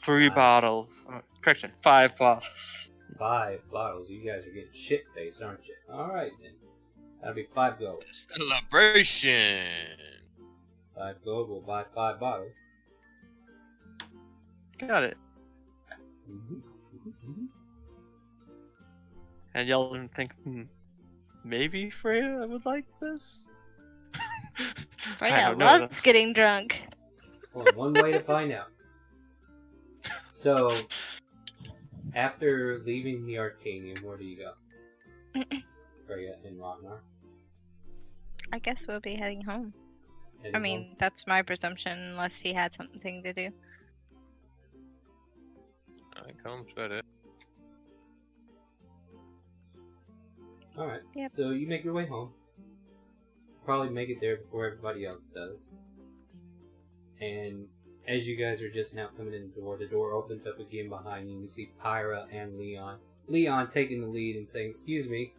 3 bottles. Correction, 5 bottles. 5 bottles. You guys are getting shit-faced, aren't you? Alright, then. That'll be 5 gold. Celebration! 5 gold, we'll buy 5 bottles. Got it. And y'all didn't think, maybe Freya would like this? Freya loves getting drunk. Well, one way to find out. So, after leaving the Arcanium, where do you go? Freya and Ragnar? I guess we'll be heading home. Heading I mean, home? that's my presumption, unless he had something to do. I come with it. Alright, Yep. so you make your way home. Probably make it there before everybody else does. And as you guys are just now coming in the door opens up again behind you, and you see Pyra and Leon. Leon taking the lead and saying, "Excuse me,"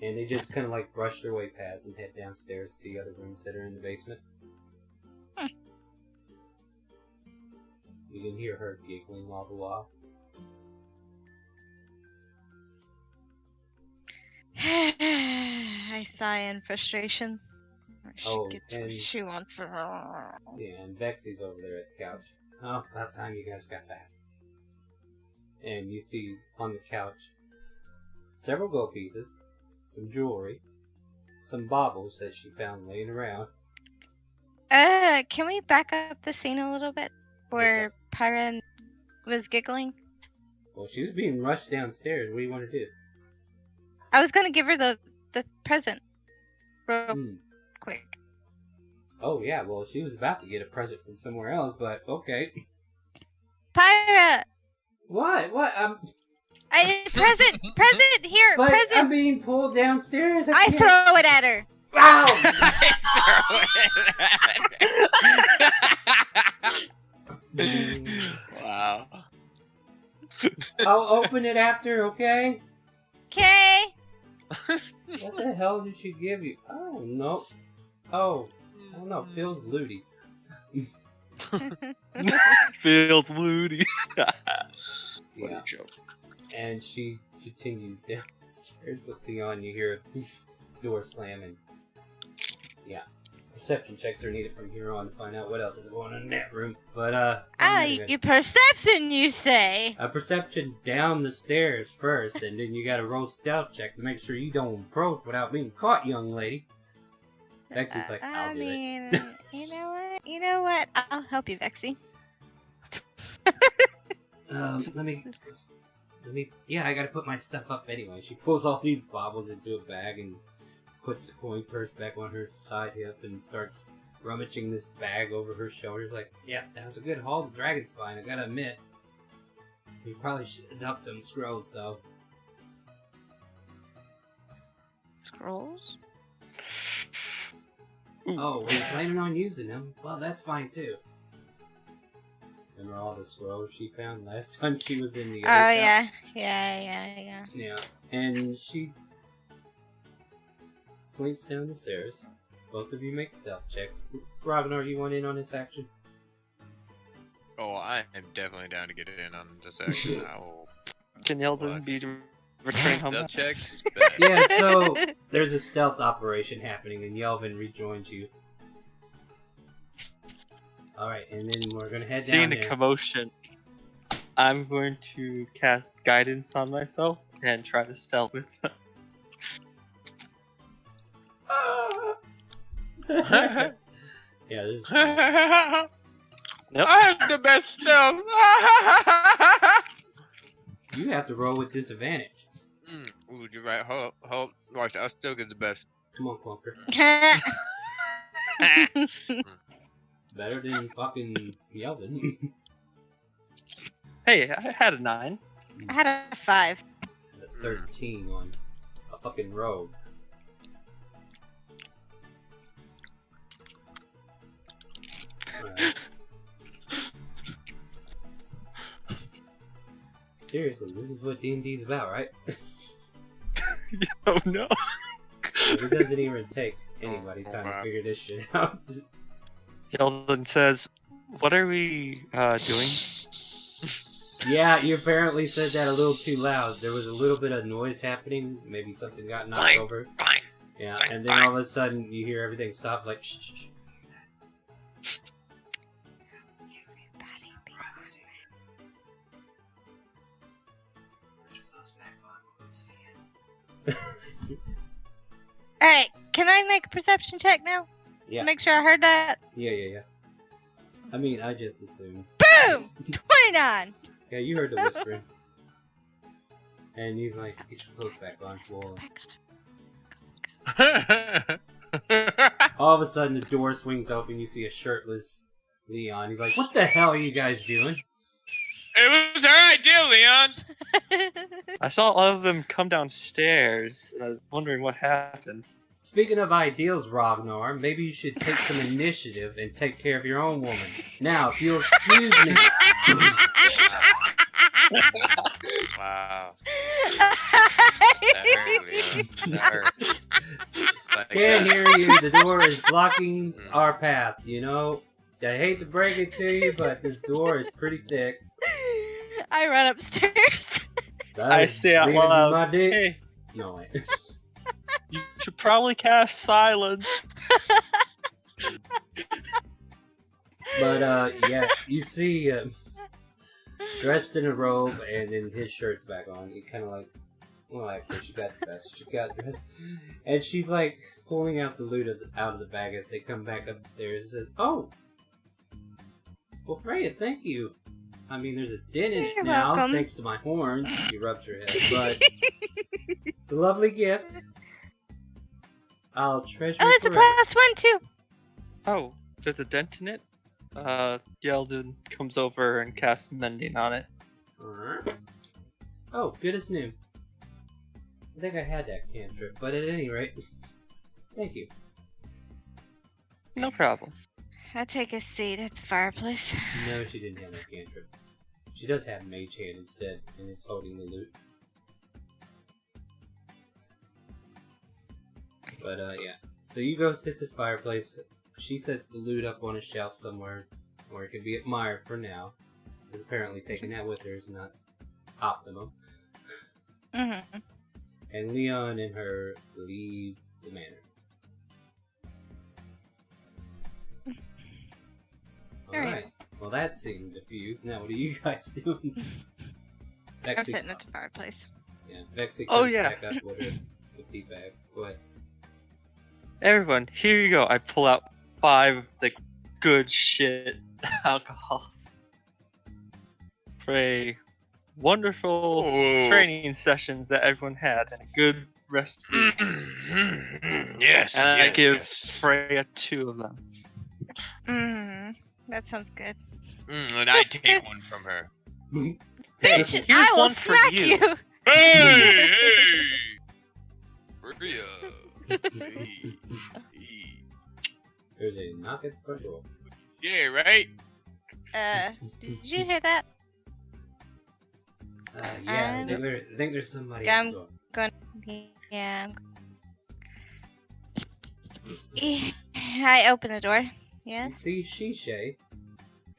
and they just kind of like brush their way past and head downstairs to the other rooms that are in the basement. You can hear her giggling all the while. I sigh in frustration. She gets what and she wants for her. yeah, and Vexy's over there at the couch. Oh, about time you guys got back. And you see on the couch several gold pieces, some jewelry, some baubles that she found laying around. Can we back up the scene a little bit where Pyra was giggling? Well, she was being rushed downstairs. What do you want to do? I was gonna give her the present real quick. Oh, yeah, well, she was about to get a present from somewhere else, but okay. Pyra! What? Present here! But Present! I'm being pulled downstairs. I throw it at her! Ow! Wow. I'll open it after, okay? Okay! What the hell did she give you? Oh, no. Oh, I don't know. Feels looty. Feels moody. Yeah. Joke. And she continues downstairs with Leon. You hear a door slamming. Yeah. Perception checks are needed from here on to find out what else is going on in that room. But, your perception, you say? a perception down the stairs first, and then you gotta roll stealth check to make sure you don't approach without being caught, young lady. Vexy's like, I'll do it. You know what? I'll help you, Vexy. Let me, yeah, I gotta put my stuff up anyway. She pulls all these baubles into a bag and puts the coin purse back on her side hip and starts rummaging this bag over her shoulders like, yeah, that was a good haul to Dragon Spine, I gotta admit. You probably should have dumped them scrolls, though. Scrolls? Oh, were you planning on using them? Well, that's fine, too. Remember all the scrolls she found last time she was in the other shop? Yeah. Yeah, and she slinks down the stairs. Both of you make stealth checks. Ragnar, you want in on this action? Oh, I am definitely down to get in on this action. I will. Can Yeldon be returning home? Stealth checks? Yeah, so there's a stealth operation happening, and Yelvin rejoins you. Alright, and then we're gonna head down Seeing the there. commotion, I'm going to cast guidance on myself and try to stealth with them. Yeah, this is fun. Yep. I have the best stealth. You have to roll with disadvantage. Ooh, you're right. Hold. Watch, I'll still get the best. Come on, Clunker. Better than fucking Yelvin. Hey, I had a 9. I had a 5. A 13 on a fucking rogue. Alright. Seriously, this is what D&D's about, right? Oh no. It doesn't even take anybody time to figure this shit out. Yeldon says, "What are we doing?" Yeah, you apparently said that a little too loud. There was a little bit of noise happening. Maybe something got knocked Clank, over. clank, Yeah, clank, and then clank. all of a sudden you hear everything stop, like shh, shh, shh. Alright, can I make a perception check now? Yeah. Make sure I heard that. Yeah. I mean, I just assumed. Boom! 29! Yeah, you heard the whispering. And he's like, get your clothes back on. Well, all of a sudden the door swings open, you see a shirtless Leon. He's like, what the hell are you guys doing? It was our idea, Leon. I saw all of them come downstairs, and I was wondering what happened. Speaking of ideals, Ragnar, maybe you should take some initiative and take care of your own woman. Now, if you'll excuse me. Wow. That hurt, Leon. That hurt. Like Can't that. hear you. The door is blocking our path, you know? I hate to break it to you, but this door is pretty thick. I run upstairs. I say out Breathing loud, my dick. "Hey, No, wait. you should probably cast silence." But, yeah, you see, dressed in a robe and then his shirt's back on. You kind of like, well, actually, she got dressed. She got dressed. And she's like pulling out the loot out of the bag as they come back up the stairs and says, oh! Well, Freya, thank you. I mean, there's a dent in it You're now, welcome. thanks to my horns. She rubs her head, but it's a lovely gift. I'll treasure Oh, it it's a forever. +1 too. Oh, there's a dent in it? Yeldon comes over and casts mending on it. Alright. Oh, good as new. I think I had that cantrip, but at any rate, thank you. No problem. I take a seat at the fireplace. No, she didn't have that cantrip. She does have Mage Hand instead, and it's holding the loot. But, yeah. So you go sit this fireplace. She sets the loot up on a shelf somewhere, or it could be at Meyer for now. Because apparently taking that with her is not optimum. Mm-hmm. And Leon and her leave the manor. Alright. Well, that seemed diffused. Now, what are you guys doing? I'm Vexy, sitting at the fireplace. yeah, Vexy Oh, comes yeah. back up with her 50 bag. Go ahead. Everyone, here you go. I pull out 5 of the good shit alcohols for a wonderful Oh. training sessions that everyone had and a good rest week. Yes. And I yes, give yes. Freya 2 of them. That sounds good. And I take one from her. Hey, Bitch, here's I will one for smack you. you. Hey, Maria. There's a knock at the front door. Yeah, right. Did you hear that? Yeah, I think there's somebody Yeah, at the door. Yeah. I open the door. You Yes. see Shishay,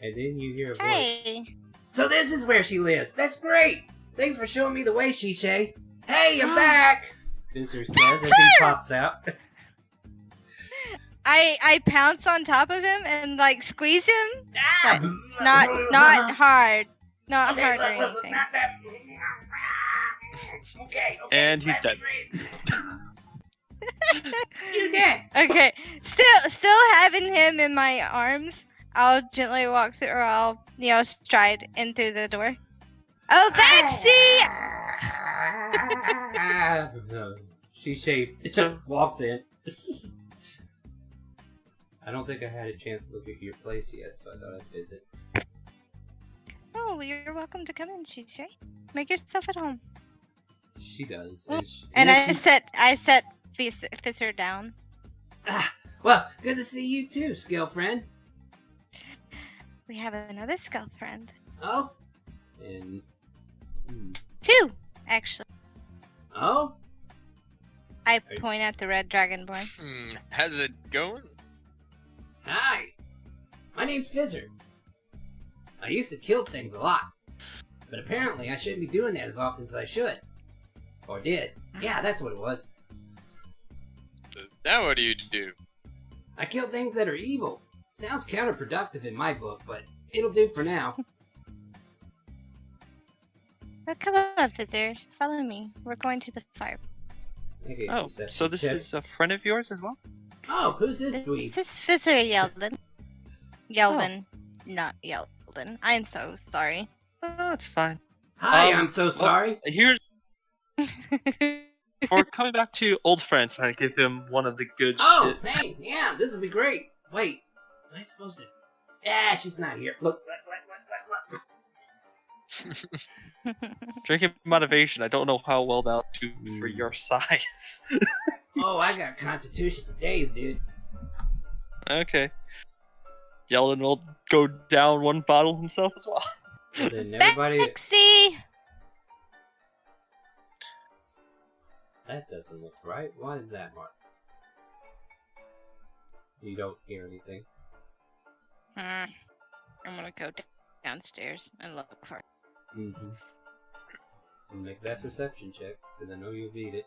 and then you hear a voice. Hey. So this is where she lives. That's great. Thanks for showing me the way, Shishay. Hey, I'm back. Visser says as he pops out. I pounce on top of him and like squeeze him. Ah! Not hard. Not Okay, hard or look, anything. not that. Okay. And he's that'd dead. be great. You dead. Okay. Still having him in my arms, I'll gently walk through, or I'll stride in through the door. Oh, Betsy! She shaved. Walks in. I don't think I had a chance to look at your place yet, so I thought I'd visit. Oh, you're welcome to come in, Shisha. Make yourself at home. She does. And I set Fisser down. Well, good to see you too, skill friend. We have another skull friend. Oh? And... Two, actually. Oh? I point at the red dragonborn. How's it going? Hi. My name's Fizzer. I used to kill things a lot. But apparently I shouldn't be doing that as often as I should. Or did. Yeah, that's what it was. Now what do you do? I kill things that are evil. Sounds counterproductive in my book, but it'll do for now. Oh, come on, Fizzer. Follow me. We're going to the fire. Okay, Oh, so this is a friend of yours as well? Oh, who's this dweeb? This is Fizzer Yeldon. Yeldon. Not Yeldon. I'm so sorry. Oh, it's fine. Hi, I'm so sorry. Here's for coming back to old friends. I give him one of the good Oh, shit. hey, yeah, this will be great. Wait, am I supposed to... Ah, she's not here. Look. Drinking motivation. I don't know how well that'll do for your size. Oh, I got constitution for days, dude. Okay. Yeldon will go down one bottle himself as well. And then everybody... Betsy! That doesn't look right. Why is that, Mark? You don't hear anything. I'm gonna go downstairs and look for it. Mm-hmm. Make that perception check, because I know you'll beat it.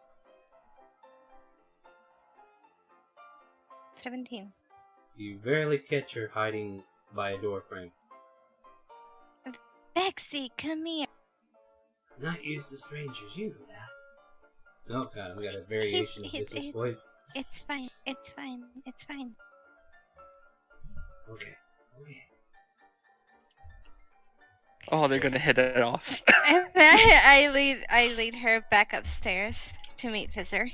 17. You barely catch her hiding by a door frame. Betsy, come here. Not used to strangers, you know that. No, kind of. We got a variation of Mrs. voice. It's fine. It's fine. It's fine. Okay. Oh, they're gonna hit it off. And I lead her back upstairs to meet Fizzer.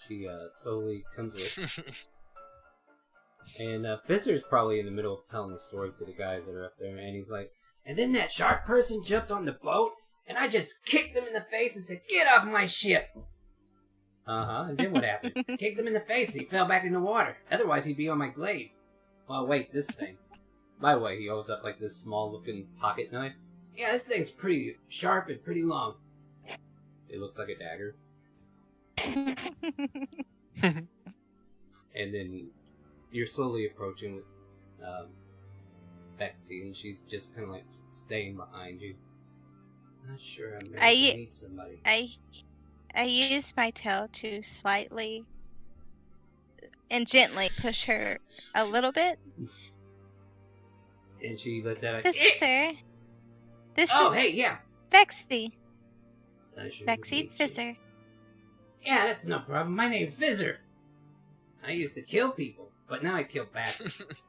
She slowly comes with. And Fizzer's probably in the middle of telling the story to the guys that are up there, and he's like, and then that shark person jumped on the boat, and I just kicked him in the face and said, get off my ship! And then what happened? Kicked him in the face and he fell back in the water. Otherwise he'd be on my glaive. Oh wait, this thing. By the way, he holds up like this small looking pocket knife. Yeah, this thing's pretty sharp and pretty long. It looks like a dagger. And then you're slowly approaching Betsy, and she's just kind of like staying behind you. Not sure I'm ready to meet somebody. I used my tail to slightly and gently push her a little bit. And she lets out a... Fizzer. Hey, yeah. Betsy. Betsy Fizzer. Yeah, that's no problem. My name's Fizzer. I used to kill people, but now I kill bad things.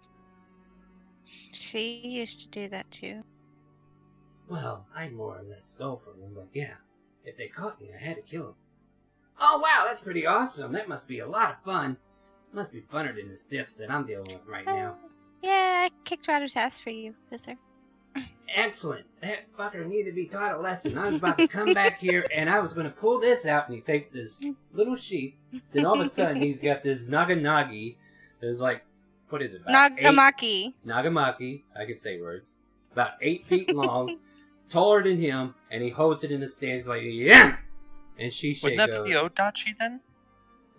She used to do that too. Well, I more or less stole from them, but yeah. If they caught me, I had to kill them. Oh, wow, that's pretty awesome. That must be a lot of fun. Must be funner than the stiffs that I'm dealing with right now. Yeah, I kicked Ryder's ass for you, Fizzer. Excellent. That fucker needed to be taught a lesson. I was about to come back here, and I was going to pull this out, and he takes this little sheep. Then all of a sudden, he's got this naganagi. That's like, what is it? Nagamaki. Nagamaki. I can say words. About 8 feet long. Taller than him, and he holds it in the stance. He's like, yeah! And she Wouldn't that be Odachi then?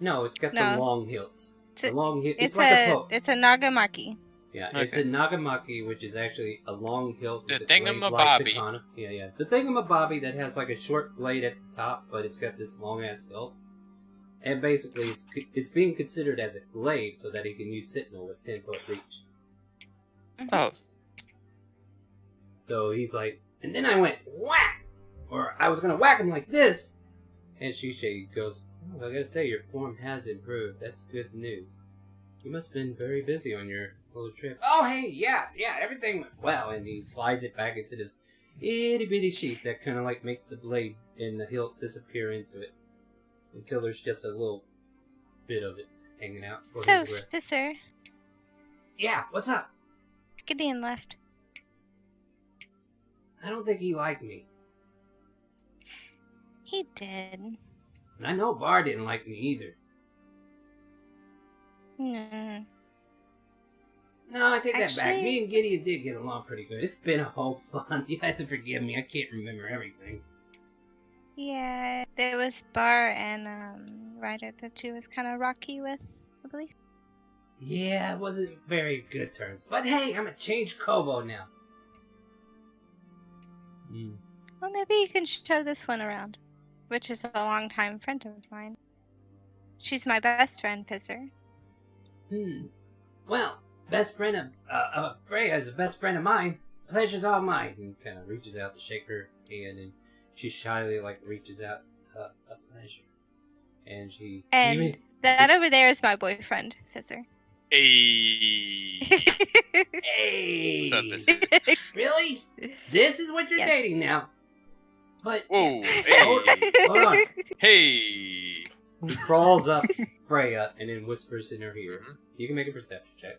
No, it's got the long hilt. The long hilt. It's like a poke. It's a Nagamaki. Yeah, okay. It's a nagamaki, which is actually a long hilt with The a blade like thingamabobby. katana. Yeah. The thingamabobby that has like a short blade at the top, but it's got this long-ass hilt. And basically, it's being considered as a glaive so that he can use Sentinel with 10-foot reach. Oh. So he's like, and then I went, whack! Or I was going to whack him like this! And Shisha goes, oh, I gotta say, your form has improved. That's good news. You must have been very busy on your little trip. Oh, hey, yeah, everything went well. And he slides it back into this itty bitty sheath that kind of like makes the blade and the hilt disappear into it until there's just a little bit of it hanging out. For So, him to wear. Fisher, Yeah, what's up? Gideon left. I don't think he liked me. He did. And I know Bar didn't like me either. Mm. No, I take that back. Actually- Me and Gideon did get along pretty good. It's been a whole month. You have to forgive me. I can't remember everything. Yeah, there was Bar and Ryder that she was kind of rocky with, I believe. Yeah, it wasn't very good terms. But hey, I'm a changed Kobo now. Well, maybe you can show this one around, which is a longtime friend of mine. She's my best friend, Fisher. Well, best friend of Freya is a best friend of mine. Pleasure's all mine. And kind of reaches out to shake her hand, and she shyly reaches out a pleasure. And she... And that over there is my boyfriend, Fisher. Hey. Hey! What's up, Fisher? Really? This is what you're Yes. dating now? But... Whoa. Hold Hey. on. Hey. He crawls up Freya and then whispers in her ear. Mhm. You can make a perception check.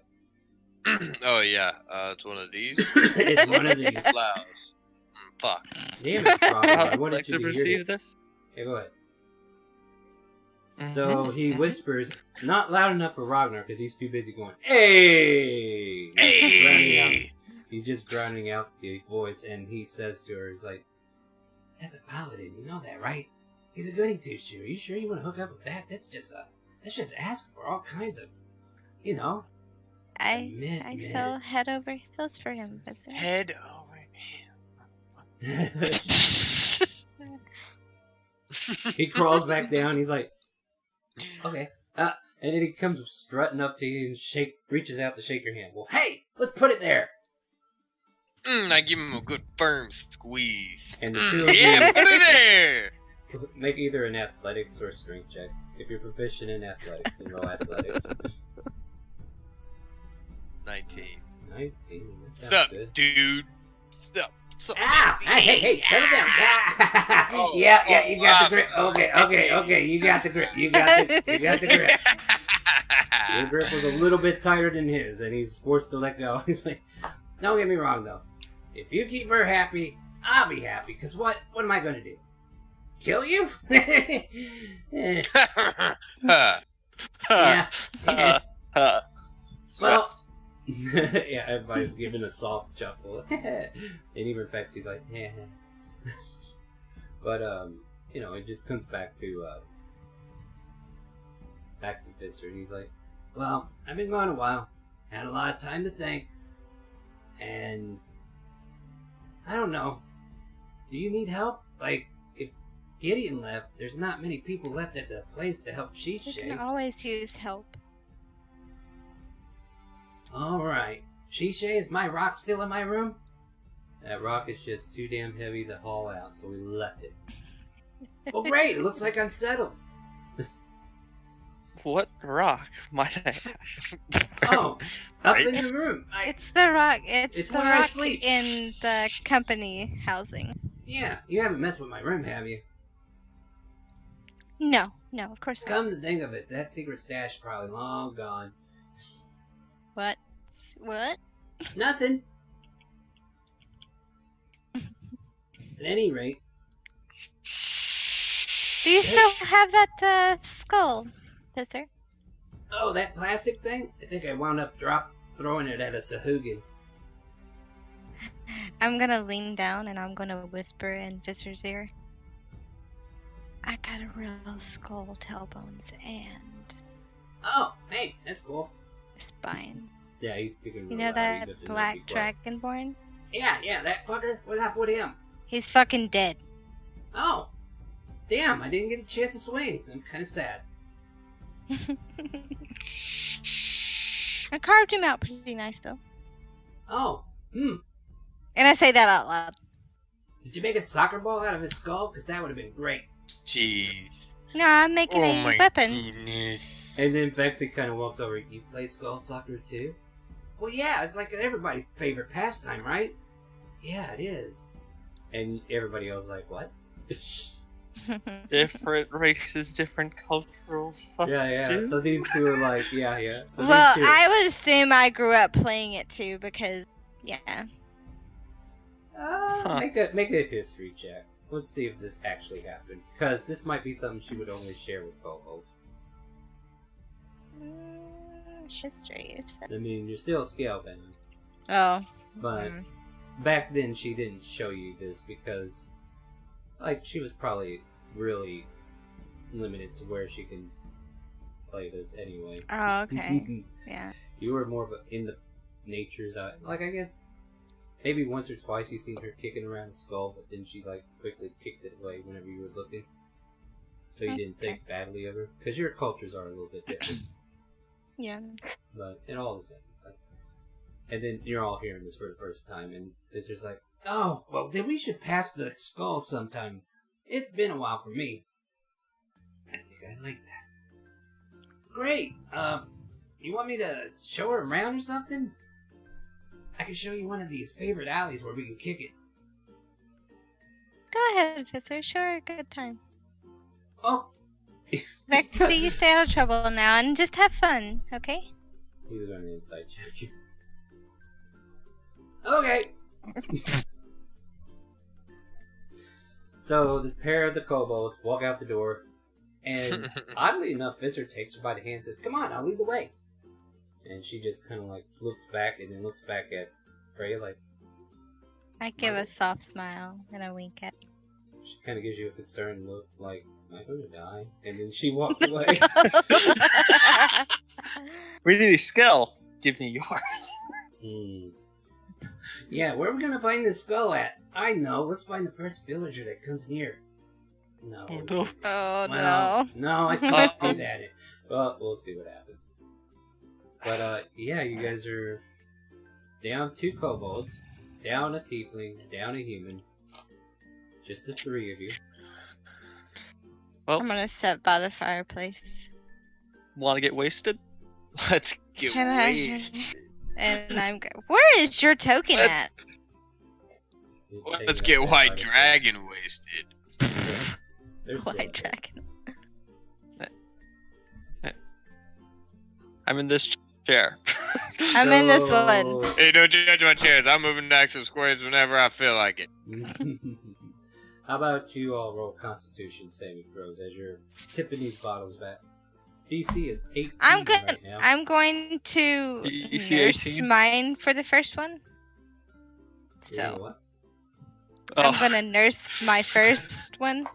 Oh yeah, it's one of these. It's one of these. Blouse. Fuck. Damn it, I'd Frog. What like did you to do? perceive this. Yeah, go ahead. So he whispers, not loud enough for Ragnar because he's too busy going, "Hey!" He's just drowning out the voice, and he says to her, he's like, "That's a paladin, you know that, right? He's a goody two-shoe. Are you sure you want to hook up with that? That's just asking for all kinds of, you know." I feel Mids. head over heels for him, Fisher. Head over He crawls back down. He's like, "Okay." And then he comes strutting up to you and reaches out to shake your hand. Well, hey, let's put it there. I give him a good firm squeeze. And the two of Yeah, you put it there. make either an athletics or a strength check. If you're proficient in athletics, then roll athletics. 19. 19. That sounds Sup, good. dude? Sup? Ah! Hey, settle down. Oh, Yeah, you got the grip. oh, Okay, you got the grip. You got the grip. Your grip was a little bit tighter than his, and he's forced to let go. He's like, don't get me wrong, though. If you keep her happy, I'll be happy. Because what am I going to do? Kill you? Eh, yeah. Well, yeah, everybody's giving a soft chuckle. And even Fexy's like, "Yeah." But, it just comes back to Fisher. He's like, "Well, I've been gone a while. Had a lot of time to think. And I don't know. Do you need help? Like, if Gideon left, there's not many people left at the place to help You Shishay. can always use help. Alright. Shishay, is my rock still in my room?" That rock is just too damn heavy to haul out, so we left it. Well, great. It looks like I'm settled. What rock, might I ask? Oh, up Right? in the room. It's the rock. It's It's the where I rock sleep. in the company housing. Yeah, you haven't messed with my room, have you? No, of course not. Come to think of it, that secret stash is probably long gone. What? Nothing. At any rate, Do you still have that skull, Fisher? oh, that plastic thing? I think I wound up throwing it at a Sahugan. I'm gonna lean down and I'm gonna whisper in Fisher's ear. I got a real skull, tailbones, and Oh, hey, that's cool. spine. Yeah, he's speaking You real know loud. He that doesn't know black be quiet. dragonborn? Yeah, that fucker. What happened with him? He's fucking dead. Oh, damn, I didn't get a chance to swing. I'm kind of sad. I carved him out pretty nice though. Oh, And I say that out loud. did you make a soccer ball out of his skull? Because that would have been great. Jeez. No, I'm making Oh a my weapon. goodness. And then Vexy kind of walks over. You play skull soccer too? Well, yeah, it's like everybody's favorite pastime, right? Yeah, it is. And everybody else like, what? Different races, different cultural stuff Yeah, to yeah. do. So these two are like, yeah. So Well, these two. I would assume I grew up playing it too because, yeah. Make a history check. Let's see if this actually happened. Because this might be something she would only share with co-hosts. History, you said. I mean, you're still scalebound. Oh. But back then she didn't show you this because, like, she was probably really limited to where she can play this anyway. Oh, okay. Yeah. You were more of in the nature's eye. Like, I guess maybe once or twice you seen her kicking around the skull, but then she, like, quickly kicked it away whenever you were looking. So you didn't think badly of her. Because your cultures are a little bit different. Yeah. But in all the sense, like, and then you're all hearing this for the first time, and it's just like, oh, well, then we should pass the skull sometime. It's been a while for me. I think I like that. Great. You want me to show her around or something? I can show you one of these favorite alleys where we can kick it. Go ahead, Fitzer. Sure, good time. Oh. Vexy, you stay out of trouble now and just have fun, okay? He's going to inside check you. Okay. So the pair of the kobolds walk out the door, and oddly enough, Visser takes her by the hand and says, "Come on, I'll lead the way." And she just kind of like looks back and then looks back at Freya like. I give a soft smile and a wink at. She kind of gives you a concerned look, like, "Am I going to die?" And then she walks away. We need a skill. Give me yours. Yeah, where are we gonna find this skull at? I know. Let's find the first villager that comes near. No. Oh no. Oh Well, no, I can't do that. Well, we'll see what happens. But yeah, you guys are down 2 kobolds, down a tiefling, down a human. Just the 3 of you. Well, I'm gonna sit by the fireplace. want to get wasted? Let's get wasted. And I'm where is your token at? Let's get White Dragon wasted. There's White Dragon. I'm in this chair. I'm in this one. Hey, don't judge my chairs. I'm moving back some squares whenever I feel like it. How about you all roll Constitution saving throws as you're tipping these bottles back? DC is 18 right now. I'm going to DC nurse 18? mine for the first one. You know So what? I'm gonna nurse my first one.